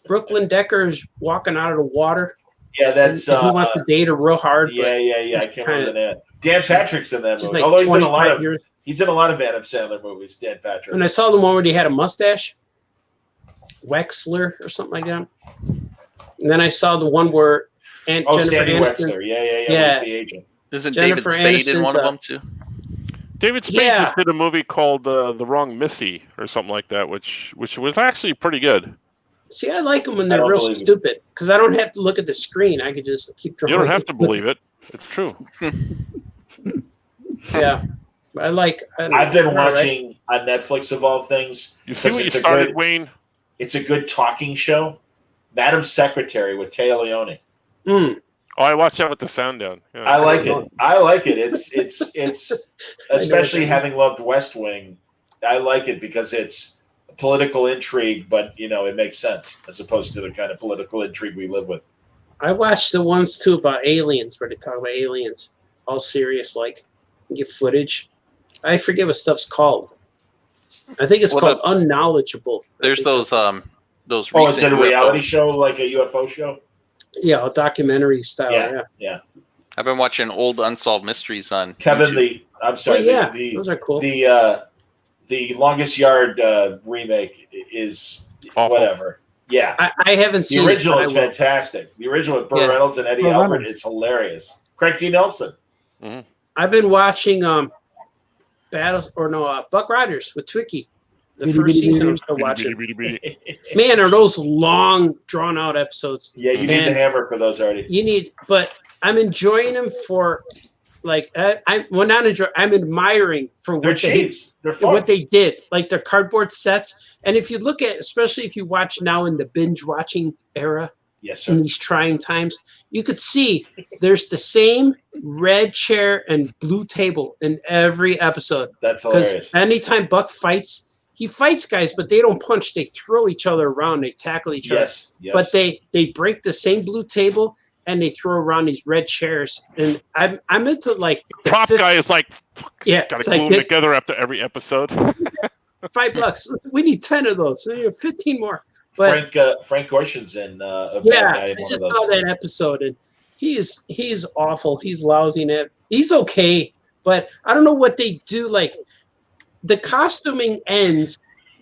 Brooklyn Decker's walking out of the water. Yeah, that's and he wants to date her real hard. yeah. I can't remember the name. Dan she's- Patrick's in that She's movie. like Although 25 years. he's in a lot of Adam Sandler movies. Dan Patrick. And I saw the one where he had a mustache, Wexler or something like that. And then I saw the one where Jennifer Sandy Aniston. Wexler. Yeah. Yeah. Who's the agent? Isn't Jennifer David Spade in Aniston, one of them too? David Spade Yeah. just did a movie called The Wrong Missy or something like that, which was actually pretty good. See, I like them when I they're don't real believe it. stupid because I don't have to look at the screen. I could just keep drawing. You don't have to believe it. It's true. Yeah, I've been watching on Netflix of all things. You see 'cause what you it's a started, good- Wayne? It's a good talking show. Madam Secretary with Taya Leone. Mm. Oh, I watched that with the sound down. Yeah. I like it. I like it. It's especially having loved West Wing. I like it because it's political intrigue, but it makes sense as opposed to the kind of political intrigue we live with. I watched the ones too about aliens where they talk about aliens, all serious, like get footage. I forget what stuff's called. I think it's What called Unknowledgeable. There's those Oh, recent is it a reality show, like a UFO show? Yeah, a documentary style. Yeah. Yeah. I've been watching old unsolved mysteries on Kevin, YouTube. I'm Oh, sorry. yeah, the those are cool. the Longest Yard remake is Awful. whatever. Yeah, I haven't the seen original it. is but I will. fantastic. The original with Burt Yeah. Reynolds and Eddie Burt Albert Reynolds. is hilarious. Craig T. Nelson. I've been watching Buck Riders with Twiki. The first season I'm still watching. Man, are those long, drawn out episodes. Yeah, you need the And hammer for those already. but I'm enjoying them for like I'm admiring for They're what they cheap. They're fun. what they did, like their cardboard sets. And if you look at, especially if you watch now in the binge watching era, Yes, in sir. these trying times, you could see there's the same red chair and blue table in every episode. That's Because hilarious. anytime Buck fights, he fights guys, but they don't punch. They throw each other around. They tackle each other. Yes, yes. But they break the same blue table and they throw around these red chairs. And I'm into like the Prop fifth- guy is like, Yeah, gotta it's glue like them together after every episode. $5. We need 10 of those. 15 more. But Frank Gorshin's in a bad yeah, guy I in one just of saw those. that episode and he's awful. He's lousy in it. He's okay, but I don't know what they do. Like the costuming ends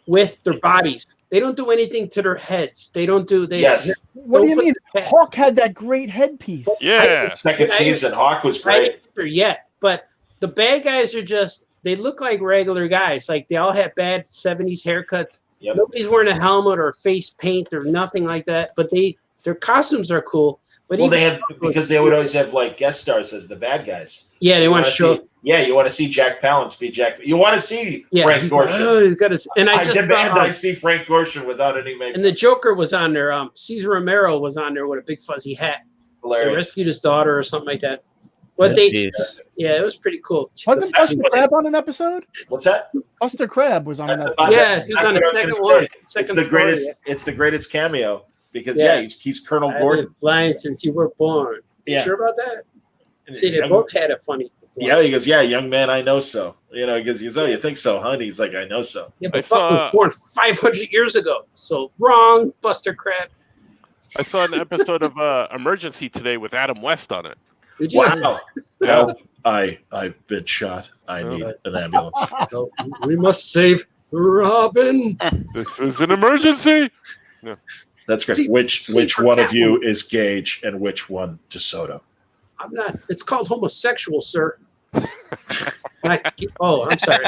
with their bodies. They don't do anything to their heads. They don't do Yes. What do you put mean? the- Hawk had that great headpiece. Yeah. Second season, Hawk was I great. didn't either yet, but the bad guys are just they look like regular guys. Like they all have bad 70s haircuts. Yep. Nobody's wearing a helmet or face paint or nothing like that. But their costumes are cool. But Well, even they have because they would always have like guest stars as the bad guys. yeah, So they you want to wanna show. see- Yeah, you want to see Jack Palance be Jack. You want to see Yeah, Frank he's, Gorshin. oh, he's got his, and I I just demand saw, I see Frank Gorshin without any makeup. and the Joker was on there. Cesar Romero was on there with a big fuzzy hat. They Hilarious. rescued his daughter or something like that. But yeah, it was pretty cool. Wasn't That's Buster what- Crab on an episode? What's that? Buster Crab was on an That's episode. about Yeah, it. he was That's on the what I was second gonna one. say. Second It's the story. greatest. It's the greatest cameo because Yeah. he's Colonel I've Gordon. been blind since you were born. You Yeah. sure about that? See, they both had it funny. Yeah, he goes, yeah, young man, I know so. You know, he goes, oh, you think so, huh? And he's like, I know so. Yeah, but Buck was born 500 years ago. So wrong, Buster Crab. I saw an episode of Emergency today with Adam West on it. Wow. Help. I've been shot. I need an ambulance. Help. We must save Robin. This is an emergency. Yeah. That's great. Which one of you is Gage and which one DeSoto? I'm not. It's called homosexual, sir. I'm sorry.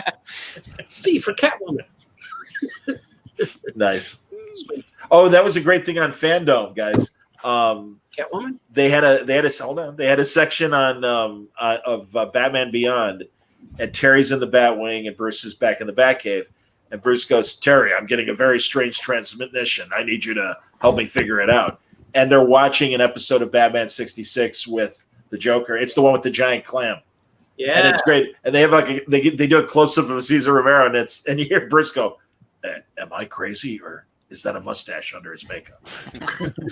C for Catwoman. Nice. Oh, that was a great thing on Fandom, guys. Catwoman. They had a section on of Batman Beyond, and Terry's in the Batwing, and Bruce is back in the Batcave, and Bruce goes, "Terry, I'm getting a very strange transmission. I need you to help me figure it out." And they're watching an episode of Batman 66 with the Joker. It's the one with the giant clam. Yeah, and it's great. And they have they do a close up of Cesar Romero, and you hear Bruce go, "Am I crazy, or is that a mustache under his makeup?"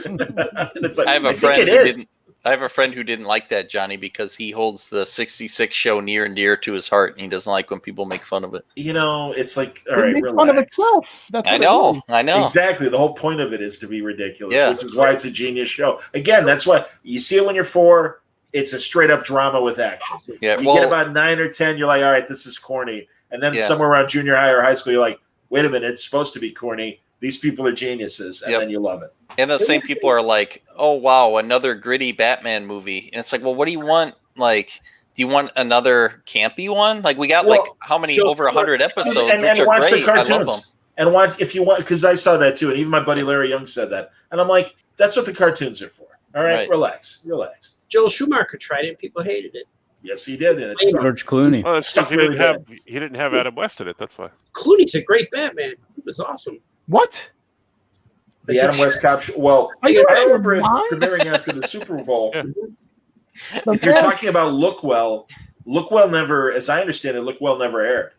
And it's like, I have a friend who didn't like that, Johnny, because he holds the 66 show near and dear to his heart, and he doesn't like when people make fun of it. You know, it's like, all It right, makes relax. fun of itself. That's what I know. Exactly. The whole point of it is to be ridiculous, Yeah. which is why it's a genius show. Again, that's why you see it when you're 4. It's a straight up drama with action. Yeah, You get about 9 or 10, you're like, all right, this is corny. And then somewhere around junior high or high school, you're like, wait a minute, it's supposed to be corny. These people are geniuses, and then you love it. And the same people are like, "Oh wow, another gritty Batman movie," and it's like, well, what do you want? Like, do you want another campy one? Like, we got how many over 100 episodes, which are watch great. the I love them. cartoons. And watch if you want, because I saw that too, and even my buddy Larry Young said that, and I'm like, that's what the cartoons are for. All right. Relax. Joel Schumacher tried it, and people hated it. Yes, he did, and it's George Clooney. Well, it's 'cause he didn't have Adam West in it. That's why. Clooney's a great Batman. He was awesome. What? The Adam West cop show. Well, Are I you remember it lying? premiering after the Super Bowl. Yeah. If you're talking about Lookwell never, as I understand it, Lookwell never aired.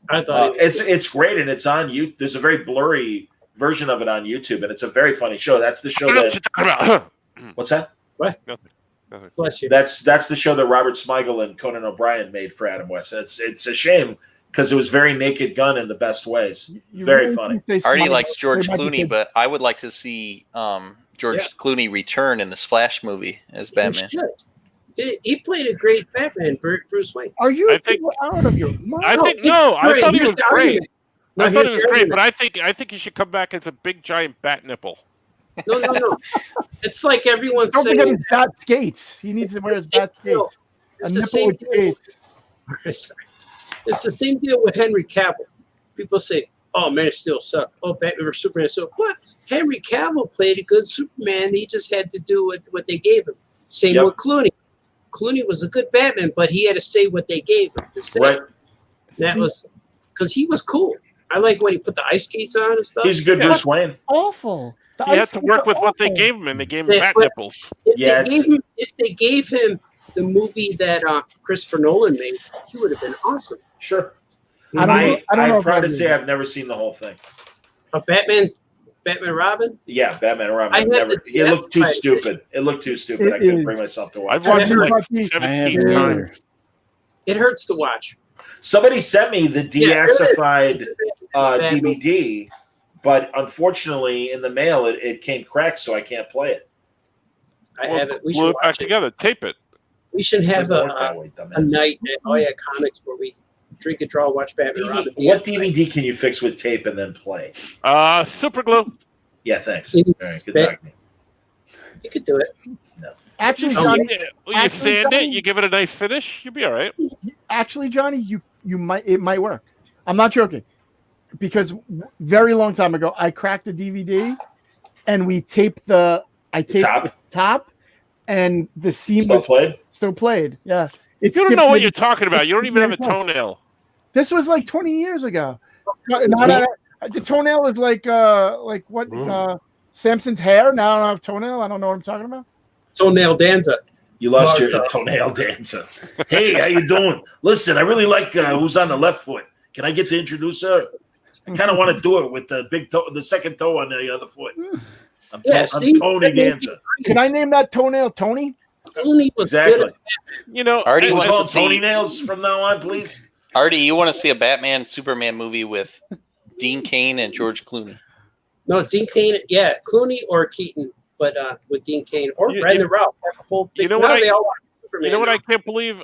I thought it's great, and it's on you. There's a very blurry version of it on YouTube, and it's a very funny show. That's the show I know what you're talking about. What's that? What? Nothing. Bless you. That's the show that Robert Smigel and Conan O'Brien made for Adam West. And it's a shame because it was very Naked Gun in the best ways. Very funny. Artie likes George Clooney, but I would like to see George Clooney return in this Flash movie as Batman. He played a great Batman, Bruce Wayne. Are you I think- out of your mind? I thought he was great. No, I thought he here's was the great, argument. but I think he should come back as a big giant bat nipple. No. It's like everyone's Don't saying. forget his bat skates. He needs to wear his bat skates. A It's the nipple same with deal. skates. It's the same deal with Henry Cavill. People say, "Oh, Man of Steel sucked. Oh, Batman vs Superman sucked." But Henry Cavill played a good Superman. He just had to do what they gave him. Same with Clooney. Clooney was a good Batman, but he had to say what they gave him to say. Right. That was because he was cool. I like when he put the ice skates on and stuff. He's a good Bruce Wayne. Awful. The He had ice to skates work are with what they awful. gave him, and they gave him Yeah, bat but- nipples. If they gave him the movie that Christopher Nolan made, he would have been awesome. Sure. I don't know I'm if proud I to do. say I've never seen the whole thing. Batman Robin. Yeah, Batman and Robin. I I've had never. to- It looked too that's why- stupid. It looked too stupid. It I couldn't is. bring myself to watch I've it. watched it like Everybody- 17 I times. have It hurts to watch. Somebody sent me the Yeah, deacified Batman. DVD, but unfortunately, in the mail, it came cracked, so I can't play it. I have it. We Glue should it back watch it. together. Tape it. We should have Doesn't work that way, a dumbass. night at Oya Comics where we drink and draw, watch Batman Robin. What DVD can you fix with tape and then play? Super glue. Yeah, thanks. You- All right, good talking to me. You could do it. Actually, Oh, Johnny, You Actually, sand it. Johnny- You give it a nice finish. You'll be all right. you might it might work. I'm not joking, because very long time ago I cracked a DVD, and we taped the top, and the seam Still was played? still played. Yeah, it You don't skipped know what maybe- you're talking about. You don't even have a toenail. This was like 20 years ago. The toenail is like what? Samson's hair. Now I don't have toenail. I don't know what I'm talking about. Toenail Danza. You lost your Martha. toenail dancer. Hey, how you doing? Listen, I really like who's on the left foot. Can I get to introduce her? I kind of want to do it with the big toe, the second toe on the other foot. I'm Yeah, I'm Steve. Tony Danza. Can I name that toenail Tony? Clooney was Exactly. good. You know, Artie and- wants Call to see Tony Nails from now on, please. Artie. You want to see a Batman Superman movie with Dean Cain and George Clooney? No, Dean Cain. Yeah, Clooney or Keaton, but with Dean Cain or Brandon Routh. Have a whole big, You know now what they all are Superman You know what now. I can't believe?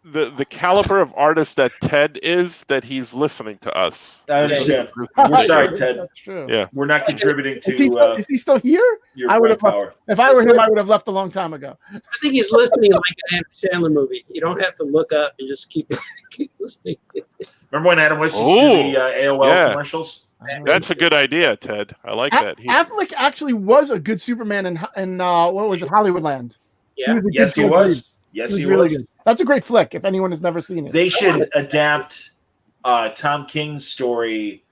The caliber of artist that Ted is, that he's listening to us. I understand. This- We're sorry, Ted. That's true. Yeah. We're not contributing Is he, to is he still here? your I brain would've- power. If I were him, I would have left a long time ago. I think he's listening like an Adam Sandler movie. You don't have to look up and just keep listening. Remember when Adam West used to Ooh, do the AOL yeah. commercials? That's a good idea, Ted. I like that. Affleck actually was a good Superman in what was it, Hollywoodland? Yeah. was a Yes, good he George was. Reeves. Yes, He he was really was. good. That's a great flick. If anyone has never seen it, They should adapt Tom King's story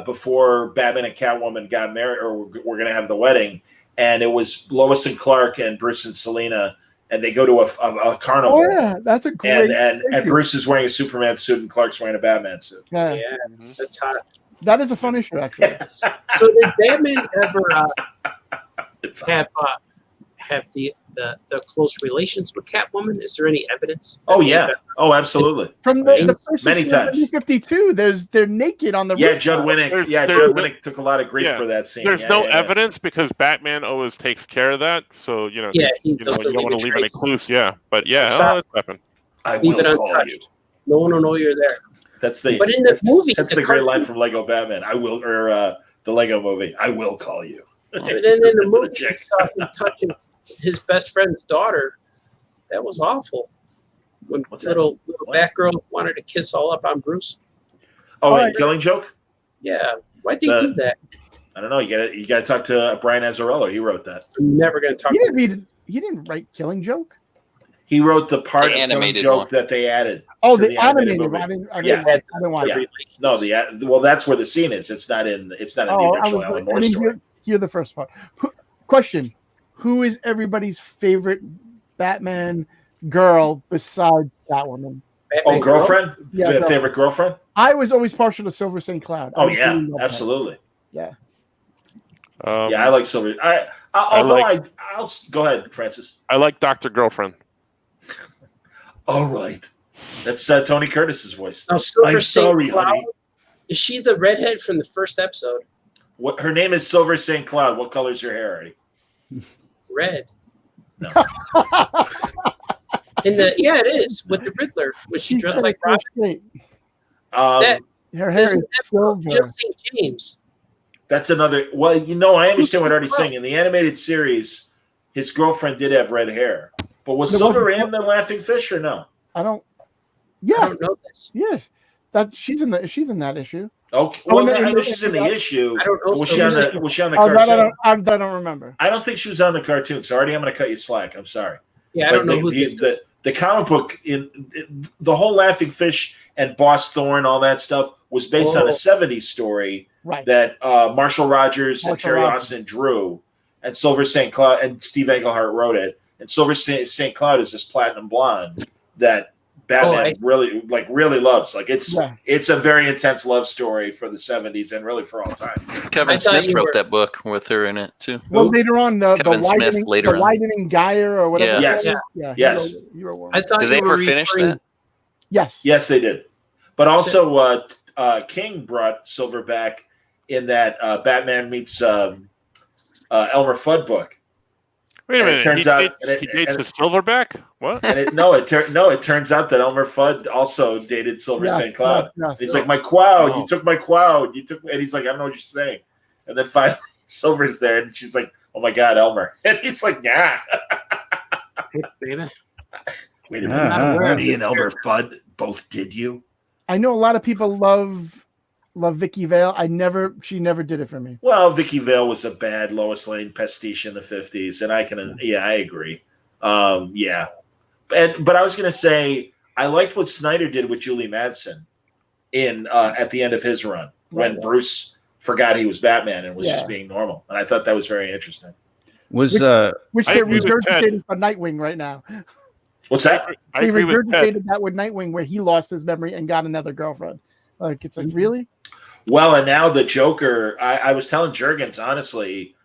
before Batman and Catwoman got married, or we're going to have the wedding. And it was Lois and Clark and Bruce and Selena, and they go to a carnival. oh yeah, that's a great. And thank you. Bruce is wearing a Superman suit and Clark's wearing a Batman suit. Yeah, Yeah, that's hot. that is a fun issue actually. So did Batman ever It's have the close relations with Catwoman? Is there any evidence? Oh yeah. Oh, absolutely. From the first Many issue of times. 52, they're naked on the Yeah, roof. Judd Winnick. There's- Yeah, there's- Judd Winnick took a lot of grief Yeah. for that scene. There's Yeah, no yeah, yeah. evidence because Batman always takes care of that. So you know, Yeah, he you don't doesn't want to leave any trace. clues. Yeah, but yeah, Exactly. it's happened. I Leave it will call you. untouched. No one will know you're there. That's the. But in the that's, movie, that's the the great cartoon- line from Lego Batman. I will, or the Lego movie. I will call you. And then in the movie, you saw him touching his best friend's daughter. That was awful. When What's that? little What? Batgirl wanted to kiss all up on Bruce. Oh, Oh, wait, Killing Joke. Yeah, why'd they do that? I don't know. You got to talk to Brian Azzarello. He wrote that. I'm never going to talk. He didn't write Killing Joke. He wrote the part The of Killing animated Joke one. that they added. Oh, to the the animated animated movie. one. I Yeah. didn't watch Yeah. it. No, well, that's where the scene is. It's not in. It's not in the Oh, original Alan I Moore didn't story. hear the first part. Question: who is everybody's favorite Batman girl besides Catwoman? Oh, girlfriend. Yeah, Favorite girlfriend. girlfriend. I was always partial to Silver St. Cloud. I Oh really yeah, loved that. absolutely. Yeah. Yeah, I like Silver. Although like- I'll go ahead, Francis. I like Dr. Girlfriend. All right, that's Tony Curtis's voice. Now, Silver I'm St. sorry, Cloud, honey. is she the redhead from the first episode? What her name is? Silver St. Cloud. What color's your hair, Artie? Red. No. Yeah, it is with the Riddler. Was she dressed like Robin? Robin? That- Her hair Isn't is that silver. Just St. James. That's another. Well, I understand what Artie's saying. In the animated series, his girlfriend did have red hair, but was No, Silver but- in the Laughing Fish or no? I don't. I Yeah, don't know this. yes. She's in that issue. Okay. Oh, Well, no, I know no, she's no, in the no. issue. I don't know. Was she on Silver the? Was she on the Oh, that I cartoon? don't remember. I don't think she was on the cartoon. So, Artie, I'm going to cut you slack. I'm sorry. Yeah, I But don't know who this is. the comic book the whole Laughing Fish and Boss Thorn, all that stuff was based on a Oh. 70s story Right. that Marshall Rogers and Marshall Terry Rogers. Austin drew, and Silver St. Cloud and Steve Englehart wrote it. And Silver St. Cloud is this platinum blonde that Batman really loves. Like it's a very intense love story for the 70s and really for all time. Kevin I thought Smith you wrote were- that book with her in it too. Well, Who? later on, the Kevin Smith widening, later the on. widening Geyer or whatever. Yeah. it Yes. was. Yeah. Yes. He wrote one. I thought Did you they were ever finish referring- that? Yes. Yes, they did. But also, King brought Silver back in that Batman meets Elmer Fudd book. Wait a And it minute. turns he out- dates, and it- he dates and- the Silverback? What? And it turns out that Elmer Fudd also dated Silver Yes, St. Cloud. yes. He's like, my quoud, Oh. you took my quoud. And he's like, I don't know what you're saying. And then finally, Silver's there, and she's like, oh my God, Elmer. And he's like, yeah. Baby. Wait a Ah, minute. ah, Me and Elmer Fudd both did you? I know a lot of people love Vicky Vale. She never did it for me. Well, Vicky Vale was a bad Lois Lane pastiche in the 50s, and I agree. Yeah. But I was going to say, I liked what Snyder did with Julie Madsen in at the end of his run when Right. Bruce forgot he was Batman and was Yeah. just being normal. And I thought that was very interesting. Was Which I they're agree with Ted. regurgitating for Nightwing right now. What's that? I They agree with Ted. regurgitated that with Nightwing where he lost his memory and got another girlfriend. Like, it's like, really? Well, and now the Joker, I was telling Jurgens, honestly,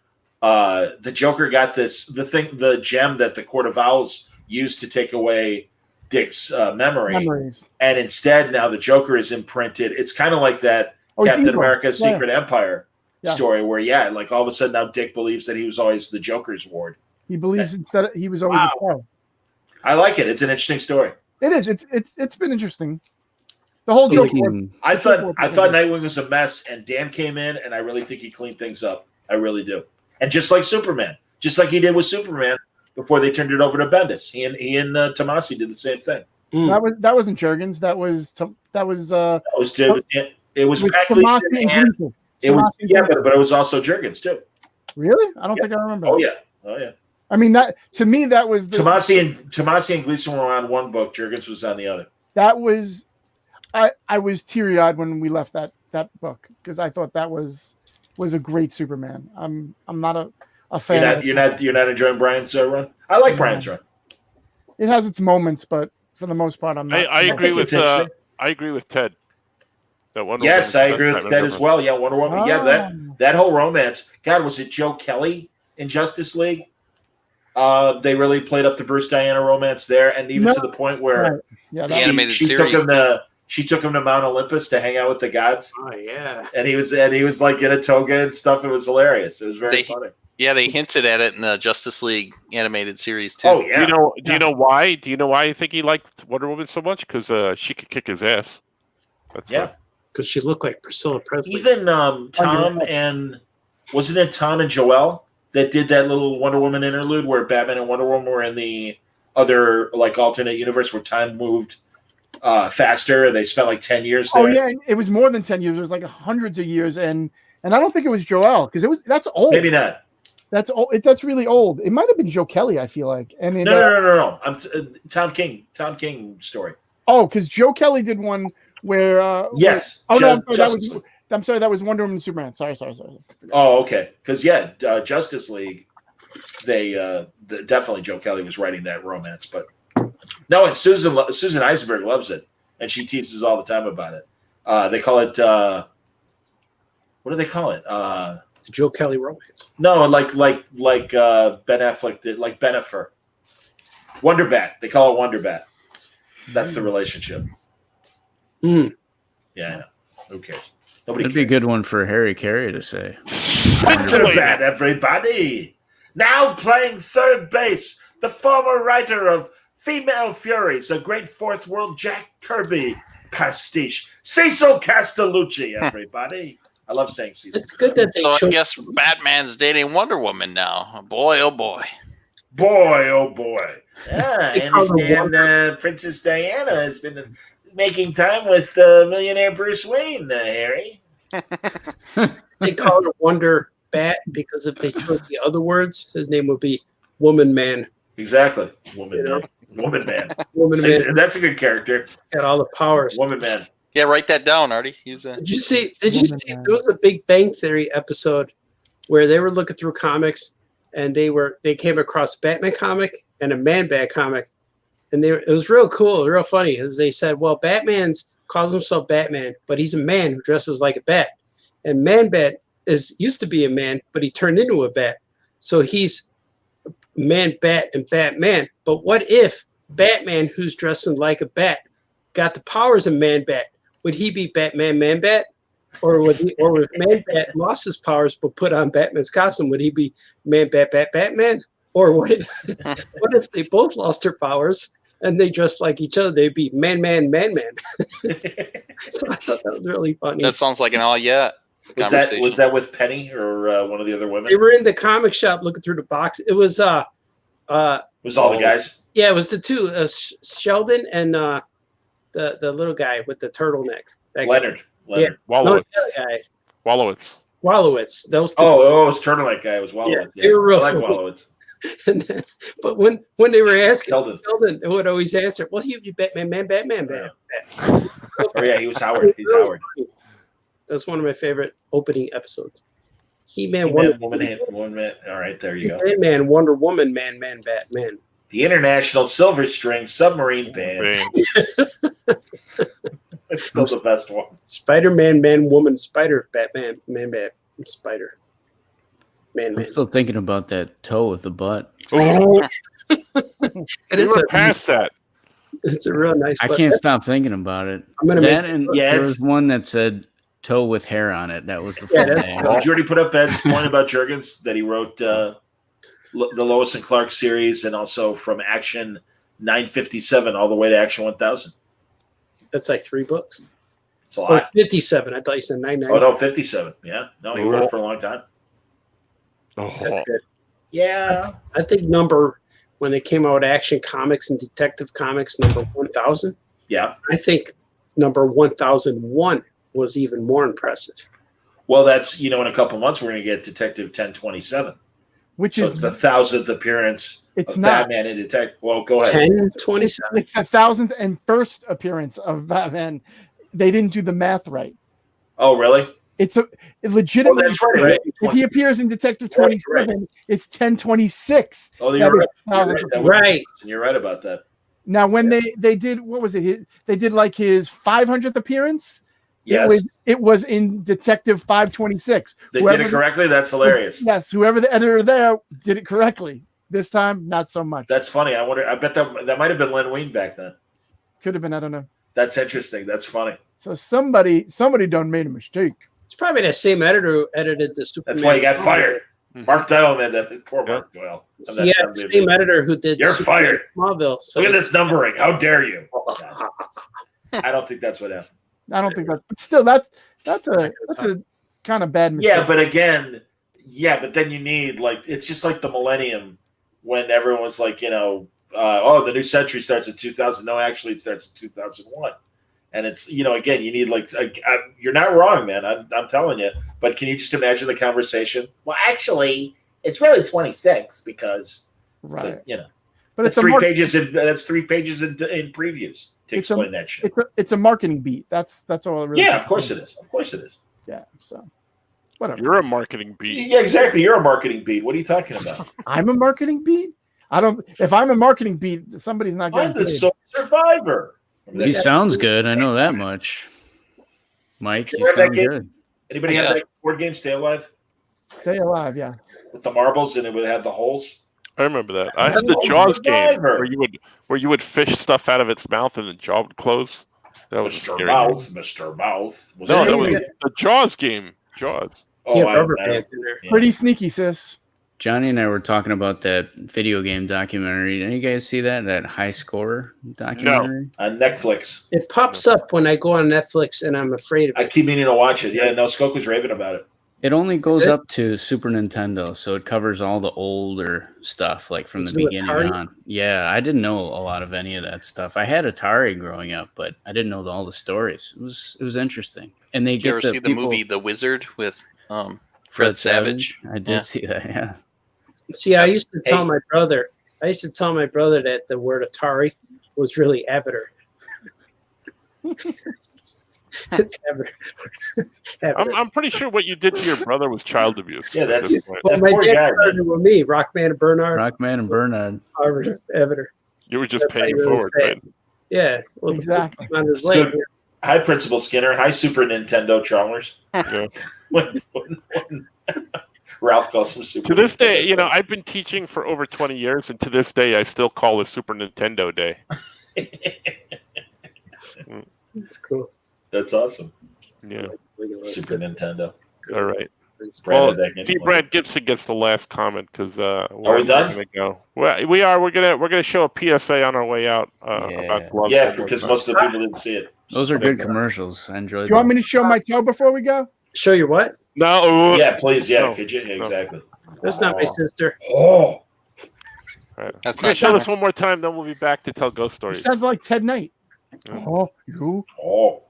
the Joker got the gem that the Court of Owls used to take away Dick's Memories. and instead now the Joker is imprinted. It's kind of like that Captain America's Secret Empire story where like all of a sudden now Dick believes that he was always the Joker's ward. He believes he was always a pro. I like it. It's an interesting story. It is. It's been interesting. The whole Joker. I thought Nightwing was a mess, and Dan came in, and I really think he cleaned things up. I really do. And just like Superman, just like he did with Superman before they turned it over to Bendis, he and Tomasi did the same thing. That wasn't Jurgens. That was it was Pat Gleason and it was but it was also Jurgens too. Really? I don't think I remember. Oh yeah. I mean, that to me that was Tomasi and Gleason were on one book. Jurgens was on the other. That was I was teary-eyed when we left that book because I thought that was a great Superman. I'm not a fan. You're not enjoying Brian's run. I like Brian's run. It has its moments, but for the most part, I'm not. I agree with Ted. That Wonder yes, Woman, I agree with Ted as well. Yeah, Wonder Woman. Oh. Yeah, that whole romance. God, was it Joe Kelly in Justice League? They really played up the Bruce Diana romance there, and even to the point where the animated series she took him to Mount Olympus to hang out with the gods. Oh yeah, and he was like in a toga and stuff. It was hilarious. It was very funny. Yeah, they hinted at it in the Justice League animated series too. Oh yeah. Do you know why? Do you know why I think he liked Wonder Woman so much? Because she could kick his ass. That's why. Because she looked like Priscilla Presley. Even Tom and wasn't it Tom and Joelle that did that little Wonder Woman interlude where Batman and Wonder Woman were in the other like alternate universe where time moved faster and they spent like 10 years there. Oh yeah, it was more than 10 years. It was like hundreds of years, and I don't think it was Joelle because that's old. Maybe not. That's old. That's really old. It might have been Joe Kelly. I feel like. And no. Tom King story. Oh, because Joe Kelly did one where. Yes. I'm sorry. That was Wonder Woman and Superman. Sorry. Oh, okay. Because Justice League, they definitely Joe Kelly was writing that romance, but no, and Susan Eisenberg loves it, and she teases all the time about it. They call it what do they call it? The Joe Kelly romance. No, like Ben Affleck did, like Bennifer. Wonder Bat. They call it Wonder Bat. That's the relationship. Yeah, I know. Who cares? That'd be a good one for Harry Carey to say. Wonder Bat, everybody. Now playing third base, the former writer of Female Furies, a great fourth world Jack Kirby pastiche, Cecil Castellucci, everybody. I love saying Cecil. It's good that they I guess Batman's dating Wonder Woman now. Boy, oh boy. Boy, oh boy. Yeah, I understand Princess Diana has been making time with millionaire Bruce Wayne, Harry. They call her Wonder Bat because if they chose the other words, his name would be Woman Man. Exactly. Woman Man. Woman Man. Woman Man. That's a good character. Got all the powers. Woman Man. Yeah, write that down, Artie. Did you see there was a Big Bang Theory episode where they were looking through comics and they came across Batman comic and a Man-Bat comic. And it was real cool, real funny, because they said, well, Batman's calls himself Batman, but he's a man who dresses like a bat. And Man-Bat used to be a man, but he turned into a bat. So he's Man-Bat and Batman. But what if Batman, who's dressing like a bat, got the powers of Man-Bat? Would he be Batman Man-Bat? Or if Man-Bat lost his powers but put on Batman's costume, would he be Man-Bat Batman? Or what if they both lost their powers and they dressed like each other? They'd be Man. So I thought that was really funny. That sounds like an all yet. Was that with Penny or one of the other women? They were in the comic shop looking through the box. It was all the guys? Yeah, it was the two, Sheldon and the little guy with the turtleneck. Leonard. Yeah, Wallowitz. No, the other guy. Wallowitz. Those two. Oh, it was turtleneck guy. It was Wallowitz. Yeah, they were real I like funny. Wallowitz. But when they were asking Sheldon, they would always answer, well, he'd be Batman. Oh yeah, he was Howard. He's Howard. That's one of my favorite opening episodes. He-Man, Woman. All right, there you go. Man, Wonder Woman, Man, Batman. The International Silver String Submarine Band. It's still the best one. Spider-Man, Man, Woman, Spider, Batman, Man, Bat, Spider. I'm still thinking about that toe with the butt. Oh, It we is were past that. It's a real nice. I butt. can't stop thinking about it. I'm gonna That make. and Yeah, there it's- was one that said toe with hair on it. That was the Yeah, full that's name. Did you already put up Ed's point about Jurgens that he wrote the Lois and Clark series and also from Action 957 all the way to Action 1000? That's like 3 books. It's a Or lot. 57. I thought you said 99. Oh no, 57. Yeah, no, he wrote it for a long time. Oh, That's good. Yeah, I think when they came out with Action Comics and Detective Comics number 1000, yeah. I think number 1001 was even more impressive. Well, that's in a couple months we're going to get Detective 1027. Which So is it's the 1,000th appearance It's of not. Batman in Detective. Well, go ahead. 1027. It's the 1,001st appearance of Batman. They didn't do the math right. Oh, really? It's Oh, legitimately. that's right. If he appears in Detective 27, it's 1026. Oh, you're right. That is 1,000th. That would be Right. and you're right about that. Now, when they did, what was it? They did like his 500th appearance. Yes, It was in Detective 526. they did it correctly. That's hilarious. Yes, whoever the editor there did it correctly. This time, not so much. That's funny. I wonder. I bet that might have been Len Wein back then. Could have been. I don't know. That's interesting. That's funny. So somebody done made a mistake. It's probably the same editor who edited the Superman. That's why he got fired. Mhm. Mark Doyle, man. That poor Mark Doyle. Yeah, same editor who did You're Superman fired. Smallville. So Look at this numbering. How dare you? God. I don't think that's what happened. I don't think that. But still, that's a kind of bad mistake. Yeah, but again, but then you need it's just like the millennium when everyone's like, the new century starts in 2000. No, actually, it starts in 2001. And it's, again, you need you're not wrong, man. I'm telling you. But can you just imagine the conversation? Well, actually, it's really 26 because, right. but But that's 3 pages. That's 3 pages in previews to It's a- explain that shit. it's a marketing beat. That's all it really. Yeah, of course it is. Of course it is. Yeah. So whatever. you're a marketing beat. Yeah, exactly. You're a marketing beat. What are you talking about? I'm a marketing beat. I don't. If I'm a marketing beat, somebody's not I'm getting the paid. sole survivor. He sounds good. I know that much. Mike, you Remember that sound game? good. Anybody Yeah. have that board game Stay Alive Stay alive. Yeah. with the marbles and it would have the holes? I remember that. I had I'm the a Jaws game survivor. where you would fish stuff out of its mouth and the jaw would close. That was a Mr. scary Mouth, Mr. Mouth. game. No, it that was anything? the Jaws game. Jaws. Oh, yeah, I- rubber I- bands in there. yeah. Pretty sneaky, sis. Johnny and I were talking about that video game documentary. Did you guys see that High Score documentary? On Netflix. It pops up when I go on Netflix and I'm afraid of I it. keep meaning to watch it. Yeah, no, Skoke was raving about it. It only goes Good. up to Super Nintendo, so it covers all the older stuff, like from Did the you beginning Atari? on. Yeah, I didn't know a lot of any of that stuff. I had Atari growing up, but I didn't know all the stories. It was interesting. And they Did you get ever see the people- movie The Wizard with Fred Savage? I did Yeah. see that. Yeah. See, I used to tell Hey. my brother. I used to tell my brother that the word Atari was really Avatar. It's Avatar. I'm pretty sure what you did to your brother was child abuse. Yeah, at that's- this point. Well, That my poor dad guy, started with me, Rockman and Bernard, Rockman and Bernard. Harvard, Avatar. You were just That's how paying you really forward, say right? it. Yeah, well, Exactly. on his So- leg. Hi, Principal Skinner. Hi, Super Nintendo Chalmers. Yeah. when Ralph calls him Super To this day, Nintendo. I've been teaching for over 20 years, and to this day, I still call it Super Nintendo Day. It's cool. That's awesome. Yeah. Super Nintendo. All right. Branded that game. D. Brad Gibson gets the last comment because Are we done? Gonna go. Well, we are. We're gonna show a PSA on our way out about gloves. Yeah, because most of the people didn't see it. Those are good commercials. I enjoyed Do you want them. me to show my toe before we go? Show you what? No. Yeah, please. Yeah, No. could you? Yeah, exactly. That's not my sister. Oh, All right. That's I'm gonna not show bad. this one more time, then we'll be back to tell ghost You stories. sound like Ted Knight. Yeah. Oh, you. oh.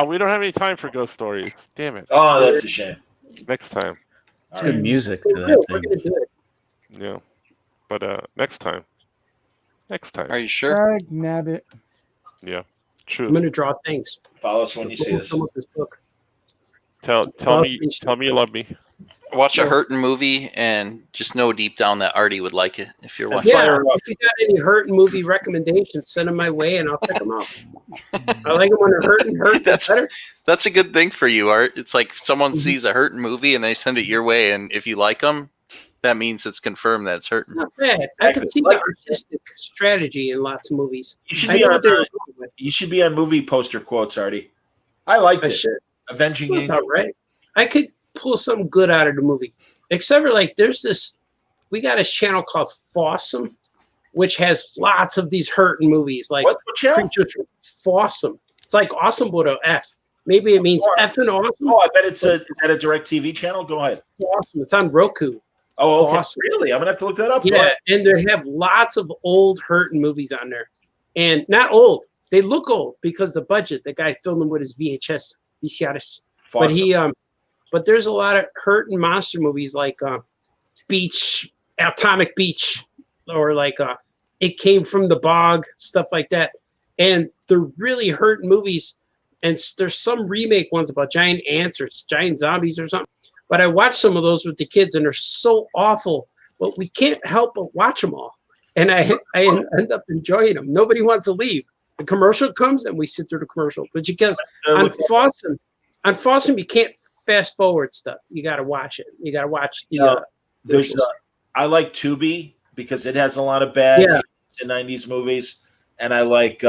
We don't have any time for ghost stories. Damn it. Oh, that's a shame. Next time. It's All good right. music to We're that gonna thing. do it. Yeah. But next time. Next time. Are you sure? Dag nabbit. Yeah. I'm True. gonna draw things. Follow us when you see us. Some of this book. Tell me you love me. Watch a Hurtin movie and just know deep down that Artie would like it if you're watching. Yeah, if you got any Hurtin movie recommendations, send them my way and I'll pick them up. I like them when they're hurting. That's a good thing for you, Art. It's like someone sees a Hurtin movie and they send it your way, and if you like them, that means it's confirmed that it's Hurtin. It's not bad. I can see the artistic strategy in lots of movies. You should be on movie poster quotes, Artie. I liked it. Avenging Angel. Not right. I could pull something good out of the movie, except for like there's this. We got a channel called Fossum, which has lots of these Hurtin movies, like Creatures from Fossum. It's like awesome with an F. Maybe it means F and awesome. Oh, I bet it's a direct TV channel. Go ahead. Fossum. It's on Roku. Oh, okay. Awesome. Really? I'm gonna have to look that up. Yeah, and they have lots of old Hurtin movies on there, and not old. They look old because the budget. The guy filmed them with his VHS. But but there's a lot of Hurtin monster movies like Atomic Beach, or like It Came from the Bog, stuff like that. And they're really Hurtin movies. And there's some remake ones about giant ants or giant zombies or something. But I watched some of those with the kids, and they're so awful. But we can't help but watch them all. And I end up enjoying them. Nobody wants to leave. The commercial comes and we sit through the commercial. But because on Fossum, you can't fast forward stuff. You got to watch it. You got to watch the. I like Tubi because it has a lot of bad 90s movies, and I like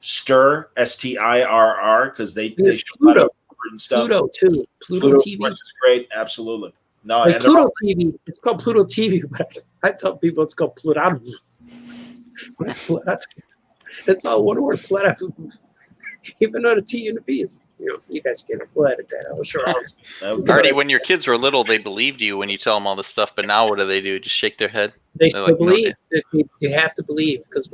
Stir STIRR because they show a lot of stuff. Pluto too. Pluto TV, which is great. Absolutely. No, like Pluto TV. It's called Pluto TV, but I tell people it's called Pluto. It's all one word, Pluto. Even though the T and the B is, you guys get it. We'll edit that. I'm sure. Artie, when your kids were little, they believed you when you tell them all this stuff. But now, what do? Just shake their head? They still believe. You have to believe, because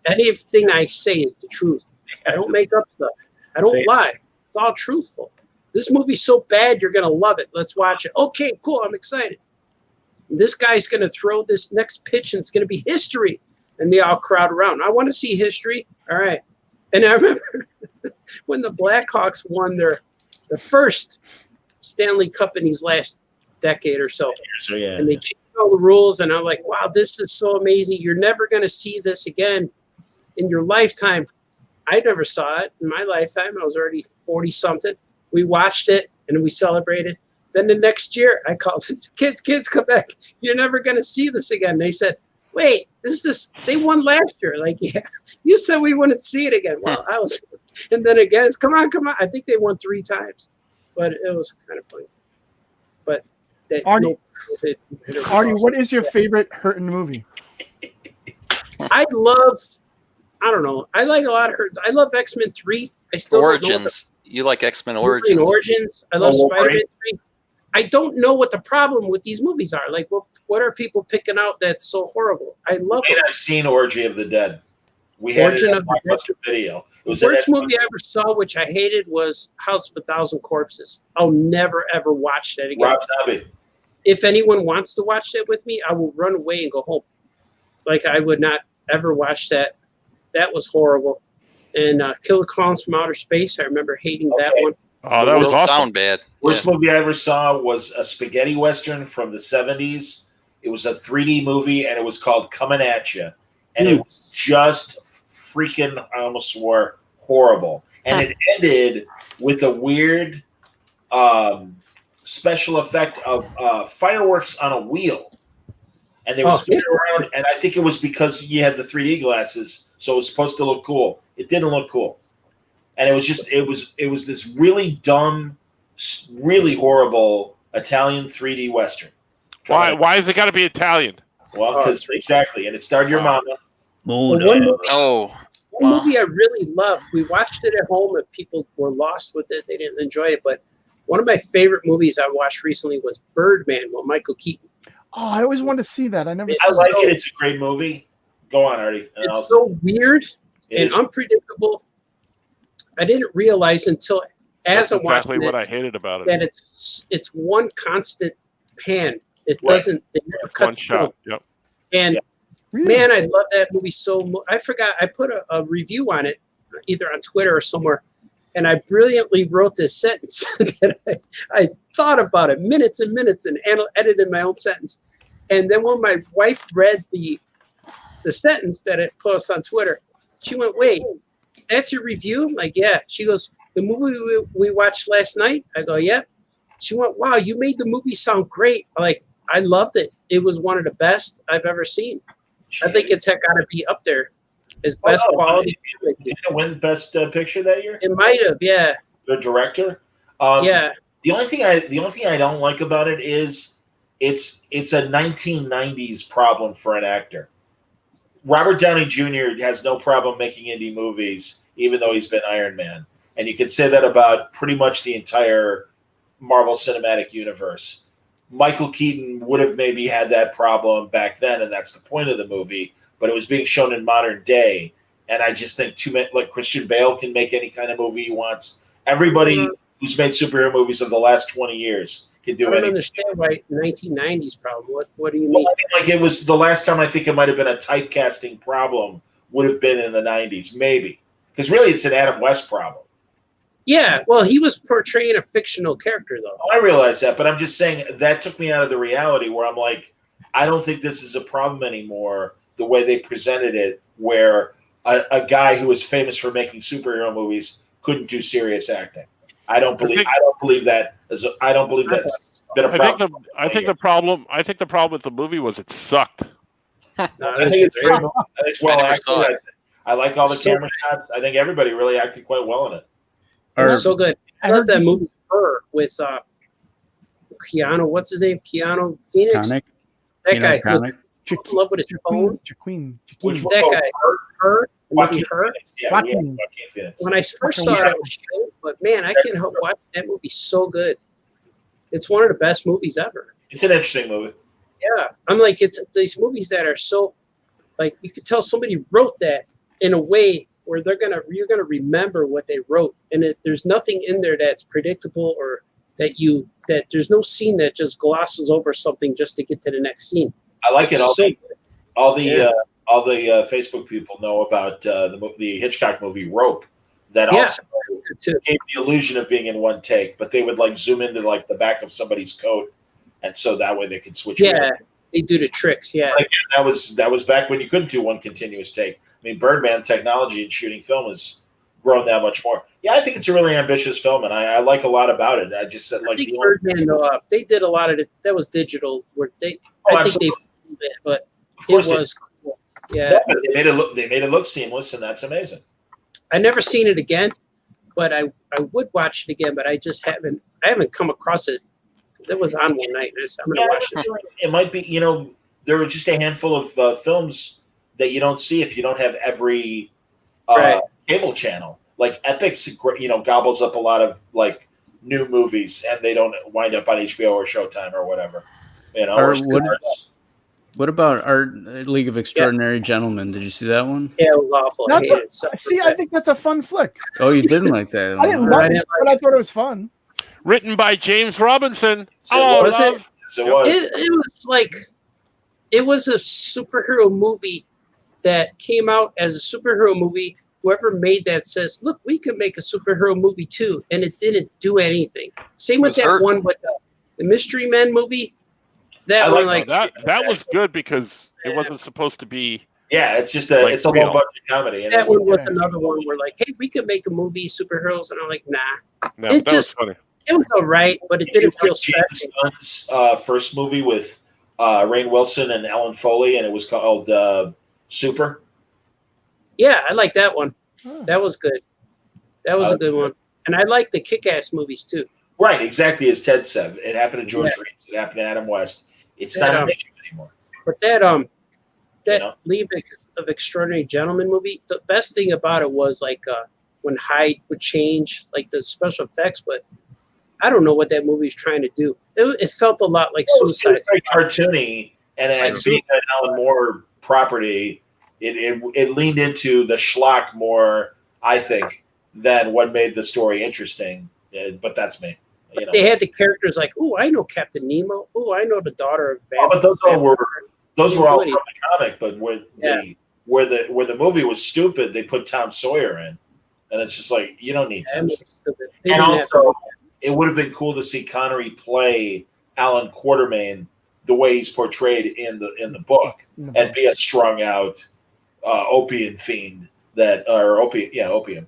anything I say is the truth. I don't make up stuff. I don't lie. It's all truthful. This movie's so bad, you're gonna love it. Let's watch it. Okay, cool. I'm excited. This guy's gonna throw this next pitch, and it's gonna be history. And they all crowd around. I want to see history. All right. And I remember when the Blackhawks won the first Stanley Cup in these last decade or so. And they changed all the rules, and I'm like, wow, this is so amazing. You're never going to see this again in your lifetime. I never saw it in my lifetime. I was already 40-something. We watched it, and we celebrated. Then the next year, I called it, kids, come back. You're never going to see this again. They said, wait, they won last year. Like, yeah, you said we wouldn't see it again. Well, and then again, it's come on. I think they won 3 times, but it was kind of funny. But Artie, what is your favorite Hurtin movie? I don't know. I like a lot of Hurtins. I love X-Men 3. I still Origins. You like X-Men Origins? Origins. I love Spider-Man 3. I don't know what the problem with these movies are. Like, what are people picking out that's so horrible? I love it. I've seen Orgy of the Dead. We had it in a blockbuster video. The first movie I ever saw, which I hated, was House of 1,000 Corpses. I'll never, ever watch that again. Rob Zombie. If anyone wants to watch that with me, I will run away and go home. Like, I would not ever watch that. That was horrible. And Killer Clowns from Outer Space, I remember hating that one. Oh, that was awesome. Sound bad. Worst movie I ever saw was a spaghetti western from the 70s. It was a 3D movie, and it was called Coming At You. And it was just freaking, I almost swore, horrible. And it ended with a weird special effect of fireworks on a wheel. And they were spinning around, and I think it was because you had the 3D glasses, so it was supposed to look cool. It didn't look cool. And it was this really dumb, really horrible Italian 3D Western. Why is it got to be Italian? Well, because exactly. And it starred your mama. One movie I really loved. We watched it at home, and people were lost with it. They didn't enjoy it. But one of my favorite movies I watched recently was Birdman with Michael Keaton. Oh, I always wanted to see that. I like it. It's a great movie. Go on, Artie. It's so weird and unpredictable. I didn't realize until as I'm watching what I hated about it. That it's one constant pan. It doesn't. They never cut one shot. Yep. And man, I love that movie so much. I forgot. I put a review on it, either on Twitter or somewhere, And I brilliantly wrote this sentence that I thought about it minutes and minutes and edited my own sentence. And then when my wife read the sentence that it posted on Twitter, she went, "Wait, that's your review?" I'm like, "Yeah." She goes, "The movie we watched last night?" I go, "Yep." She went, "Wow, you made the movie sound great." I'm like, I loved it. It was one of the best I've ever seen. I think it's got to be up there as best quality. Did it win Best Picture that year? It might have, yeah. The director. Yeah. The only thing I don't like about it is it's a 1990s problem for an actor. Robert Downey Jr. has no problem making indie movies, even though he's been Iron Man, and you can say that about pretty much the entire Marvel Cinematic Universe. Michael Keaton would have maybe had that problem back then, and that's the point of the movie. But it was being shown in modern day, and I just think Christian Bale can make any kind of movie he wants. Everybody who's made superhero movies of the last 20 years can do I don't anything. understand why 1990s problem. What do you mean? Well, I mean, like it was the last time I think it might have been a typecasting problem would have been in the 90s, maybe. Because really it's an Adam West problem. Yeah, well, he was portraying a fictional character, though. I realize that, but I'm just saying that took me out of the reality where I'm like, I don't think this is a problem anymore, the way they presented it, where a guy who was famous for making superhero movies couldn't do serious acting. I don't believe that. I don't believe that's been a problem. I think the problem with the movie was it sucked. I think it's well acted. I like all the So camera shots. I think everybody really acted quite well in it. It was so good. I love that movie Her with Keanu. What's his name? Keanu Phoenix. Connick. That guy. Connick. In love with his phone. Jaqueen. That guy. Her. Joaquin Her. Phoenix. Yeah, Joaquin. Phoenix. When I first saw it, I was strange, but man, I can't help watching that movie. So good. It's one of the best movies ever. It's an interesting movie. Yeah, I'm like, it's these movies that are so, like, you could tell somebody wrote that in a way where you're gonna remember what they wrote, and there's nothing in there that's predictable or that there's no scene that just glosses over something just to get to the next scene. I like it. All the Yeah. Facebook people know about the Hitchcock movie Rope. That also gave the illusion of being in one take, but they would like zoom into like the back of somebody's coat, and so that way they could switch. Yeah, they do the tricks. Yeah, like, that was back when you couldn't do one continuous take. I mean, Birdman technology in shooting film has grown that much more. Yeah, I think it's a really ambitious film, and I like a lot I just said like Birdman. They did a lot of it. That was digital. I think they filmed it, but it was cool. Yeah, they made it look seamless, and that's amazing. I never seen it again, but I would watch it again. But I haven't come across it because it was on one night. I'm gonna watch it. It might be, there are just a handful of films that you don't see if you don't have every cable channel. Like Epix, gobbles up a lot of like new movies, and they don't wind up on HBO or Showtime or whatever. What about our League of Extraordinary Gentlemen? Did you see that one? Yeah, it was awful. I think that's a fun flick. Oh, you didn't like that? I didn't love it, but I thought it was fun. Written by James Robinson. It was like, it was a superhero movie that came out as a superhero movie. Whoever made that says, look, we could make a superhero movie too. And it didn't do anything. Same with that one with the Mystery Men movie. That was good because it wasn't supposed to be. Yeah, it's just it's a low budget comedy. And that one was another one where like, hey, we could make a movie superheroes, and I'm like, nah. It was funny. It was all right, but it didn't feel special. James Gunn's first movie with Rainn Wilson and Ellen Foley, and it was called Super. Yeah, I like that one. That was good. That was a good one, and I like the Kick-Ass movies too. Right, exactly as Ted said. It happened to George Reeves. It happened to Adam West. It's not an issue anymore. But that League of Extraordinary Gentlemen movie, the best thing about it was like when Hyde would change, like the special effects. But I don't know what that movie is trying to do. It felt a lot like Suicide. It's very cartoony, and being an Alan Moore property, it leaned into the schlock more, I think, than what made the story interesting. But that's me. They had the characters like, oh, I know Captain Nemo. Oh, I know the daughter of Van. But those were all from the comic. But where the movie was stupid, they put Tom Sawyer in, and it's just like you don't need That to. makes stupid. They And didn't have to also, do it would have been cool to see Connery play Alan Quartermain the way he's portrayed in the book, and be a strung out opium fiend opium.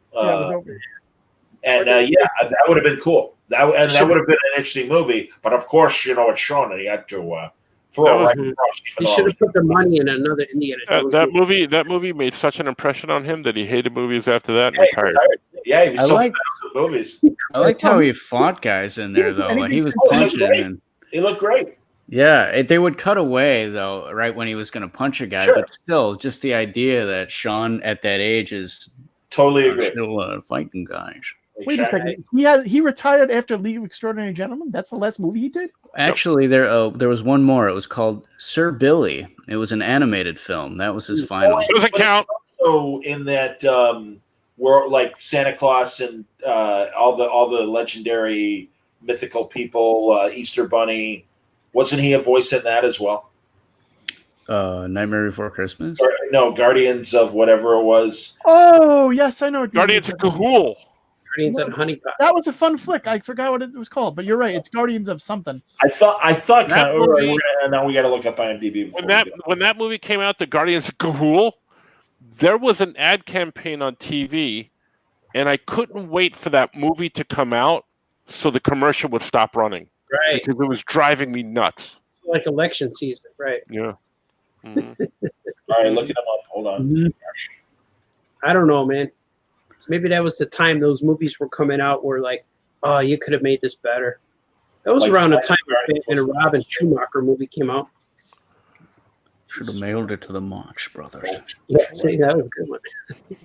And that would have been cool. That would have been an interesting movie. But of course, it's Sean, and he had to throw it right across. They should have put their money in another Indiana Jones movie. That movie made such an impression on him that he hated movies after that and retired. Yeah, he was so fast with movies. I liked how he fought guys in there, though. Like, he was punching. And he looked great. Yeah, they would cut away, though, right when he was going to punch a guy. Sure. But still, just the idea that Sean at that age is totally agree. Still fighting guys. Wait a second. He retired after League of Extraordinary Gentlemen? That's the last movie he did? Actually, there was one more. It was called Sir Billy. It was an animated film. That was his final. It doesn't count. So in that world, like Santa Claus and all the legendary mythical people, Easter Bunny, wasn't he a voice in that as well? Nightmare Before Christmas? No, Guardians of whatever it was. Oh, yes, I know. Guardians of Ga'Hoole. Guardians of Honeypot. That was a fun flick. I forgot what it was called, but you're right. It's Guardians of something. I thought kind of, now we got to look up IMDb. When that movie came out, the Guardians of Ga'Hoole, there was an ad campaign on TV, and I couldn't wait for that movie to come out so the commercial would stop running. Right. Because it was driving me nuts. It's like election season, right? Yeah. Mm-hmm. All right, look it up. Hold on. Mm-hmm. I don't know, man. Maybe that was the time those movies were coming out where, like, oh, you could have made this better. That was like around the time when a Robin Schumacher movie came out. Should have mailed it to the Marx Brothers. Yeah, see, that was a good one.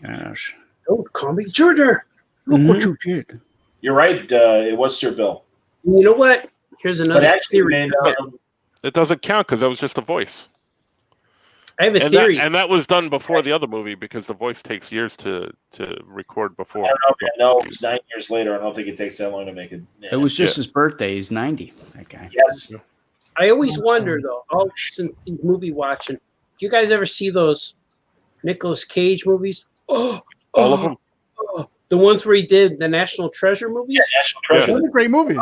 Yes. Don't call me Georgia. Look what you did. You're right. It was Sir Bill. You know what? Here's another theory. Man, it doesn't count because that was just a voice. I have a theory. And that was done before the other movie because the voice takes years to record before. I don't know. No, it was 9 years later. I don't think it takes that long to make it. It was just his birthday. He's 90. That guy. Yes. I always wonder, though, since movie watching, do you guys ever see those Nicolas Cage movies? All of them. The ones where he did the National Treasure movies? Yeah, National Treasure. Those are great movies.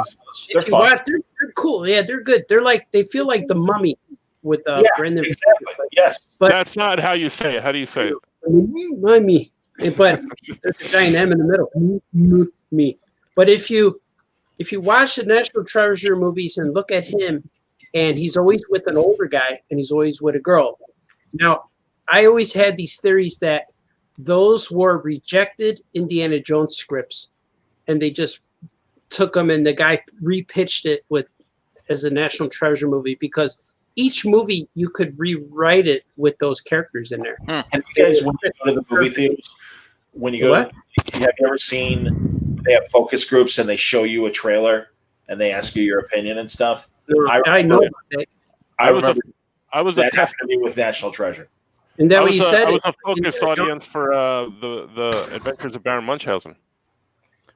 They're fun. Watch, they're cool. Yeah, they're good. They feel like The Mummy with Brendan. Exactly. Yes. But that's not how you say it. How do you say it? Mummy. But there's a giant M in the middle. Me. But if you watch the National Treasure movies and look at him, and he's always with an older guy and he's always with a girl. Now, I always had these theories that those were rejected Indiana Jones scripts, and they just took them and the guy repitched it as a National Treasure movie because each movie you could rewrite it with those characters in there. Have you guys, when you go to the movie theaters, when you go, have you ever seen they have focus groups and they show you a trailer and they ask you your opinion and stuff? I know about that. I remember I was that a test. happened to me with National Treasure. And that what you said? I was a focused audience for the Adventures of Baron Munchausen.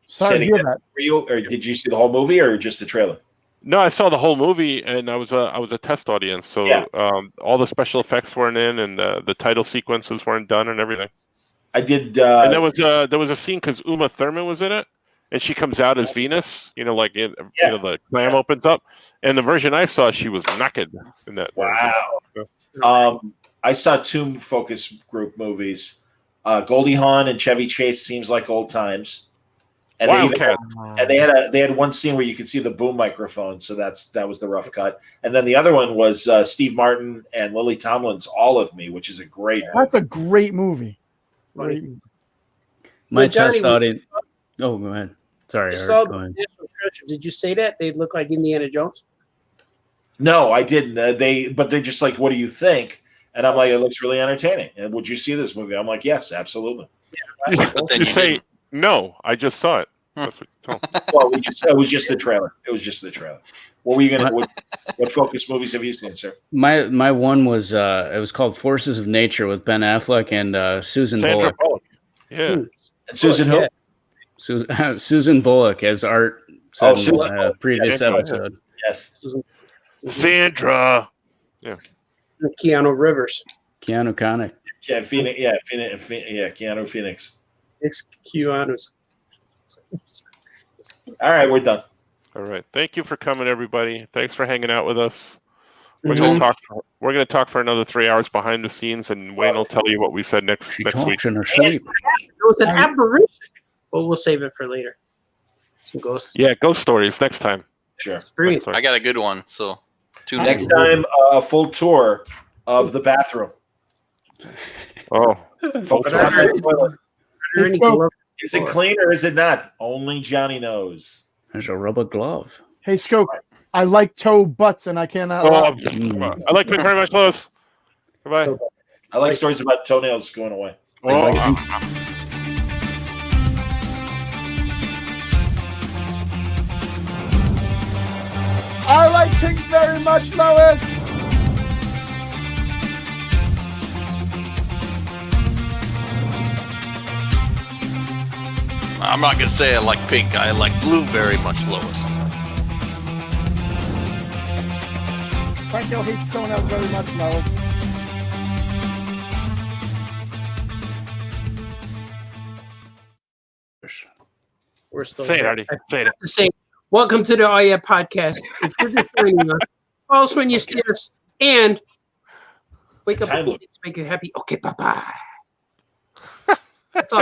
Sorry to hear that. Were you, or did you see the whole movie or just the trailer? No, I saw the whole movie, and I was a test audience. So all the special effects weren't in, and the title sequences weren't done, and everything. I did. And there was a scene because Uma Thurman was in it, and she comes out as Venus. You know, the clam opens up, and the version I saw, she was naked in that. Wow. I saw two focus group movies. Goldie Hawn and Chevy Chase seems like old times. And they had one scene where you could see the boom microphone, so that was the rough cut. And then the other one was Steve Martin and Lily Tomlin's "All of Me," which is a great. That's a great movie. Great. My test audience. Oh, go ahead. Sorry, saw go ahead. Did you say that they look like Indiana Jones? No, I didn't. They just like, what do you think? And I'm like, it looks really entertaining. And would you see this movie? I'm like, yes, absolutely. Yeah, But then You say no. I just saw it. That's what Well, it was just the trailer. It was just the trailer. What were you gonna? What focus movies have you seen, sir? My one was it was called Forces of Nature with Ben Affleck and Susan Sandra Bullock. Bullock. Yeah. And Susan who? Susan Bullock, as Art said in Susan the previous Bullock. episode. Yes. Sandra. Keanu Rivers. Keanu Connick. Yeah, Phoenix. Yeah, Keanu Phoenix. Next Keanu's. All right, we're done. All right. Thank you for coming, everybody. Thanks for hanging out with us. We're Mhm. going to talk. We're going to talk for another 3 hours behind the scenes, and Wayne will tell you what we said next She week. talks in her sleep. It was an apparition. But we'll save it for later. Some ghosts. Yeah, ghost stories next time. Sure. Experience. Next I got a good one. So tune in. Next time, a full tour of the bathroom. Oh, Focus on the toilet. Are there any Let's go. gloves? Is it clean or is it not? Only Johnny knows. There's a rubber glove. Hey, Scope, I like toe butts and I cannot lie. I like Pink very much, Lois. Goodbye. So- I like stories about toenails going away. Oh, I like Pink very much, Lois. I'm not gonna say I like pink. I like blue very much, Lois. Franco hates toenails very much, Lois. We're still say it, here. Artie. Say it. To say, welcome to the Oh Yeah podcast. If you're just joining us, follow us when you see us, and wake up Time and make you happy. Okay, bye bye.